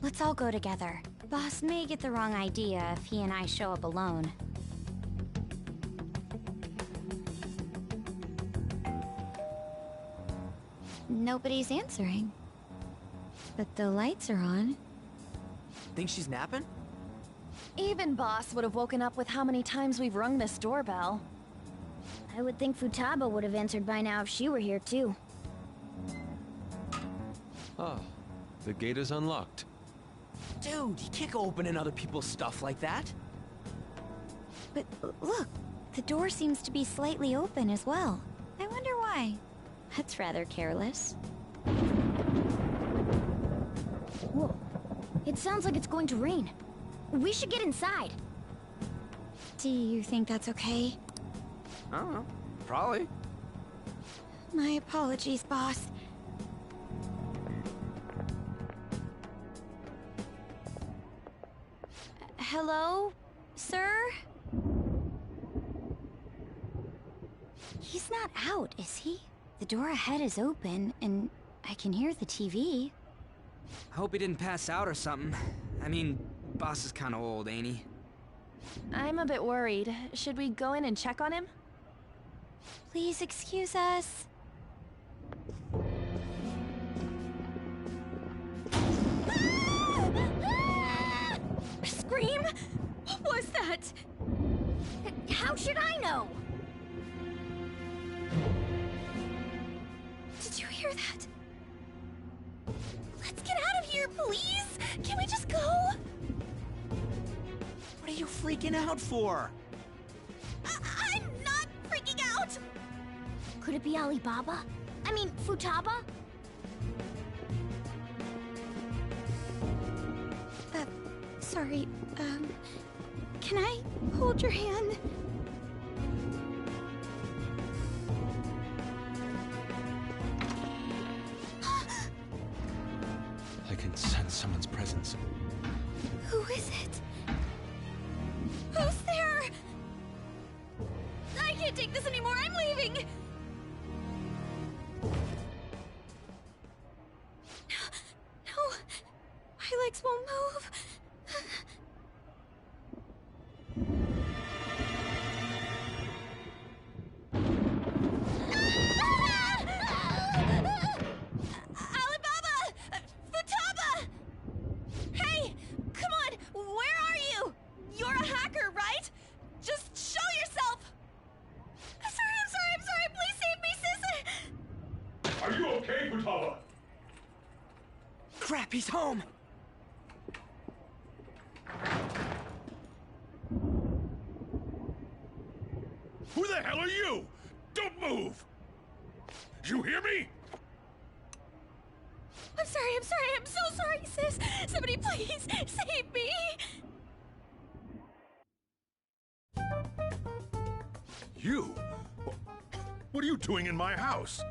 S7: Let's all go together. Boss may get the wrong idea if he and I show up alone. Nobody's answering. But the lights are on.
S9: Think she's napping?
S16: Even Boss would have woken up with how many times we've rung this doorbell.
S19: I would think Futaba would have answered by now if she were here too.
S11: Ah, the gate is unlocked.
S9: Dude, you can't go opening other people's stuff like that.
S7: But look, the door seems to be slightly open as well. I wonder why. That's rather careless.
S19: Whoa. It sounds like it's going to rain. We should get inside.
S7: Do you think that's okay?
S9: I don't know. Probably.
S7: My apologies, boss. Hello, sir? He's not out, is he? The door ahead is open, and I can hear the TV.
S9: I hope he didn't pass out or something. I mean, Boss is kinda old, ain't he?
S16: I'm a bit worried. Should we go in and check on him?
S7: Please excuse us.
S19: Scream? What was that? How should I know?
S7: Did you hear that?
S19: Let's get out of here, please! Can we just go?
S9: What are you freaking out for?
S19: I'm not freaking out! Could it be Alibaba? I mean, Futaba?
S7: Sorry, can I hold your hand?
S11: I can sense someone's presence.
S7: Who is it? Who's there?
S19: I can't take this anymore, I'm leaving!
S7: No, my legs won't move.
S4: Crap, he's home!
S12: Who the hell are you? Don't move! You hear me?
S8: I'm so sorry, sis. Somebody please save me.
S12: You? What are you doing in my house?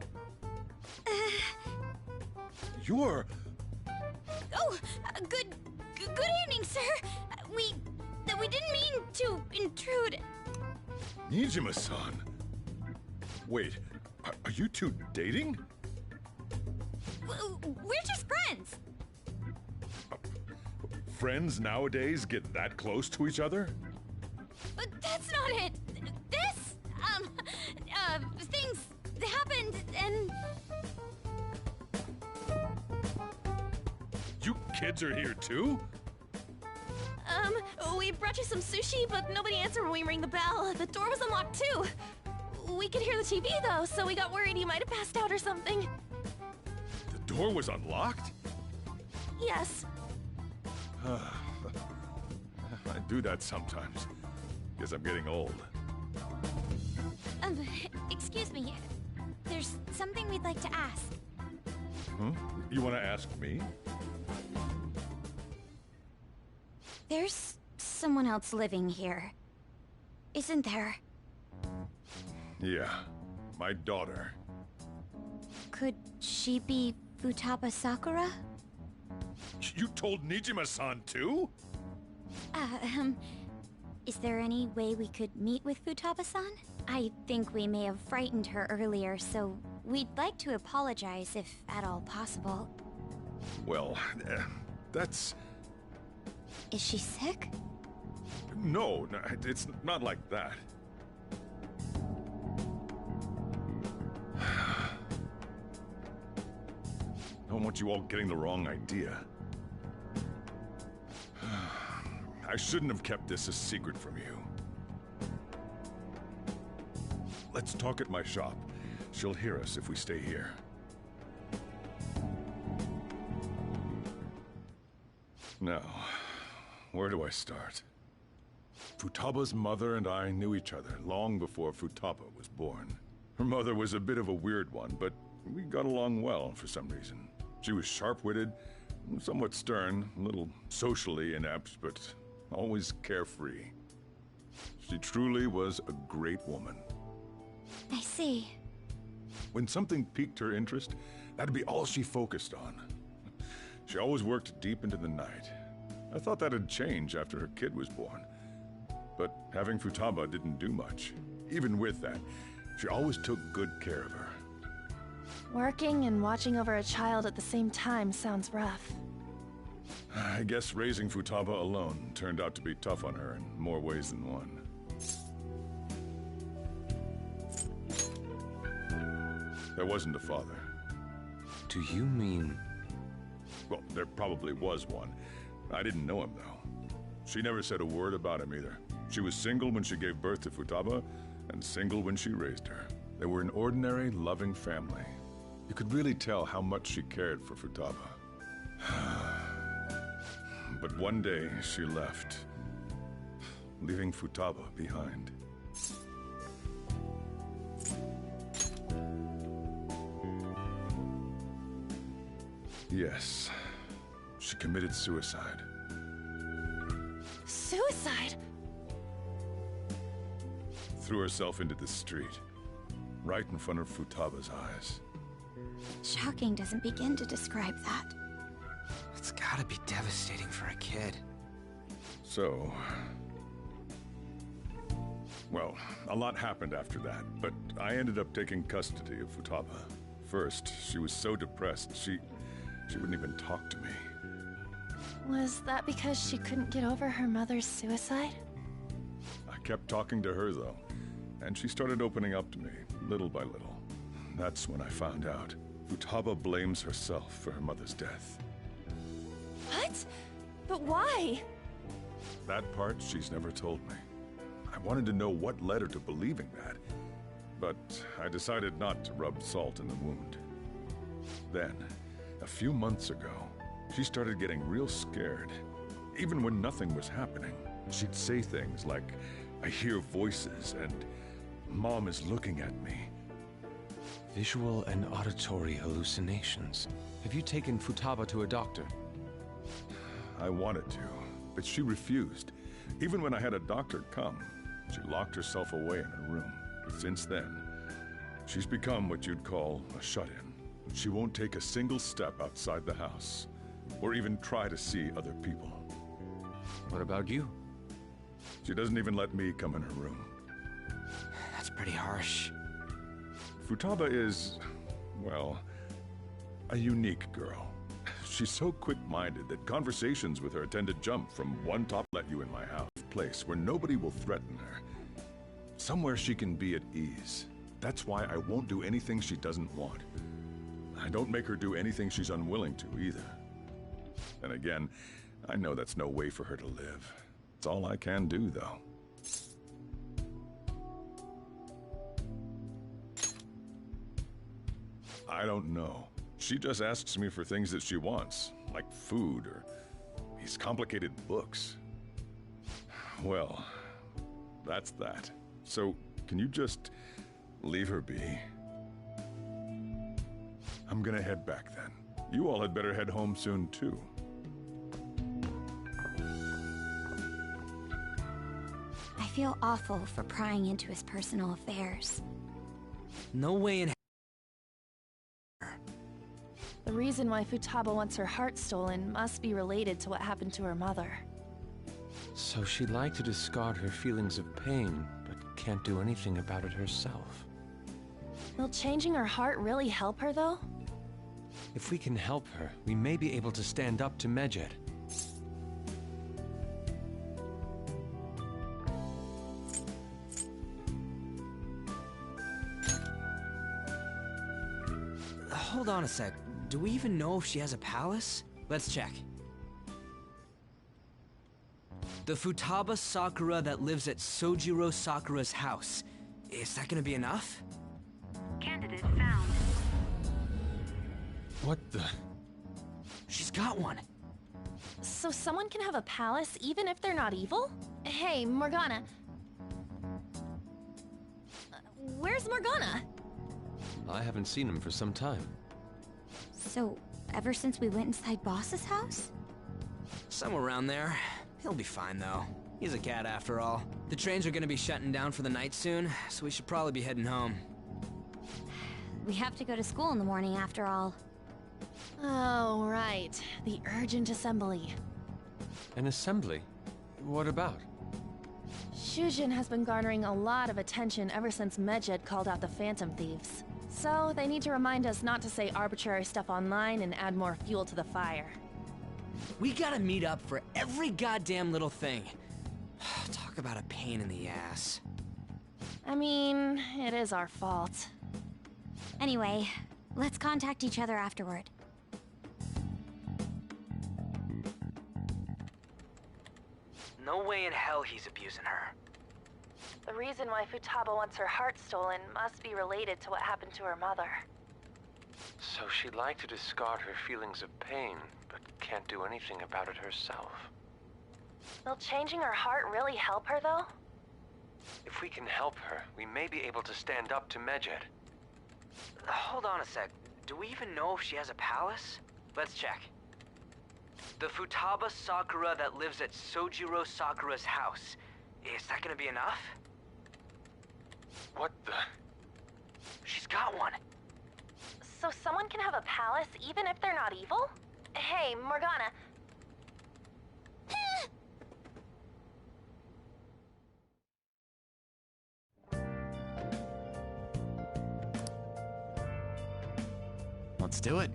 S12: You're...
S7: Good evening, sir. We didn't mean to intrude.
S12: Nijima-san. Wait, are you two dating?
S7: We're just friends.
S12: Friends nowadays get that close to each other?
S7: But that's not it. This, things happened and...
S12: You kids are here too?
S16: We brought you some sushi, but nobody answered when we rang the bell. The door was unlocked too. We could hear the TV though, so we got worried you might have passed out or something.
S12: The door was unlocked?
S16: Yes.
S12: I do that sometimes. Guess I'm getting old.
S7: Excuse me. There's something we'd like to ask.
S12: Huh? You want to ask me?
S7: There's someone else living here, isn't there?
S12: Yeah, my daughter.
S7: Could she be Futaba Sakura?
S12: You told Nijima-san too?
S7: Is there any way we could meet with Futaba-san? I think we may have frightened her earlier, so we'd like to apologize if at all possible.
S12: Well, that's...
S7: Is she sick?
S12: No, it's not like that. I don't want you all getting the wrong idea. I shouldn't have kept this a secret from you. Let's talk at my shop. She'll hear us if we stay here. Now, where do I start? Futaba's mother and I knew each other long before Futaba was born. Her mother was a bit of a weird one, but we got along well for some reason. She was sharp-witted, somewhat stern, a little socially inept, but always carefree. She truly was a great woman.
S7: I see.
S12: When something piqued her interest, that'd be all she focused on. She always worked deep into the night. I thought that'd change after her kid was born. But having Futaba didn't do much. Even with that, she always took good care of her.
S16: Working and watching over a child at the same time sounds rough.
S12: I guess raising Futaba alone turned out to be tough on her in more ways than one. There wasn't a father.
S1: Do you mean...
S12: Well, there probably was one. I didn't know him, though. She never said a word about him either. She was single when she gave birth to Futaba, and single when she raised her. They were an ordinary, loving family. You could really tell how much she cared for Futaba. But one day, she left, leaving Futaba behind. Yes, she committed suicide.
S16: Suicide?
S12: Threw herself into the street, right in front of Futaba's eyes.
S7: Shocking doesn't begin to describe that.
S4: It's gotta be devastating for a kid.
S12: So... Well, a lot happened after that, but I ended up taking custody of Futaba. First, she was so depressed, she wouldn't even talk to me.
S16: Was that because she couldn't get over her mother's suicide?
S12: I kept talking to her, though, and she started opening up to me, little by little. That's when I found out. Futaba blames herself for her mother's death.
S16: What? But why?
S12: That part she's never told me. I wanted to know what led her to believing that, but I decided not to rub salt in the wound. Then, a few months ago, she started getting real scared. Even when nothing was happening, she'd say things like, "I hear voices," and "Mom is looking at me."
S11: Visual and auditory hallucinations. Have you taken Futaba to a doctor?
S12: I wanted to, but she refused. Even when I had a doctor come, she locked herself away in her room. Since then, she's become what you'd call a shut-in. She won't take a single step outside the house, or even try to see other people.
S11: What about you?
S12: She doesn't even let me come in her room.
S9: That's pretty harsh.
S12: Futaba is, well, a unique girl. She's so quick-minded that conversations with her tend to jump from one top let you in my house place where nobody will threaten her. Somewhere she can be at ease. That's why I won't do anything she doesn't want. I don't make her do anything she's unwilling to either. And again, I know that's no way for her to live. It's all I can do, though. I don't know. She just asks me for things that she wants, like food or these complicated books. Well, that's that. So, can you just leave her be? I'm gonna head back then. You all had better head home soon, too.
S7: I feel awful for prying into his personal affairs.
S9: No way in
S16: The reason why Futaba wants her heart stolen must be related to what happened to her mother.
S11: So she'd like to discard her feelings of pain, but can't do anything about it herself.
S16: Will changing her heart really help her, though?
S11: If we can help her, we may be able to stand up to Medjed.
S9: Hold on a sec. Do we even know if she has a palace? Let's check. The Futaba Sakura that lives at Sojiro Sakura's house. Is that gonna be enough?
S2: Candidate found.
S11: What the?
S9: She's got one.
S16: So someone can have a palace even if they're not evil? Hey, Morgana. Where's Morgana?
S11: I haven't seen him for some time.
S7: So, ever since we went inside Boss's house?
S9: Somewhere around there. He'll be fine, though. He's a cat after all. The trains are gonna be shutting down for the night soon, so we should probably be heading home.
S7: We have to go to school in the morning after all.
S16: Oh, right. The urgent assembly.
S11: An assembly? What about?
S16: Shujin has been garnering a lot of attention ever since Medjed called out the Phantom Thieves. So, they need to remind us not to say arbitrary stuff online and add more fuel to the fire.
S9: We gotta meet up for every goddamn little thing. Talk about a pain in the ass.
S16: I mean, it is our fault.
S7: Anyway, let's contact each other afterward.
S9: No way in hell he's abusing her.
S16: The reason why Futaba wants her heart stolen must be related to what happened to her mother.
S11: So she'd like to discard her feelings of pain, but can't do anything about it herself.
S16: Will changing her heart really help her, though?
S11: If we can help her, we may be able to stand up to Medjed.
S9: Hold on a sec. Do we even know if she has a palace? Let's check. The Futaba Sakura that lives at Sojiro Sakura's house. Is that gonna be enough?
S11: What the?
S9: She's got one.
S16: So someone can have a palace even if they're not evil? Hey, Morgana.
S6: Let's do it.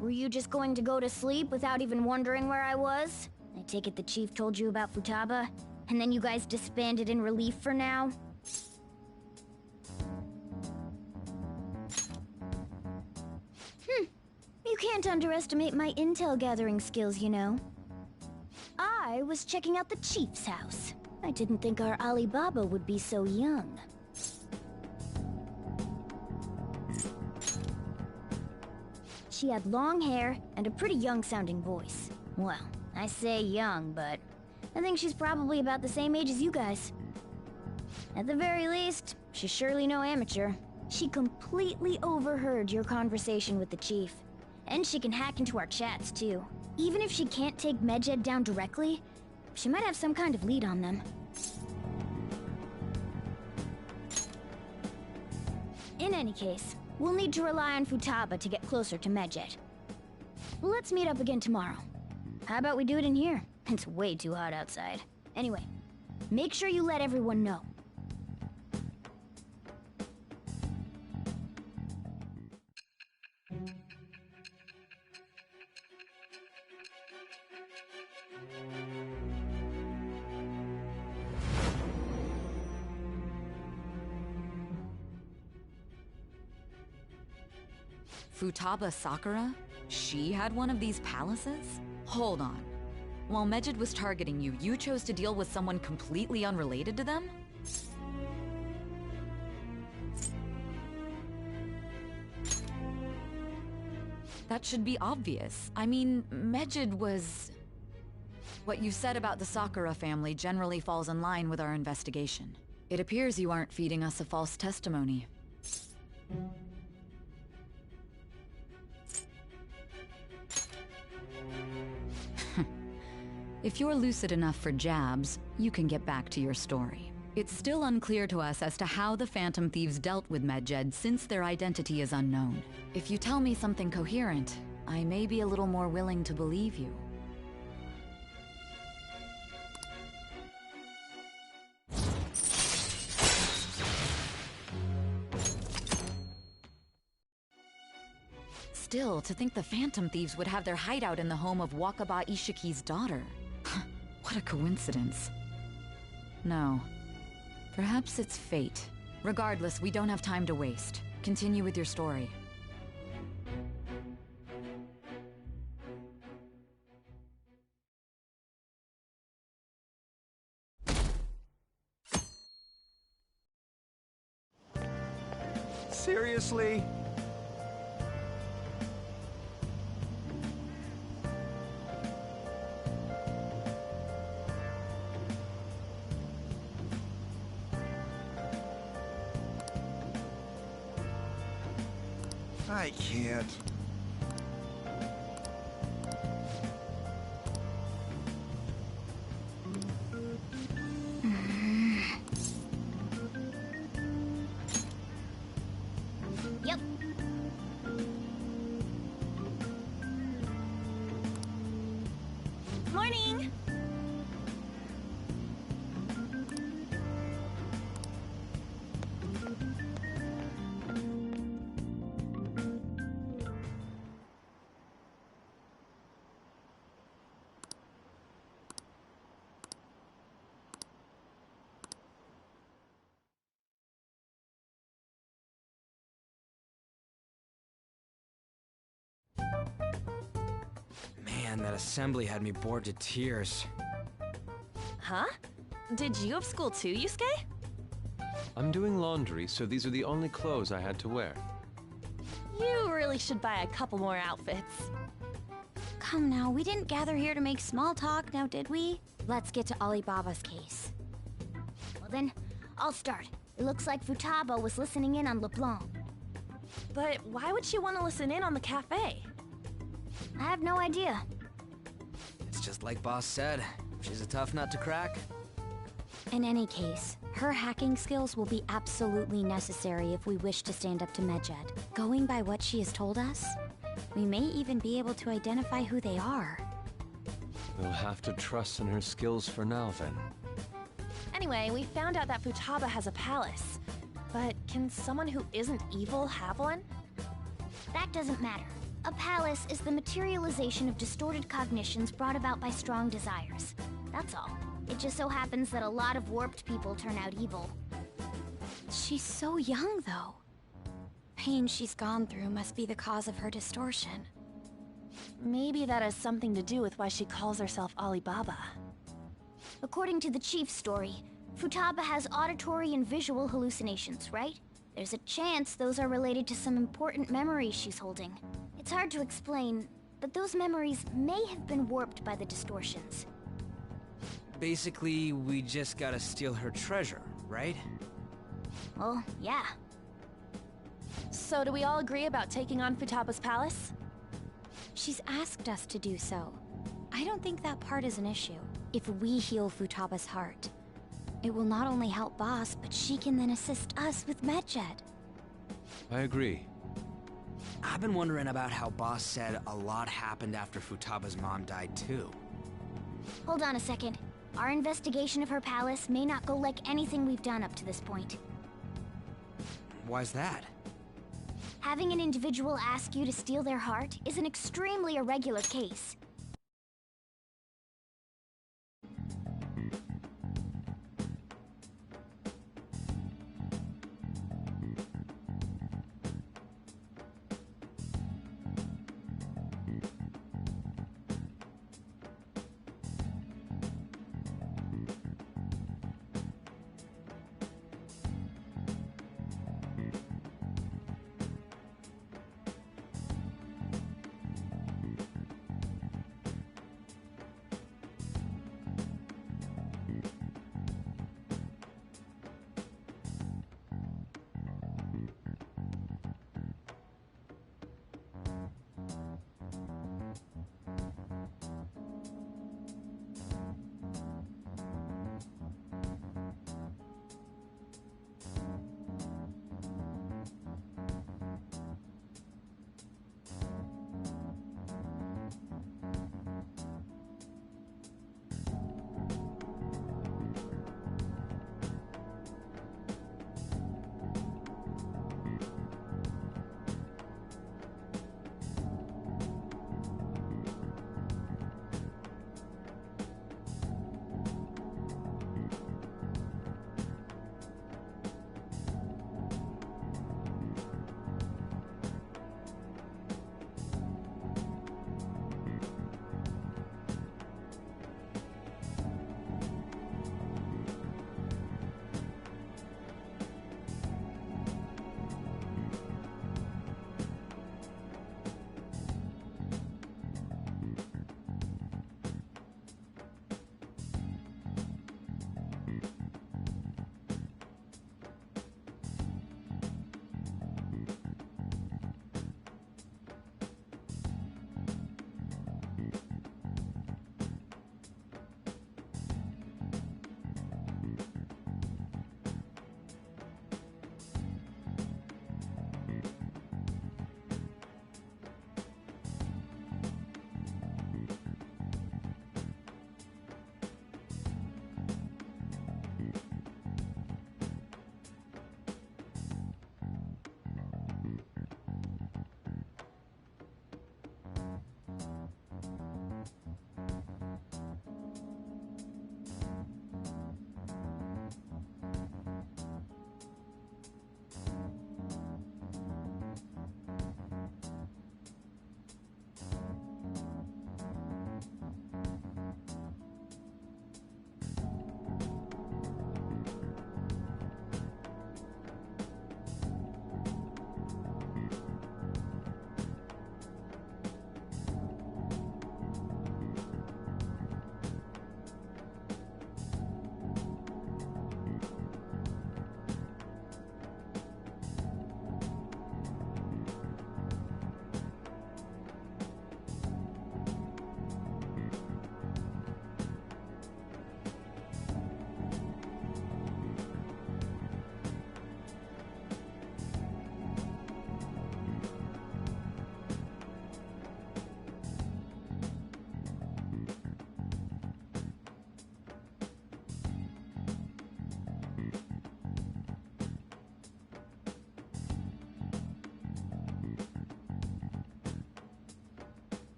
S19: Were you just going to go to sleep without even wondering where I was? I take it the chief told you about Futaba, and then you guys disbanded in relief for now? You can't underestimate my intel gathering skills, you know. I was checking out the chief's house. I didn't think our Alibaba would be so young. She had long hair and a pretty young-sounding voice. Well, I say young, but I think she's probably about the same age as you guys. At the very least, she's surely no amateur. She completely overheard your conversation with the chief. And she can hack into our chats, too. Even if she can't take Medjed down directly, she might have some kind of lead on them. In any case, we'll need to rely on Futaba to get closer to Medjed. Let's meet up again tomorrow. How about we do it in here? It's way too hot outside. Anyway, make sure you let everyone know.
S13: Futaba Sakura? She had one of these palaces? Hold on. While Medjed was targeting you, you chose to deal with someone completely unrelated to them? That should be obvious. I mean, Medjed was... What you said about the Sakura family generally falls in line with our investigation. It appears you aren't feeding us a false testimony. If you're lucid enough for jabs, you can get back to your story. It's still unclear to us as to how the Phantom Thieves dealt with Medjed since their identity is unknown. If you tell me something coherent, I may be a little more willing to believe you. Still, to think the Phantom Thieves would have their hideout in the home of Wakaba Ishiki's daughter. What a coincidence. No. Perhaps it's fate. Regardless, we don't have time to waste. Continue with your story.
S4: Seriously?
S5: I can't.
S19: Yep. Morning!
S9: Man, that assembly had me bored to tears.
S16: Huh? Did you have school too, Yusuke?
S11: I'm doing laundry, so these are the only clothes I had to wear.
S16: You really should buy a couple more outfits.
S7: Come now, we didn't gather here to make small talk, now did we? Let's get to Alibaba's case.
S19: Well then, I'll start. It looks like Futaba was listening in on LeBlanc.
S16: But why would she want to listen in on the cafe?
S19: I have no idea.
S9: It's just like Boss said. She's a tough nut to crack.
S7: In any case, her hacking skills will be absolutely necessary if we wish to stand up to Medjed. Going by what she has told us, we may even be able to identify who they are.
S11: We'll have to trust in her skills for now, then.
S16: Anyway, we found out that Futaba has a palace. But can someone who isn't evil have one?
S19: That doesn't matter. A palace is the materialization of distorted cognitions brought about by strong desires. That's all. It just so happens that a lot of warped people turn out evil.
S7: She's so young, though. Pain she's gone through must be the cause of her distortion.
S16: Maybe that has something to do with why she calls herself Alibaba.
S19: According to the chief's story, Futaba has auditory and visual hallucinations, right? There's a chance those are related to some important memories she's holding. It's hard to explain, but those memories may have been warped by the distortions.
S9: Basically, we just gotta steal her treasure, right?
S19: Well, yeah.
S16: So do we all agree about taking on Futaba's palace?
S7: She's asked us to do so. I don't think that part is an issue. If we heal Futaba's heart, it will not only help Boss, but she can then assist us with Medjed.
S11: I agree.
S9: I've been wondering about how Boss said a lot happened after Futaba's mom died too.
S19: Hold on a second. Our investigation of her palace may not go like anything we've done up to this point.
S9: Why's that?
S19: Having an individual ask you to steal their heart is an extremely irregular case.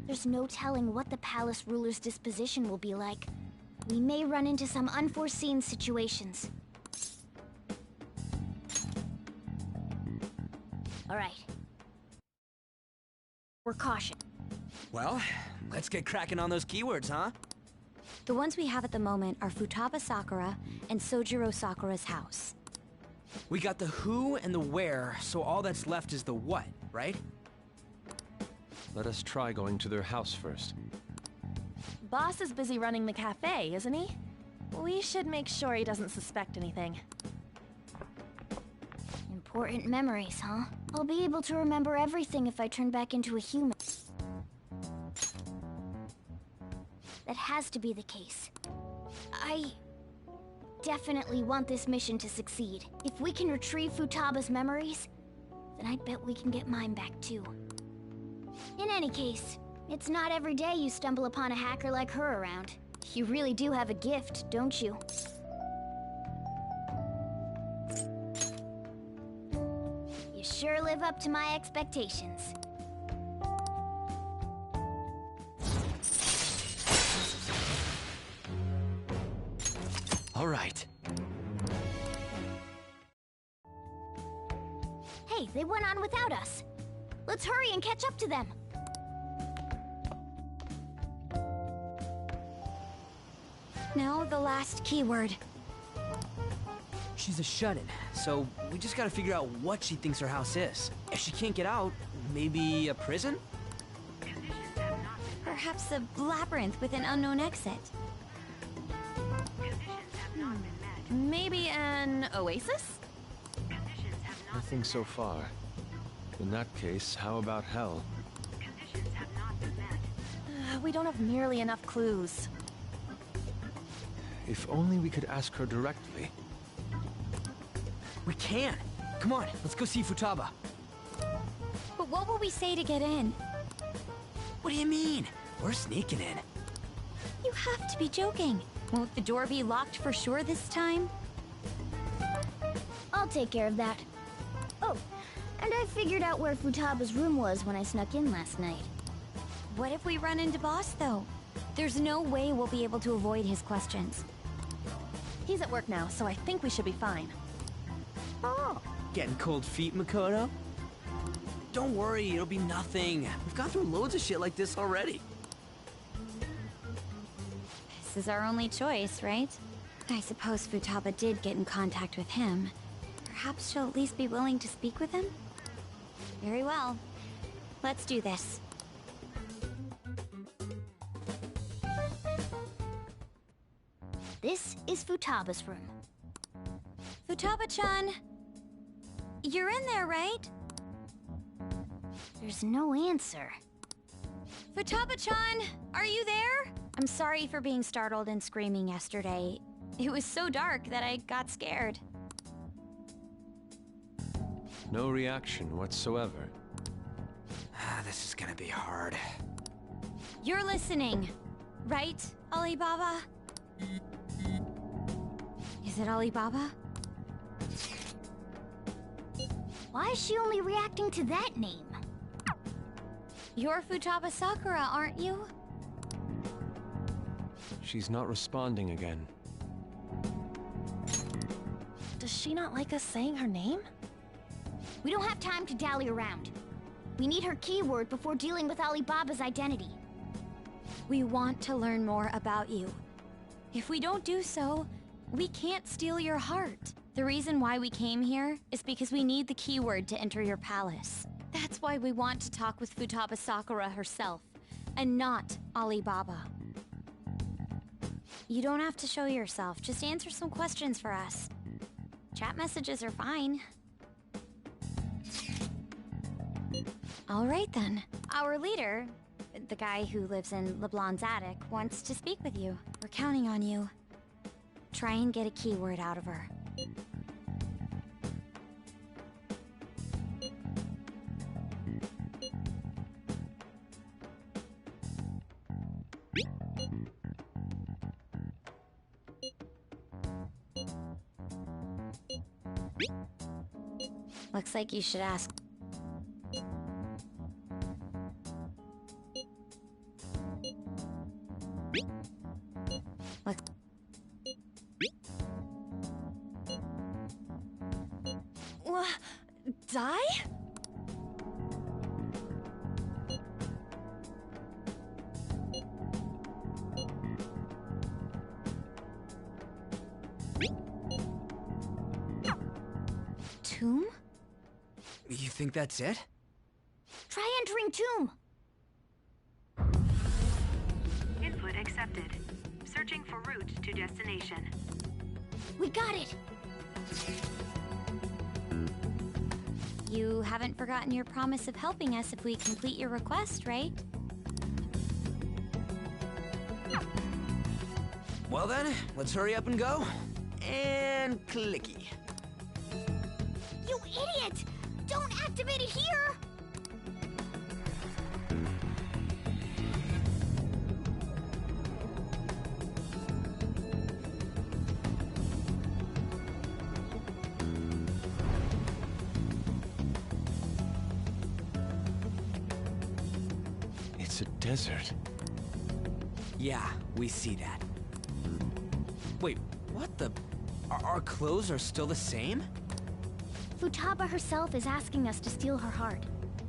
S19: There's no telling what the palace ruler's disposition will be like. We may run into some unforeseen situations. All right. We're cautious.
S9: Well, let's get cracking on those keywords, huh?
S7: The ones we have at the moment are Futaba Sakura and Sojiro Sakura's house.
S9: We got the who and the where, so all that's left is the what, right?
S11: Let us try going to their house first.
S16: Boss is busy running the cafe, isn't he? We should make sure he doesn't suspect anything.
S19: Important memories, huh? I'll be able to remember everything if I turn back into a human. That has to be the case. I definitely want this mission to succeed. If we can retrieve Futaba's memories, then I bet we can get mine back too. In any case, it's not every day you stumble upon a hacker like her around. You really do have a gift, don't you? You sure live up to my expectations.
S9: All right.
S19: Hey, they went on without us. Let's hurry and catch up to them.
S7: Now the last keyword.
S9: She's a shut-in, so we just gotta figure out what she thinks her house is. If she can't get out, maybe a prison?
S7: Perhaps a labyrinth with an unknown exit.
S16: Maybe an oasis?
S11: Nothing so far. In that case, how about hell?
S16: We don't have nearly enough clues.
S11: If only we could ask her directly.
S9: We can! Come on, let's go see Futaba.
S7: But what will we say to get in?
S9: What do you mean? We're sneaking in.
S7: You have to be joking. Won't the door be locked for sure this time?
S19: I'll take care of that. Oh, and I figured out where Futaba's room was when I snuck in last night.
S7: What if we run into Boss, though? There's no way we'll be able to avoid his questions.
S16: He's at work now, so I think we should be fine.
S9: Oh, getting cold feet, Makoto? Don't worry, it'll be nothing. We've gone through loads of shit like this already.
S7: This is our only choice, right? I suppose Futaba did get in contact with him. Perhaps she'll at least be willing to speak with him? Very well. Let's do this.
S19: This is Futaba's room.
S7: Futaba-chan! You're in there, right?
S19: There's no answer.
S7: Futaba-chan! Are you there? I'm sorry for being startled and screaming yesterday. It was so dark that I got scared.
S11: No reaction whatsoever.
S9: This is gonna be hard.
S7: You're listening, right, Alibaba? Is it Alibaba?
S19: Why is she only reacting to that name?
S7: You're Futaba Sakura, aren't you?
S11: She's not responding again.
S16: Does she not like us saying her name?
S19: We don't have time to dally around. We need her keyword before dealing with Alibaba's identity.
S7: We want to learn more about you. If we don't do so, we can't steal your heart. The reason why we came here is because we need the keyword to enter your palace. That's why we want to talk with Futaba Sakura herself, and not Alibaba. You don't have to show yourself, just answer some questions for us. Chat messages are fine. All right then. Our leader, the guy who lives in LeBlanc's attic, wants to speak with you. We're counting on you. Try and get a keyword out of her. Looks like you should ask. Let's...
S16: Die?
S7: Tomb?
S9: You think that's it?
S19: Try entering tomb.
S21: Input accepted. Searching for route to destination.
S19: We got it.
S7: You haven't forgotten your promise of helping us if we complete your request, right?
S9: Well then, let's hurry up and go. And clicky.
S19: You idiot! Don't activate it here!
S11: It's a desert.
S9: Yeah, we see that. Wait, what the... Our clothes are still the same?
S19: Futaba herself is asking us to steal her heart.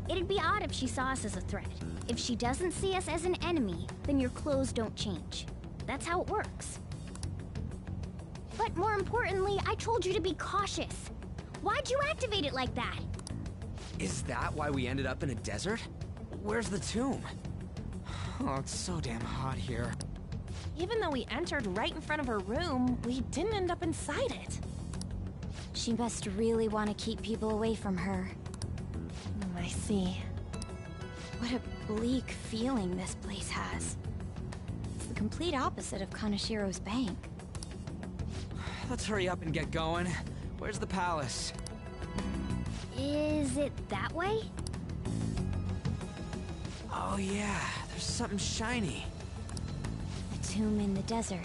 S19: It'd be odd if she saw us as a threat. If she doesn't see us as an enemy, then your clothes don't change. That's how it works. But more importantly, I told you to be cautious. Why'd you activate it like that?
S9: Is that why we ended up in a desert? Where's the tomb? Oh, it's so damn hot here.
S16: Even though we entered right in front of her room, we didn't end up inside it.
S7: She must really want to keep people away from her.
S16: I see.
S7: What a bleak feeling this place has. It's the complete opposite of Kanashiro's bank.
S9: Let's hurry up and get going. Where's the palace?
S19: Is it that way?
S9: Oh yeah, there's something shiny.
S7: A tomb in the desert.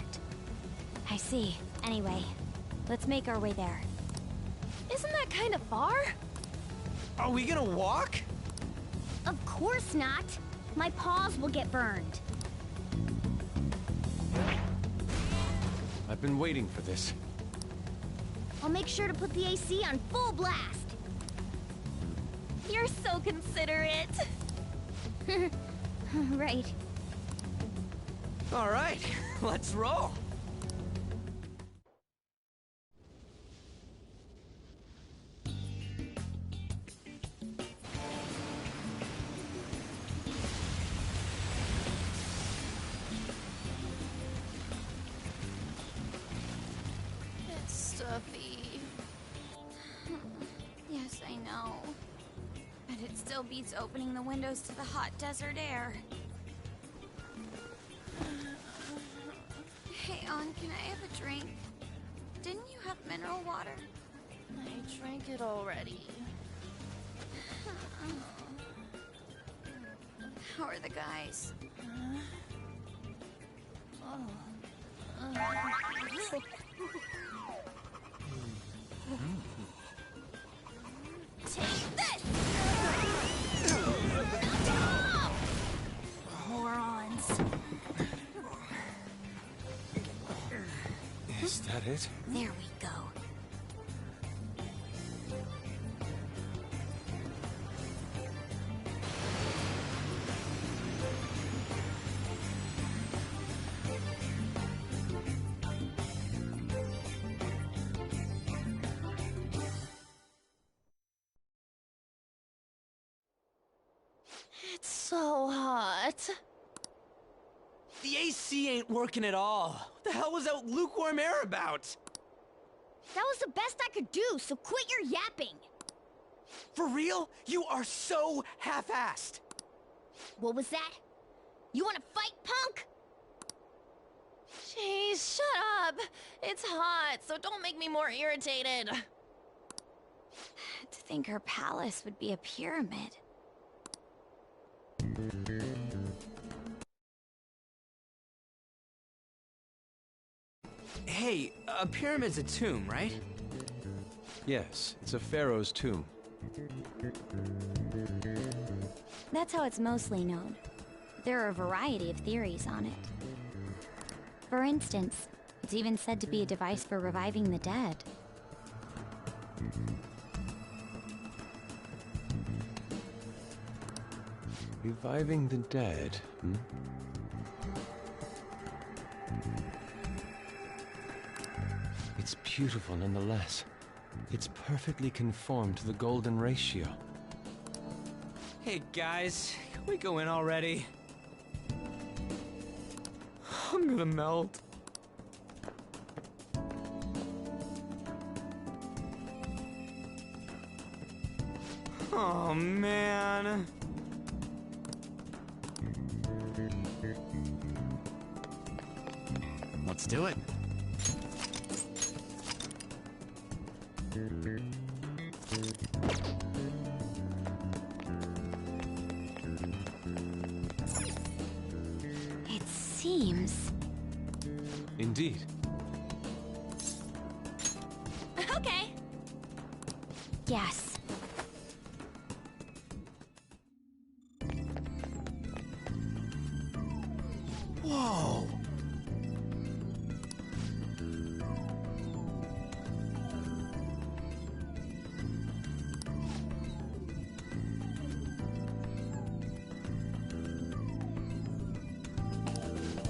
S7: I see. Anyway, let's make our way there.
S16: Isn't that kind of far?
S9: Are we gonna walk?
S19: Of course not. My paws will get burned.
S11: I've been waiting for this.
S19: I'll make sure to put the AC on full blast.
S16: You're so considerate.
S19: Right.
S9: All right, let's roll.
S16: It's stuffy.
S7: Yes, I know. But it still beats opening the windows to the hot desert air. Hey, On, can I have a drink? Didn't you have mineral water?
S16: I drank it already.
S7: How are the guys?
S16: Take this! Morons.
S11: Is that it?
S7: There we go.
S16: It's so hot.
S9: The AC ain't working at all. What the hell was that lukewarm air about?
S19: That was the best I could do, so quit your yapping.
S9: For real? You are so half-assed.
S19: What was that? You want to fight, punk?
S16: Jeez, shut up. It's hot, so don't make me more irritated.
S7: To think her palace would be a pyramid.
S9: Hey, a pyramid's a tomb, right?
S11: Yes, it's a pharaoh's tomb.
S7: That's how it's mostly known.
S19: There are a variety of theories on it. For instance, it's even said to be a device for reviving the dead.
S11: Reviving the dead, hmm? It's beautiful nonetheless. It's perfectly conformed to the golden ratio.
S9: Hey guys, can we go in already? I'm gonna melt. Oh man.
S6: Let's do it.
S19: It seems...
S11: Indeed.
S16: Okay.
S19: Yes.
S6: Whoa!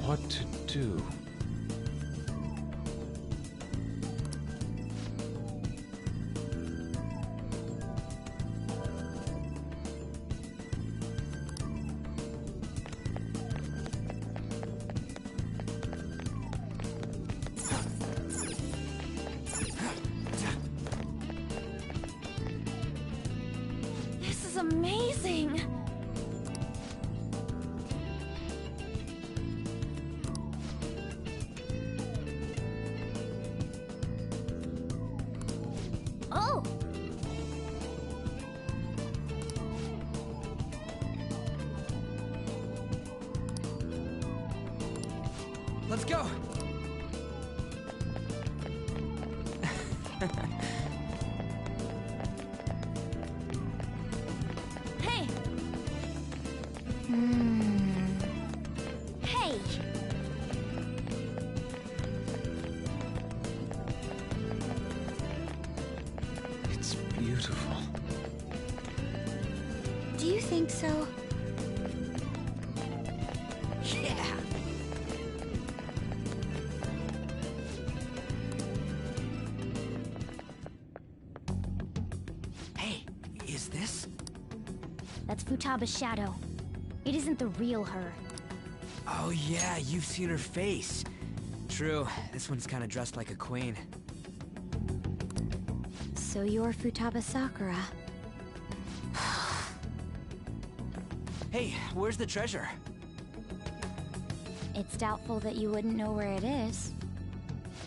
S11: What to do?
S16: This is amazing!
S19: Oh!
S9: Let's go!
S16: Hey!
S19: Hey!
S11: It's beautiful.
S19: Do you think so?
S9: Yeah! Hey, is this?
S19: That's Futaba's shadow. It isn't the real her.
S9: Oh yeah, you've seen her face. True, this one's kind of dressed like a queen.
S19: So you're Futaba Sakura.
S9: Hey, where's the treasure?
S19: It's doubtful that you wouldn't know where it is.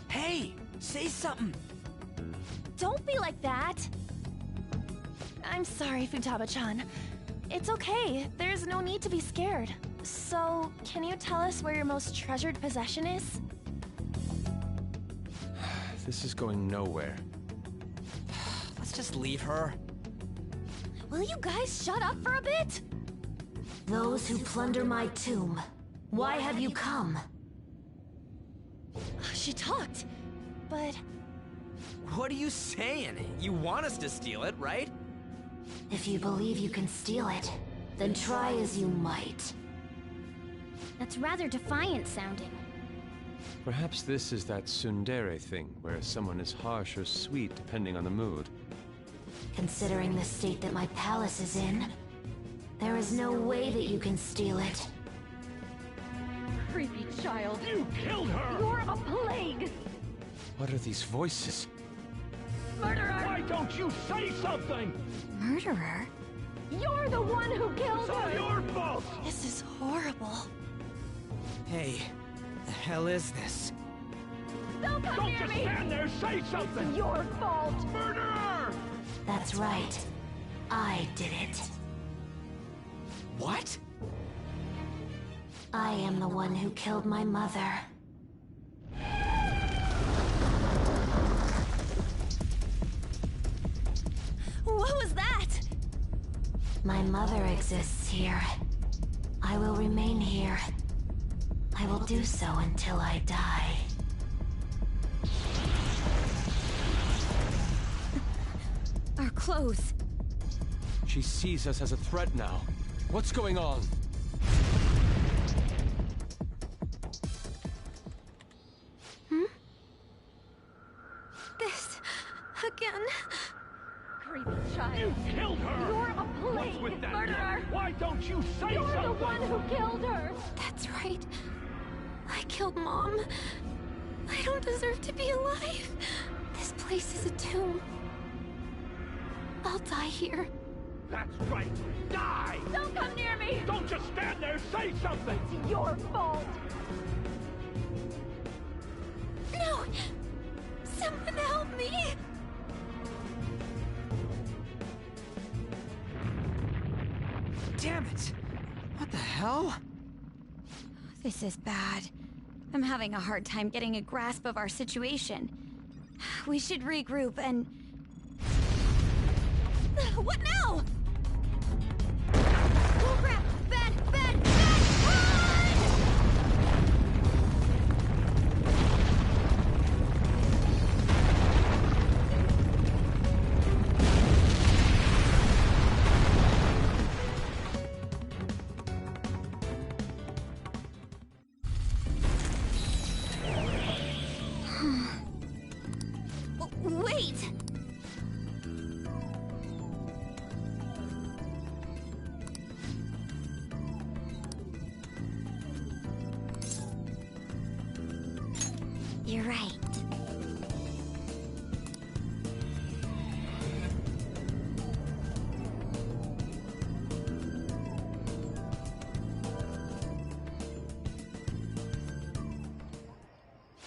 S9: Hey, say something!
S16: Don't be like that! I'm sorry, Futaba-chan. It's okay. There's no need to be scared. So, can you tell us where your most treasured possession is?
S11: This is going nowhere.
S9: Let's just leave her.
S16: Will you guys shut up for a bit?
S15: Those who plunder my tomb, why have you come?
S16: She talked, but...
S9: What are you saying? You want us to steal it, right?
S15: If you believe you can steal it, then try as you might.
S19: That's rather defiant sounding.
S11: Perhaps this is that tsundere thing, where someone is harsh or sweet depending on the mood.
S15: Considering the state that my palace is in, there is no way that you can steal it.
S8: Creepy child.
S11: You killed her!
S8: You're a plague!
S11: What are these voices?
S8: Murderer!
S11: Why don't you say something?
S19: Murderer?
S8: You're the one who killed her!
S11: It's all your fault!
S16: This is horrible.
S9: Hey, the hell is this?
S8: Don't come near me!
S11: stand there, say something!
S8: It's your fault!
S11: Murderer!
S15: That's right. I did it.
S9: What?
S15: I am the one who killed my mother.
S16: What was that?
S15: My mother exists here. I will remain here. I will do so until I die.
S7: Our clothes.
S11: She sees us as a threat now. What's going on?
S7: This... again.
S8: Creepy child.
S10: You killed her!
S8: You're a
S10: What's
S8: plague
S10: with that
S8: murderer!
S10: neck? Why don't you say
S8: You're
S10: something?
S8: the one who killed her!
S7: That's right. I killed Mom. I don't deserve to be alive. This place is a tomb. I'll die here.
S10: That's right. Die!
S8: Don't come near me!
S10: Don't just stand there. Say something.
S8: It's your fault.
S7: No! Someone help me!
S9: Damn it! What the hell?
S7: This is bad. I'm having a hard time getting a grasp of our situation. We should regroup and... What now? Oh crap! Bed! Bed! Bed! Wait! You're right.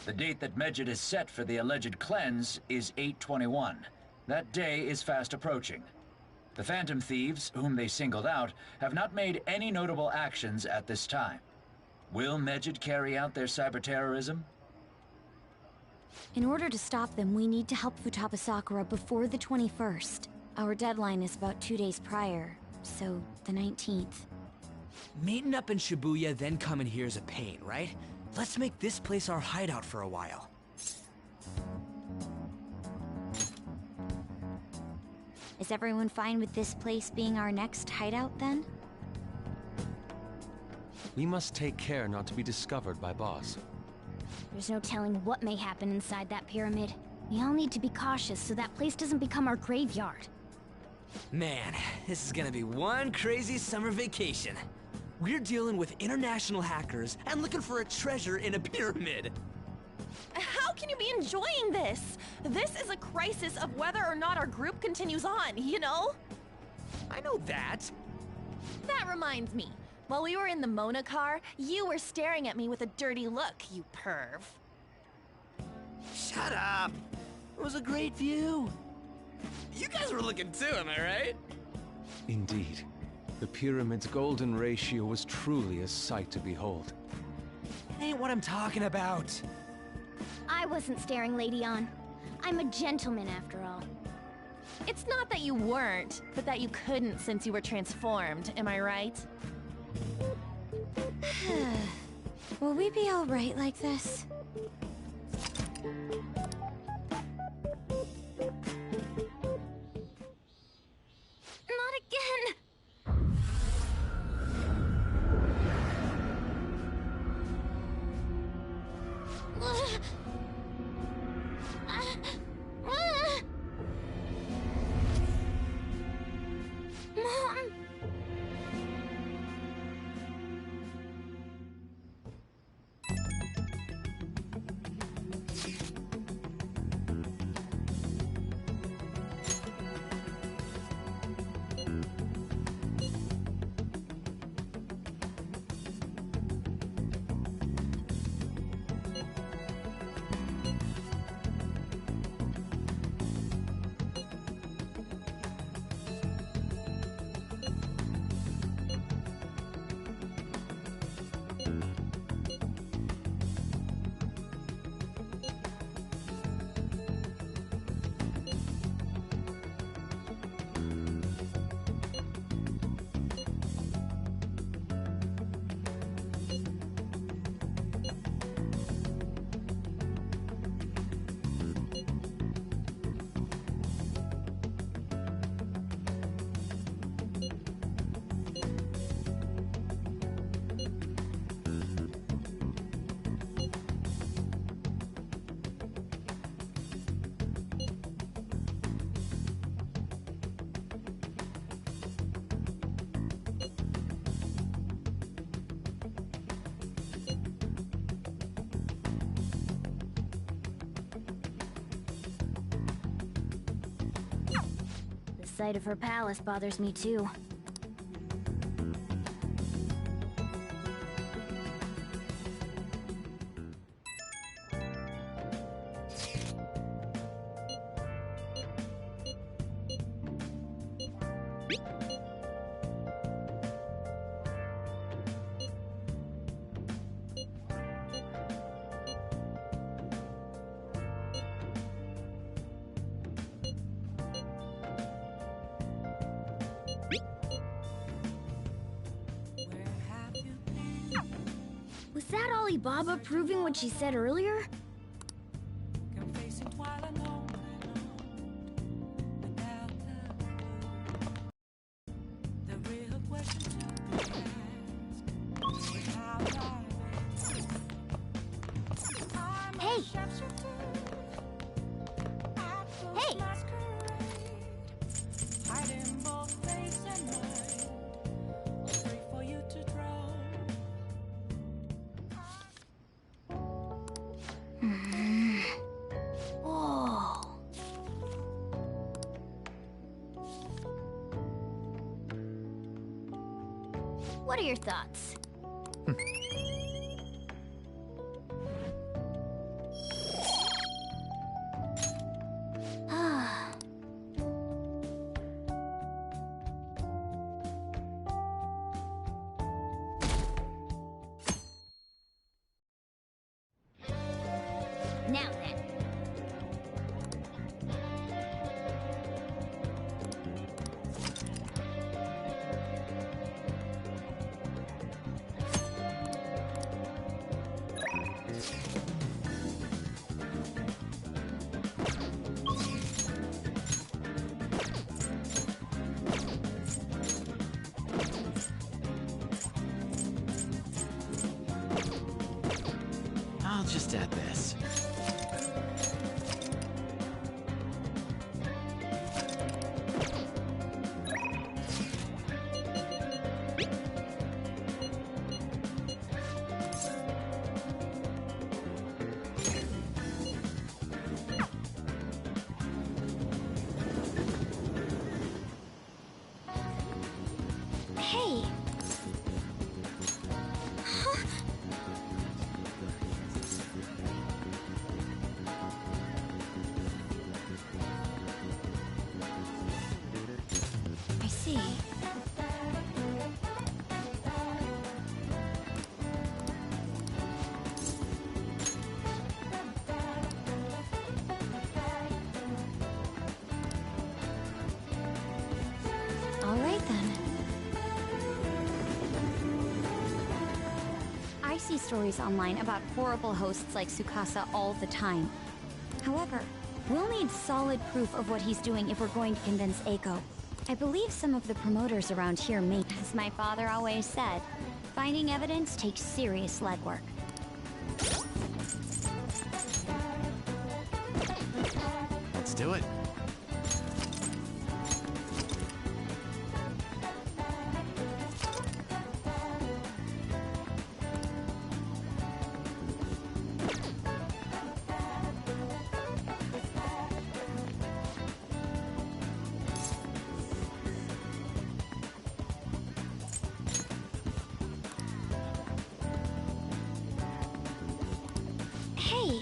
S14: The date that Medjed is set for the alleged cleanse is 8/21. That day is fast approaching. The Phantom Thieves, whom they singled out, have not made any notable actions at this time. Will Medjed carry out their cyber-terrorism?
S7: In order to stop them, we need to help Futaba Sakura before the 21st. Our deadline is about 2 days prior, so the 19th.
S9: Meeting up in Shibuya, then coming here is a pain, right? Let's make this place our hideout for a while.
S7: Is everyone fine with this place being our next hideout, then?
S11: We must take care not to be discovered by Boss.
S19: There's no telling what may happen inside that pyramid. We all need to be cautious so that place doesn't become our graveyard.
S9: Man, this is gonna be one crazy summer vacation. We're dealing with international hackers and looking for a treasure in a pyramid.
S16: How can you be enjoying this? This is a crisis of whether or not our group continues on, you know?
S9: I know that.
S16: That reminds me. While we were in the Mona car, you were staring at me with a dirty look, you perv.
S9: Shut up! It was a great view. You guys were looking too, am I right?
S11: Indeed. The pyramid's golden ratio was truly a sight to behold.
S9: It ain't what I'm talking about.
S19: I wasn't staring, Lady On. I'm a gentleman after all.
S16: It's not that you weren't, but that you couldn't since you were transformed, am I right?
S7: Will we be alright like this?
S16: Not again!
S19: Mom! sight of her palace bothers me too. Was that Alibaba proving what she said earlier? Hey! Hey! Oh. What are your thoughts? Now then.
S6: I'll just add this.
S19: Hey! Huh? I see. All right then.
S7: I see stories online about horrible hosts like Tsukasa all the time. However, we'll need solid proof of what he's doing if we're going to convince Eiko. I believe some of the promoters around here may, as my father always said, finding evidence takes serious legwork.
S6: Let's do it.
S19: Hey!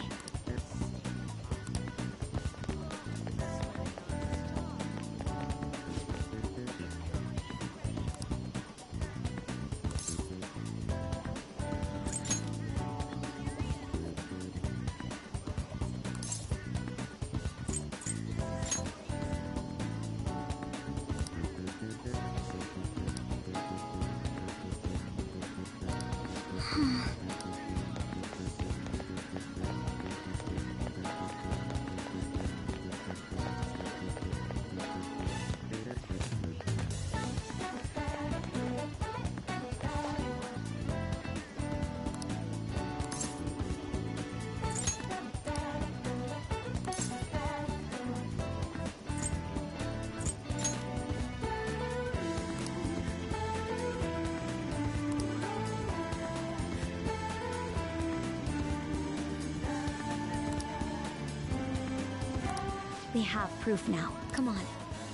S7: We have proof now. Come on.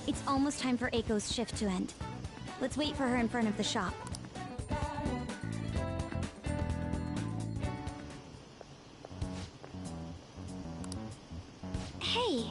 S7: It's almost time for Aiko's shift to end. Let's wait for her in front of the shop. Hey!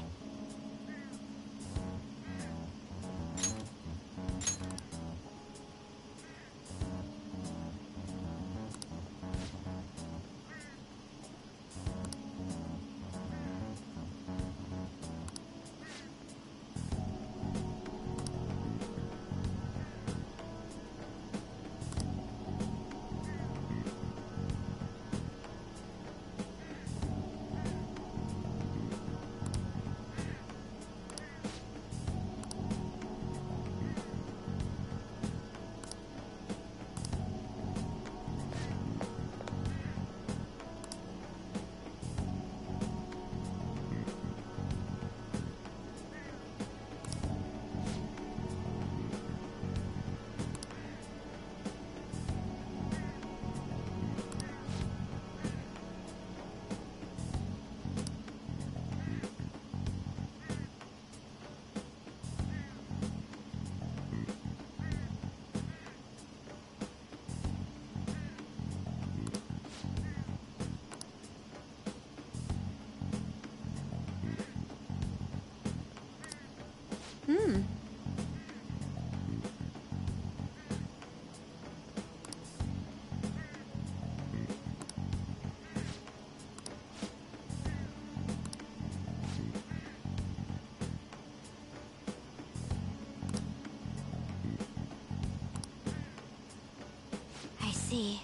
S7: I see.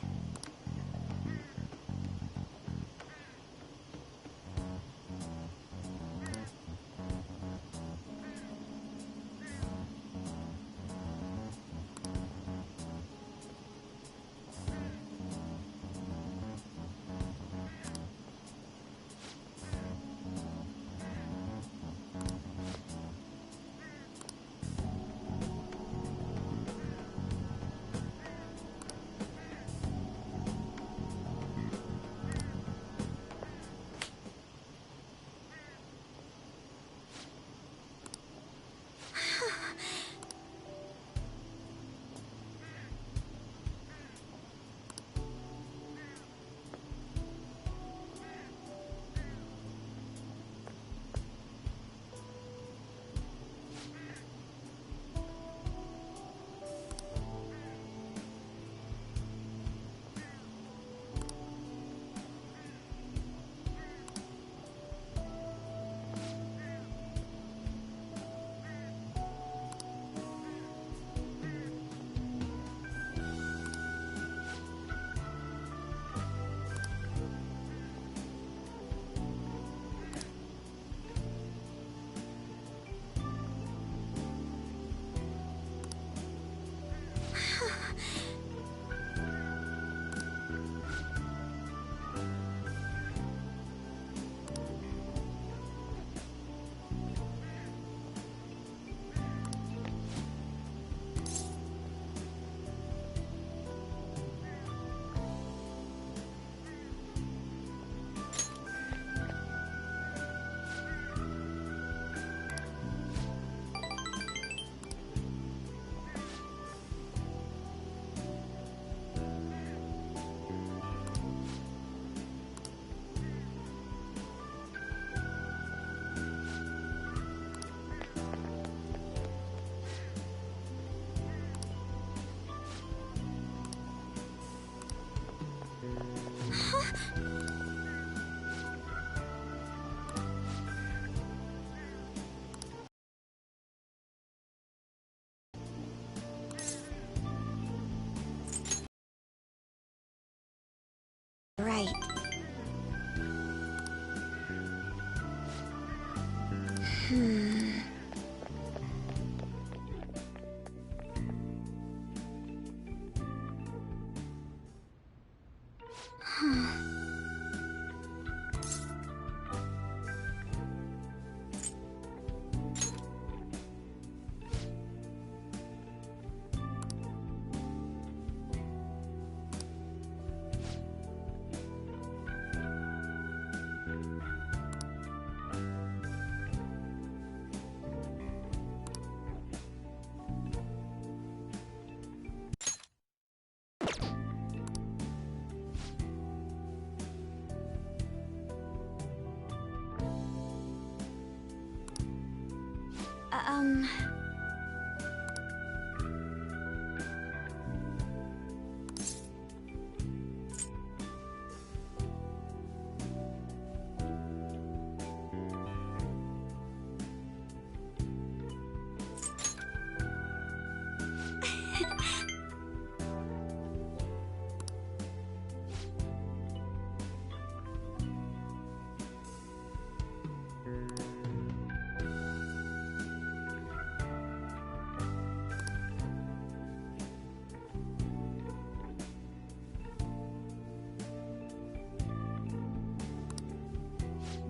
S7: Right.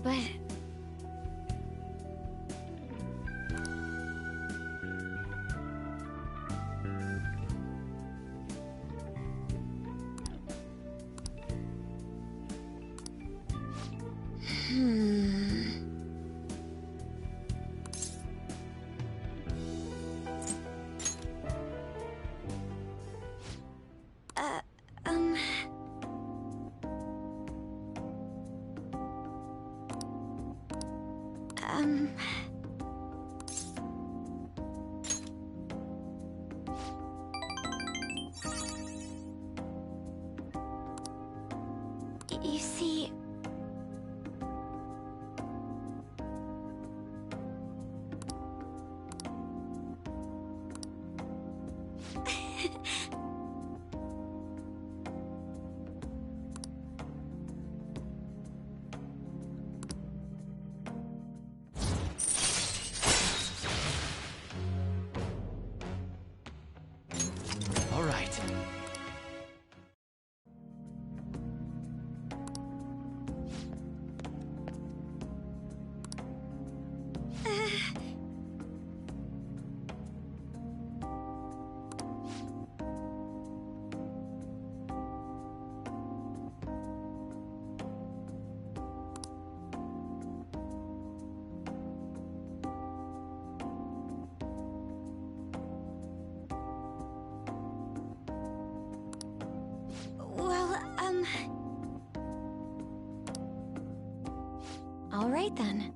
S7: But... um... You see...
S6: All right.
S7: Well, all right then.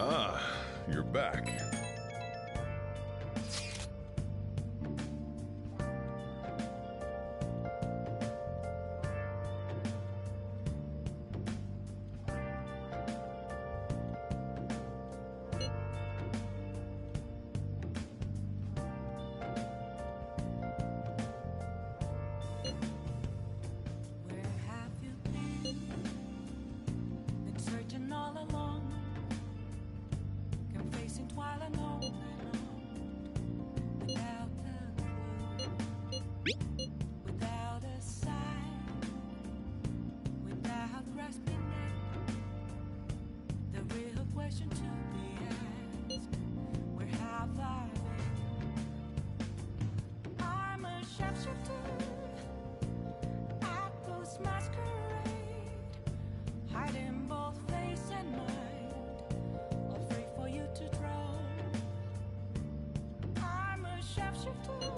S12: Ah, you're back.
S2: Where have you been? Been searching all along, confessing while alone without a clue, without a sign, without grasping it. The real question to be asked: where have I been? I'm a sharpshooter. Ghost masquerade, hiding both face and mind, all free for you to draw. I'm a sharpshooter.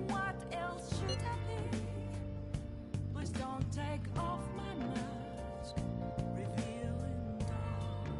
S2: What else should I be? Please don't take off my mask, revealing dawn.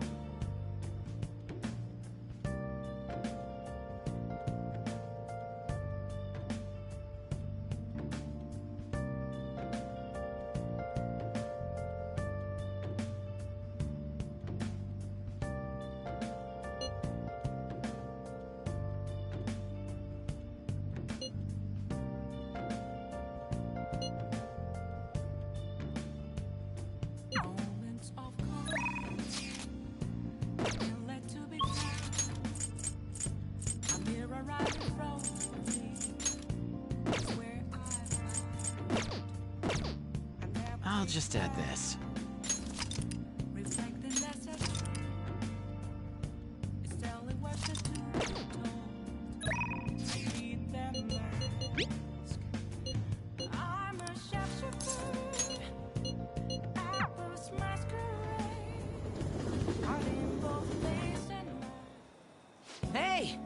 S6: just add this.
S2: Reflecting that's a it's telling what to do. Read them mask. I'm a chef shepherd. Apples masquerade. Heart in both face and mind.
S4: Hey!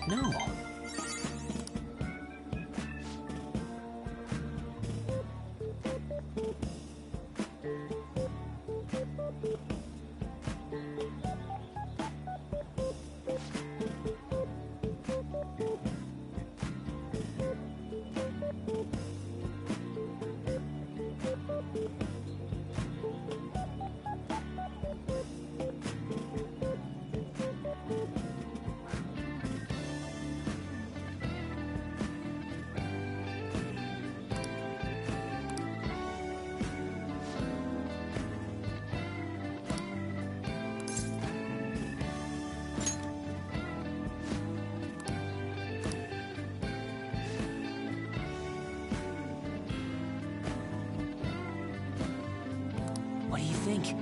S4: No. What do you think?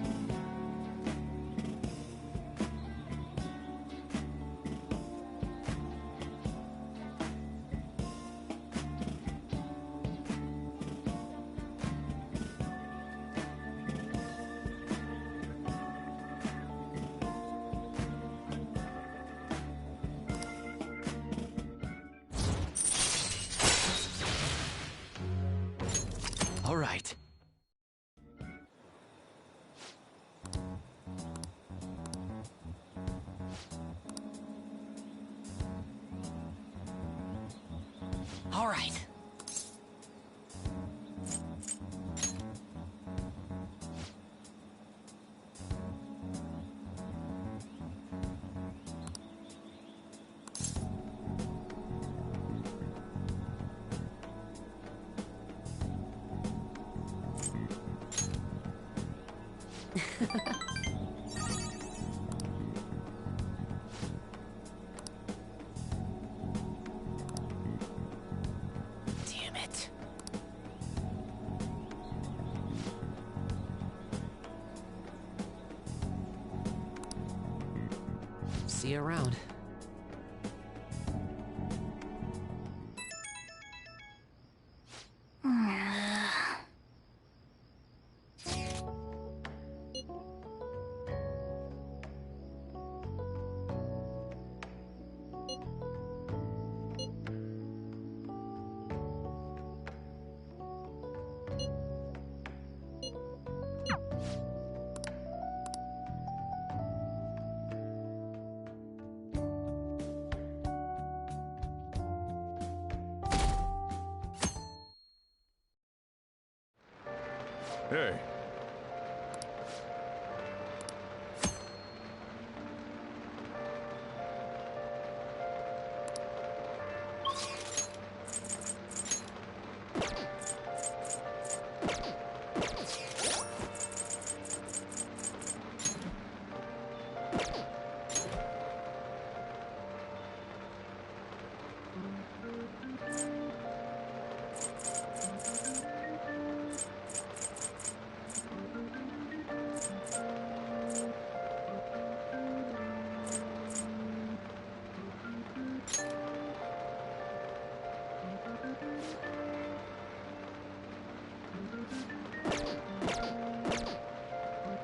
S6: All right.
S4: All right. Damn it.
S17: See you around.
S12: Hey.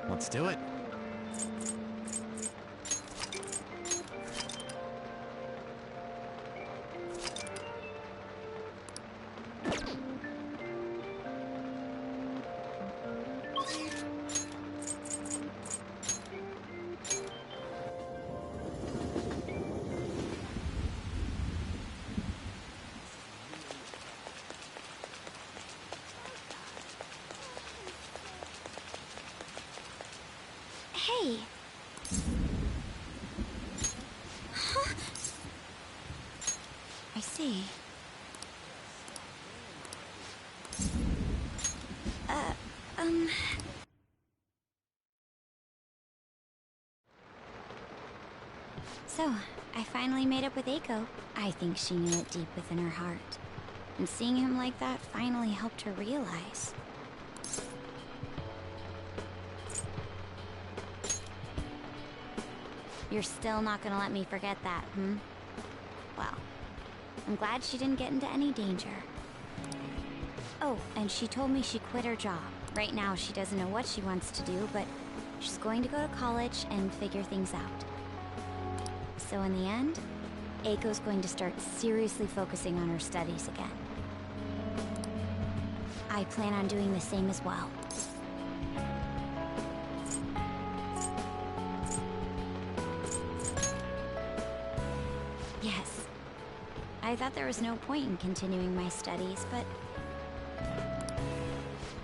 S6: Let's do it.
S19: Hey.
S7: I see. So, I finally made up with Eiko. I think she knew it deep within her heart. And seeing him like that finally helped her realize. You're still not gonna let me forget that, hmm? Well, I'm glad she didn't get into any danger. Oh, and she told me she quit her job. Right now, she doesn't know what she wants to do, but she's going to go to college and figure things out. So in the end, Eiko's going to start seriously focusing on her studies again. I plan on doing the same as well. Yes. I thought there was no point in continuing my studies, but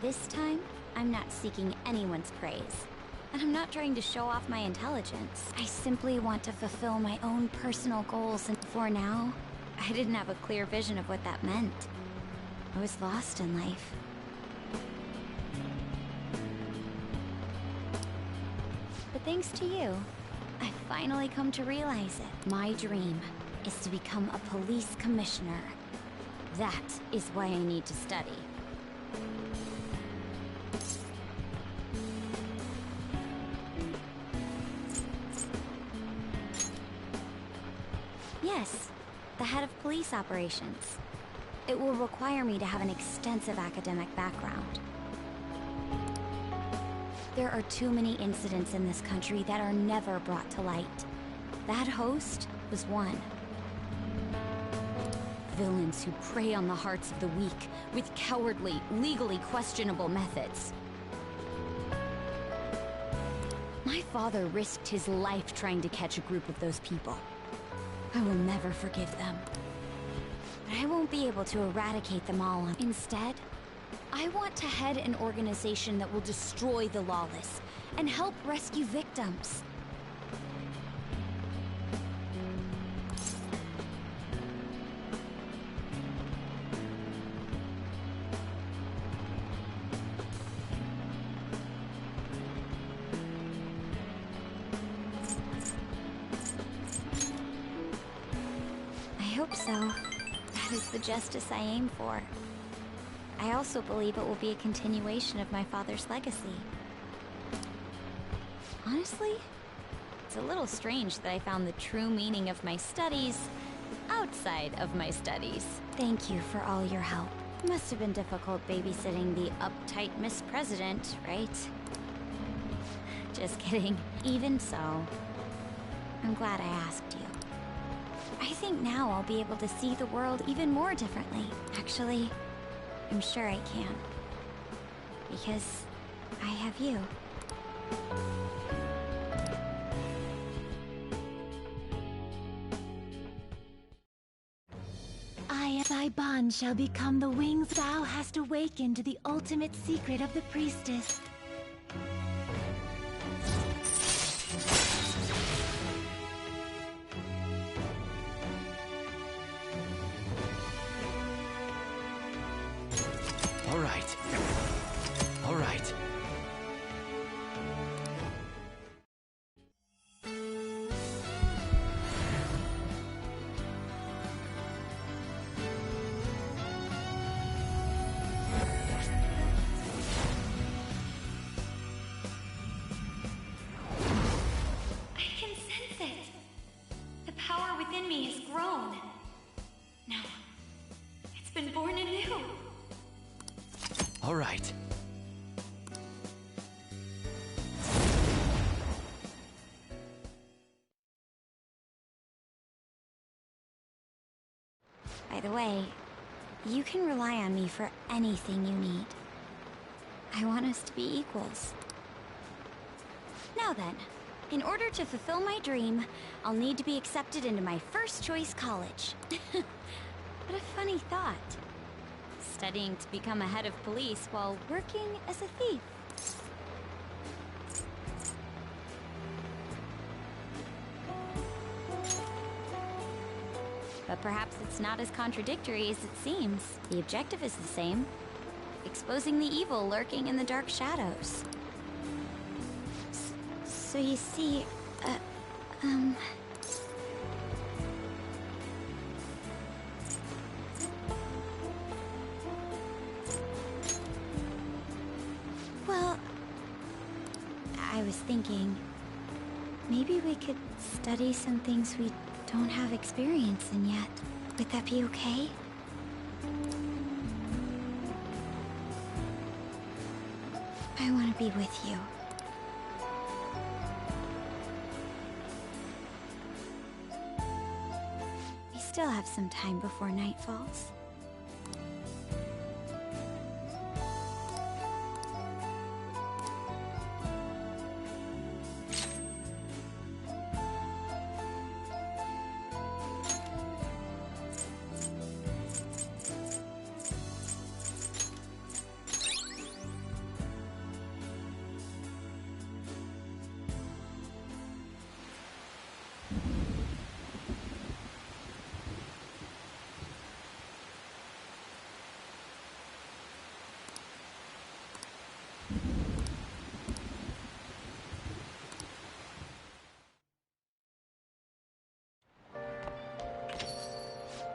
S7: this time, I'm not seeking anyone's praise. And I'm not trying to show off my intelligence. I simply want to fulfill my own personal goals, and for now, I didn't have a clear vision of what that meant. I was lost in life. But thanks to you, I finally come to realize it. My dream is to become a police commissioner. That is why I need to study. Yes, the head of police operations. It will require me to have an extensive academic background. There are too many incidents in this country that are never brought to light. That host was one. Villains who prey on the hearts of the weak with cowardly, legally questionable methods. My father risked his life trying to catch a group of those people. I will never forgive them. But I won't be able to eradicate them all. Instead, I want to head an organization that will destroy the lawless and help rescue victims. I hope so. That is the justice I aim for. I also believe it will be a continuation of my father's legacy. Honestly, it's a little strange that I found the true meaning of my studies outside of my studies. Thank you for all your help. It must have been difficult babysitting the uptight Miss President, right? Just kidding. Even so, I'm glad I asked you. I think now I'll be able to see the world even more differently. Actually, I'm sure I can. Because I have you.
S3: Thy bond shall become the wings thou hast awakened to the ultimate secret of the priestess.
S6: All right. All right.
S8: I can sense it. The power within me has grown. No, it's been born anew.
S6: All right.
S7: By the way, you can rely on me for anything you need. I want us to be equals. Now then, in order to fulfill my dream, I'll need to be accepted into my first choice college. What a funny thought. Studying to become a head of police while working as a thief. But perhaps it's not as contradictory as it seems. The objective is the same. exposing the evil lurking in the dark shadows. So you see, well, I was thinking, maybe we could study some things we don't have experience in yet. Would that be okay? I want to be with you. We still have some time before night falls.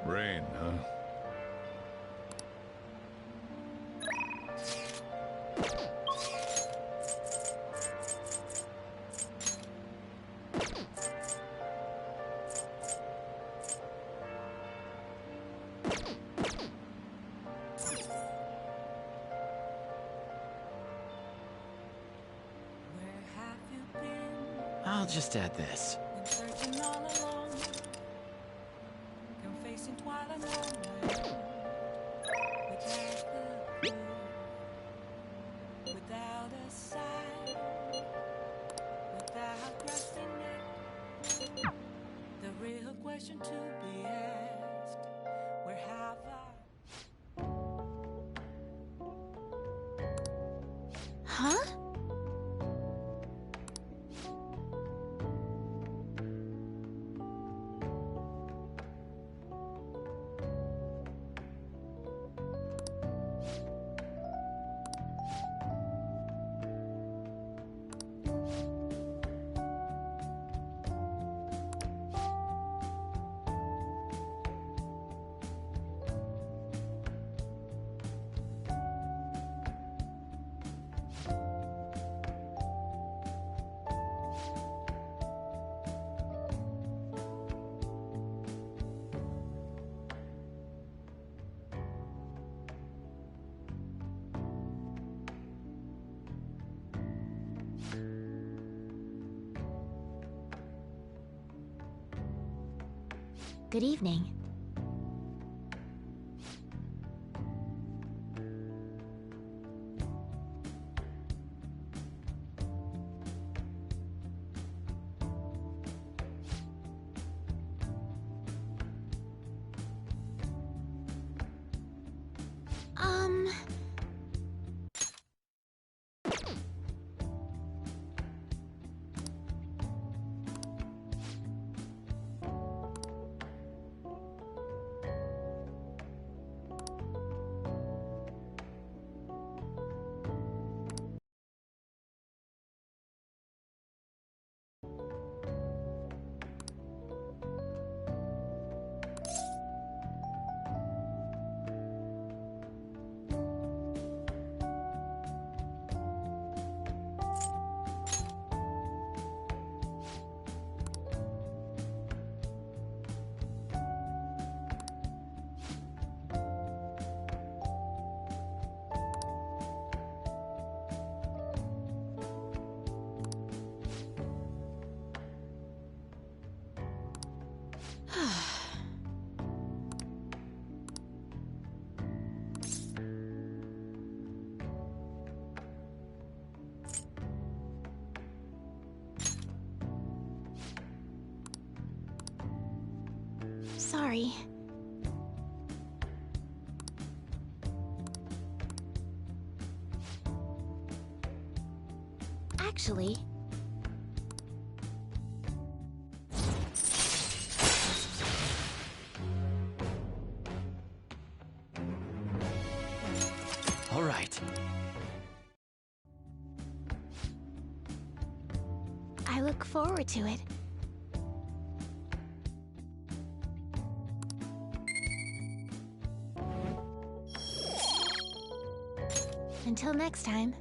S12: Rain, huh?
S6: I'll just add this.
S2: Searching all along, confessing twilight moment, without a clue, without a sign, without grasping it. The real question to be asked: where have I?
S3: Huh? Good evening. Sorry. Actually...
S6: All right. right.
S19: I look forward to it. Until next time.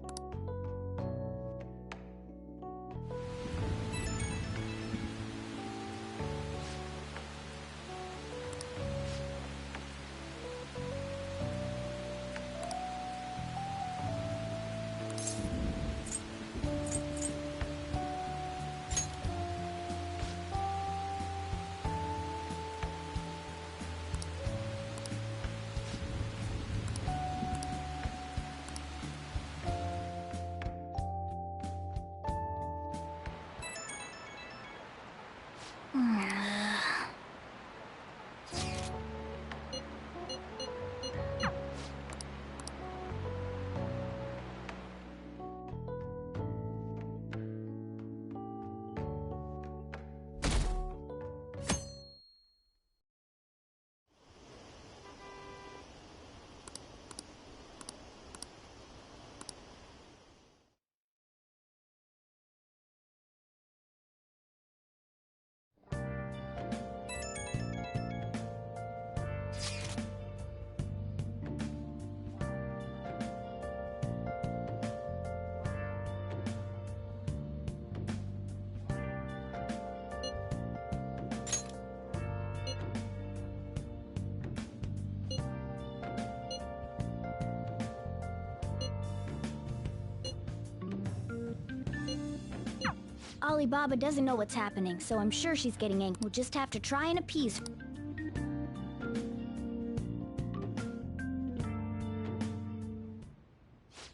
S19: Alibaba doesn't know what's happening, so I'm sure she's getting angry. We'll just have to try and appease her.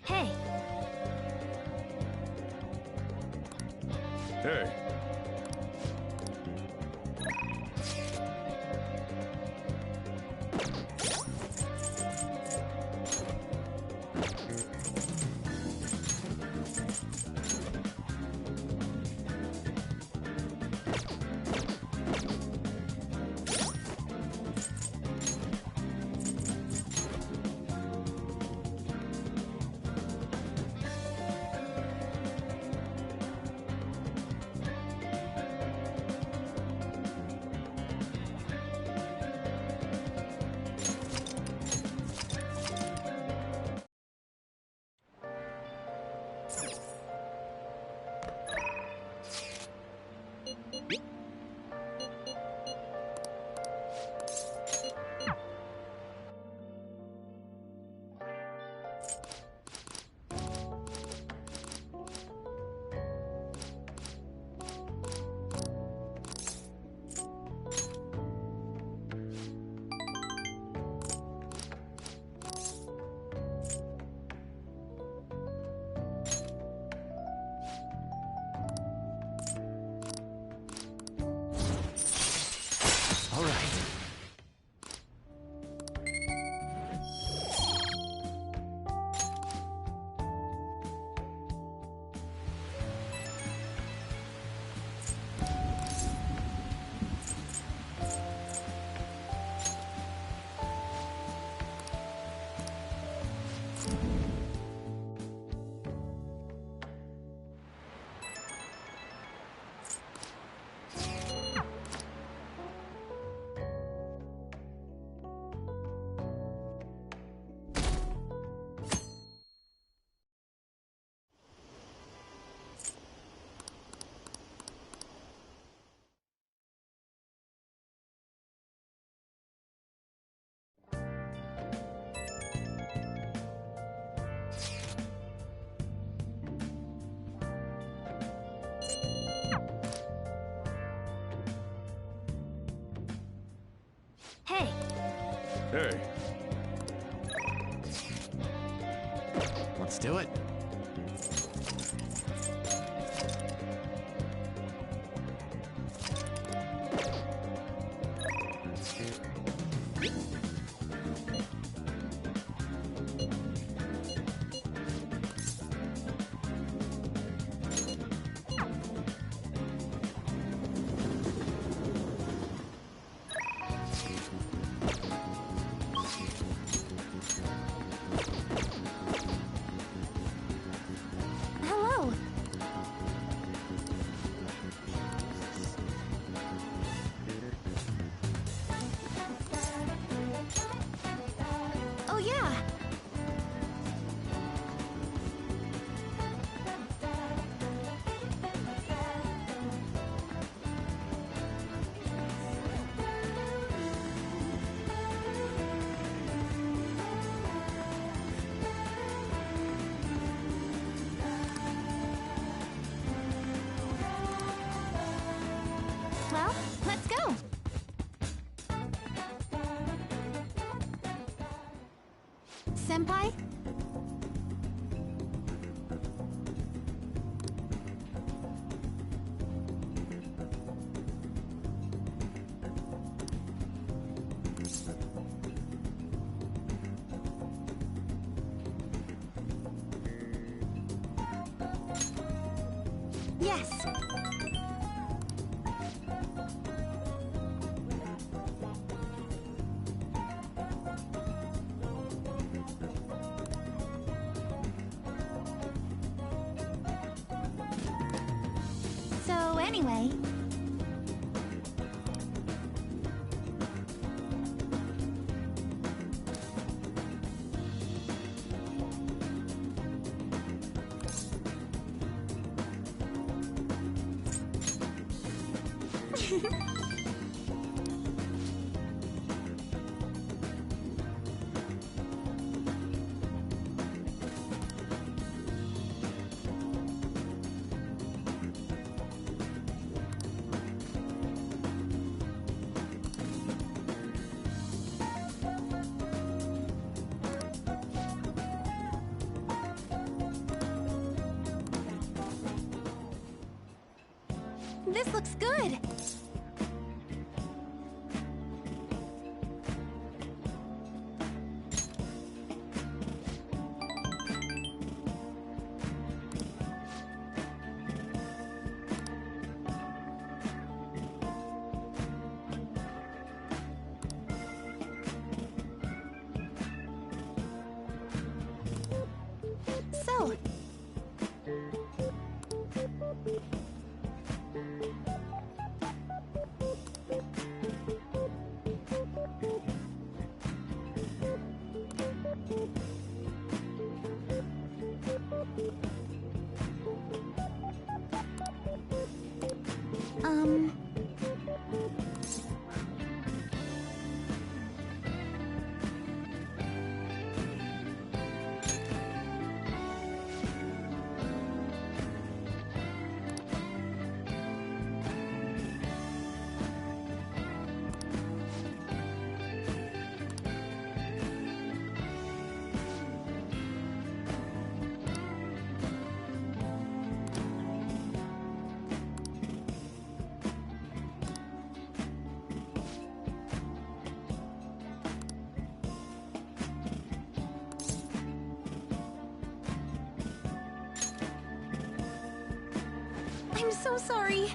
S19: Hey.
S12: Hey.
S6: All right.
S19: Hey.
S12: Hey.
S6: Let's do it.
S3: Senpai? Yes. So anyway, this looks good. So, I'm so sorry.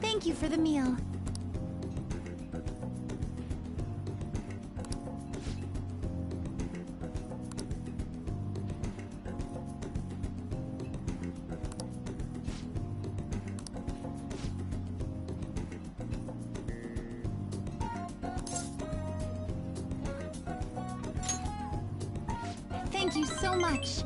S3: Thank you for the meal. Thank you so much.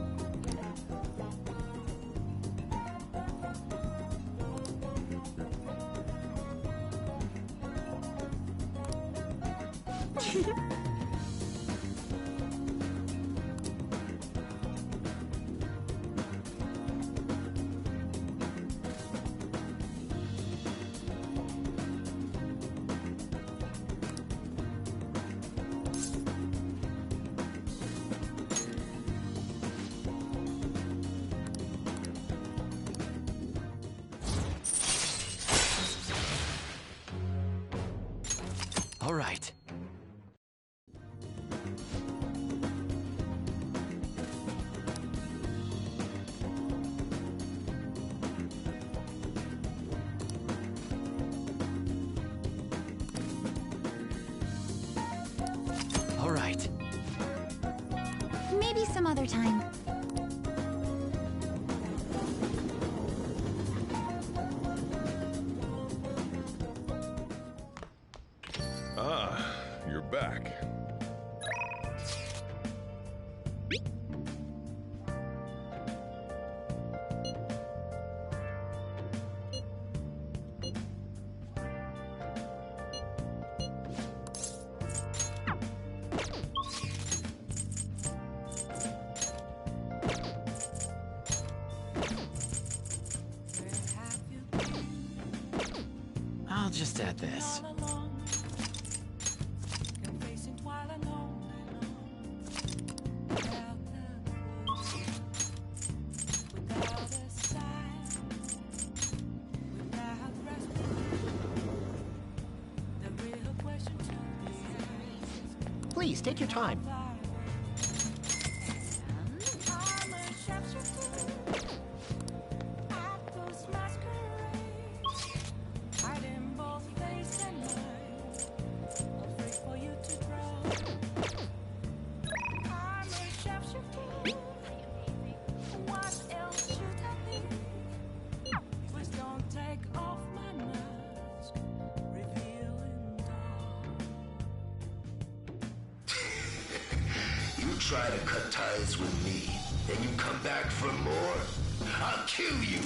S1: All right. All right.
S3: Maybe some other time.
S6: I'll just add this.
S18: Please, take your time.
S22: Try to cut ties with me, and you come back for more, I'll kill you!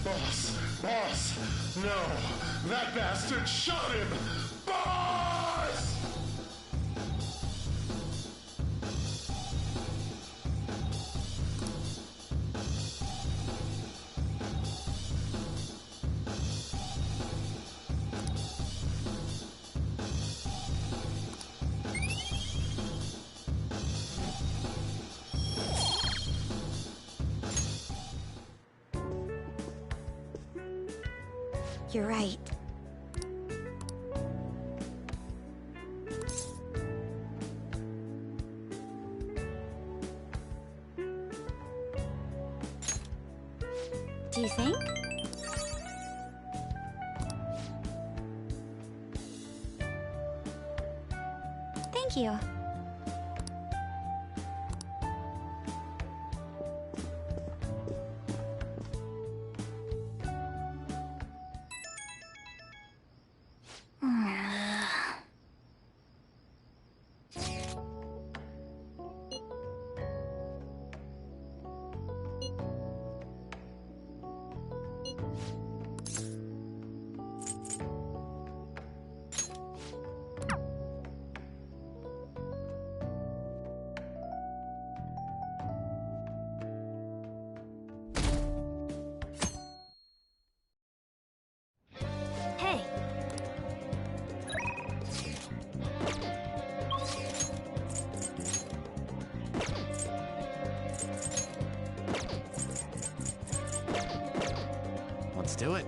S23: Boss! No! That bastard shot him! Boss!
S7: You're right. Do you think? Thank you.
S19: Hey!
S6: Let's do it.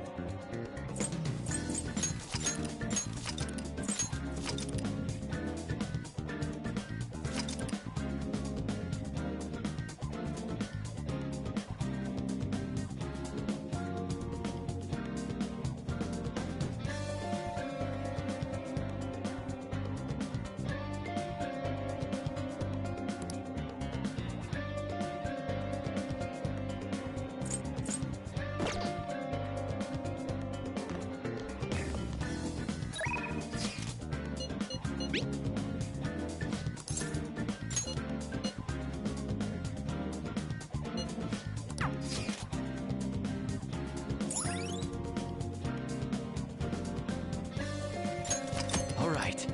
S6: All right.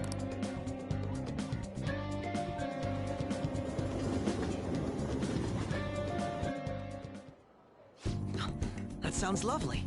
S4: That sounds lovely.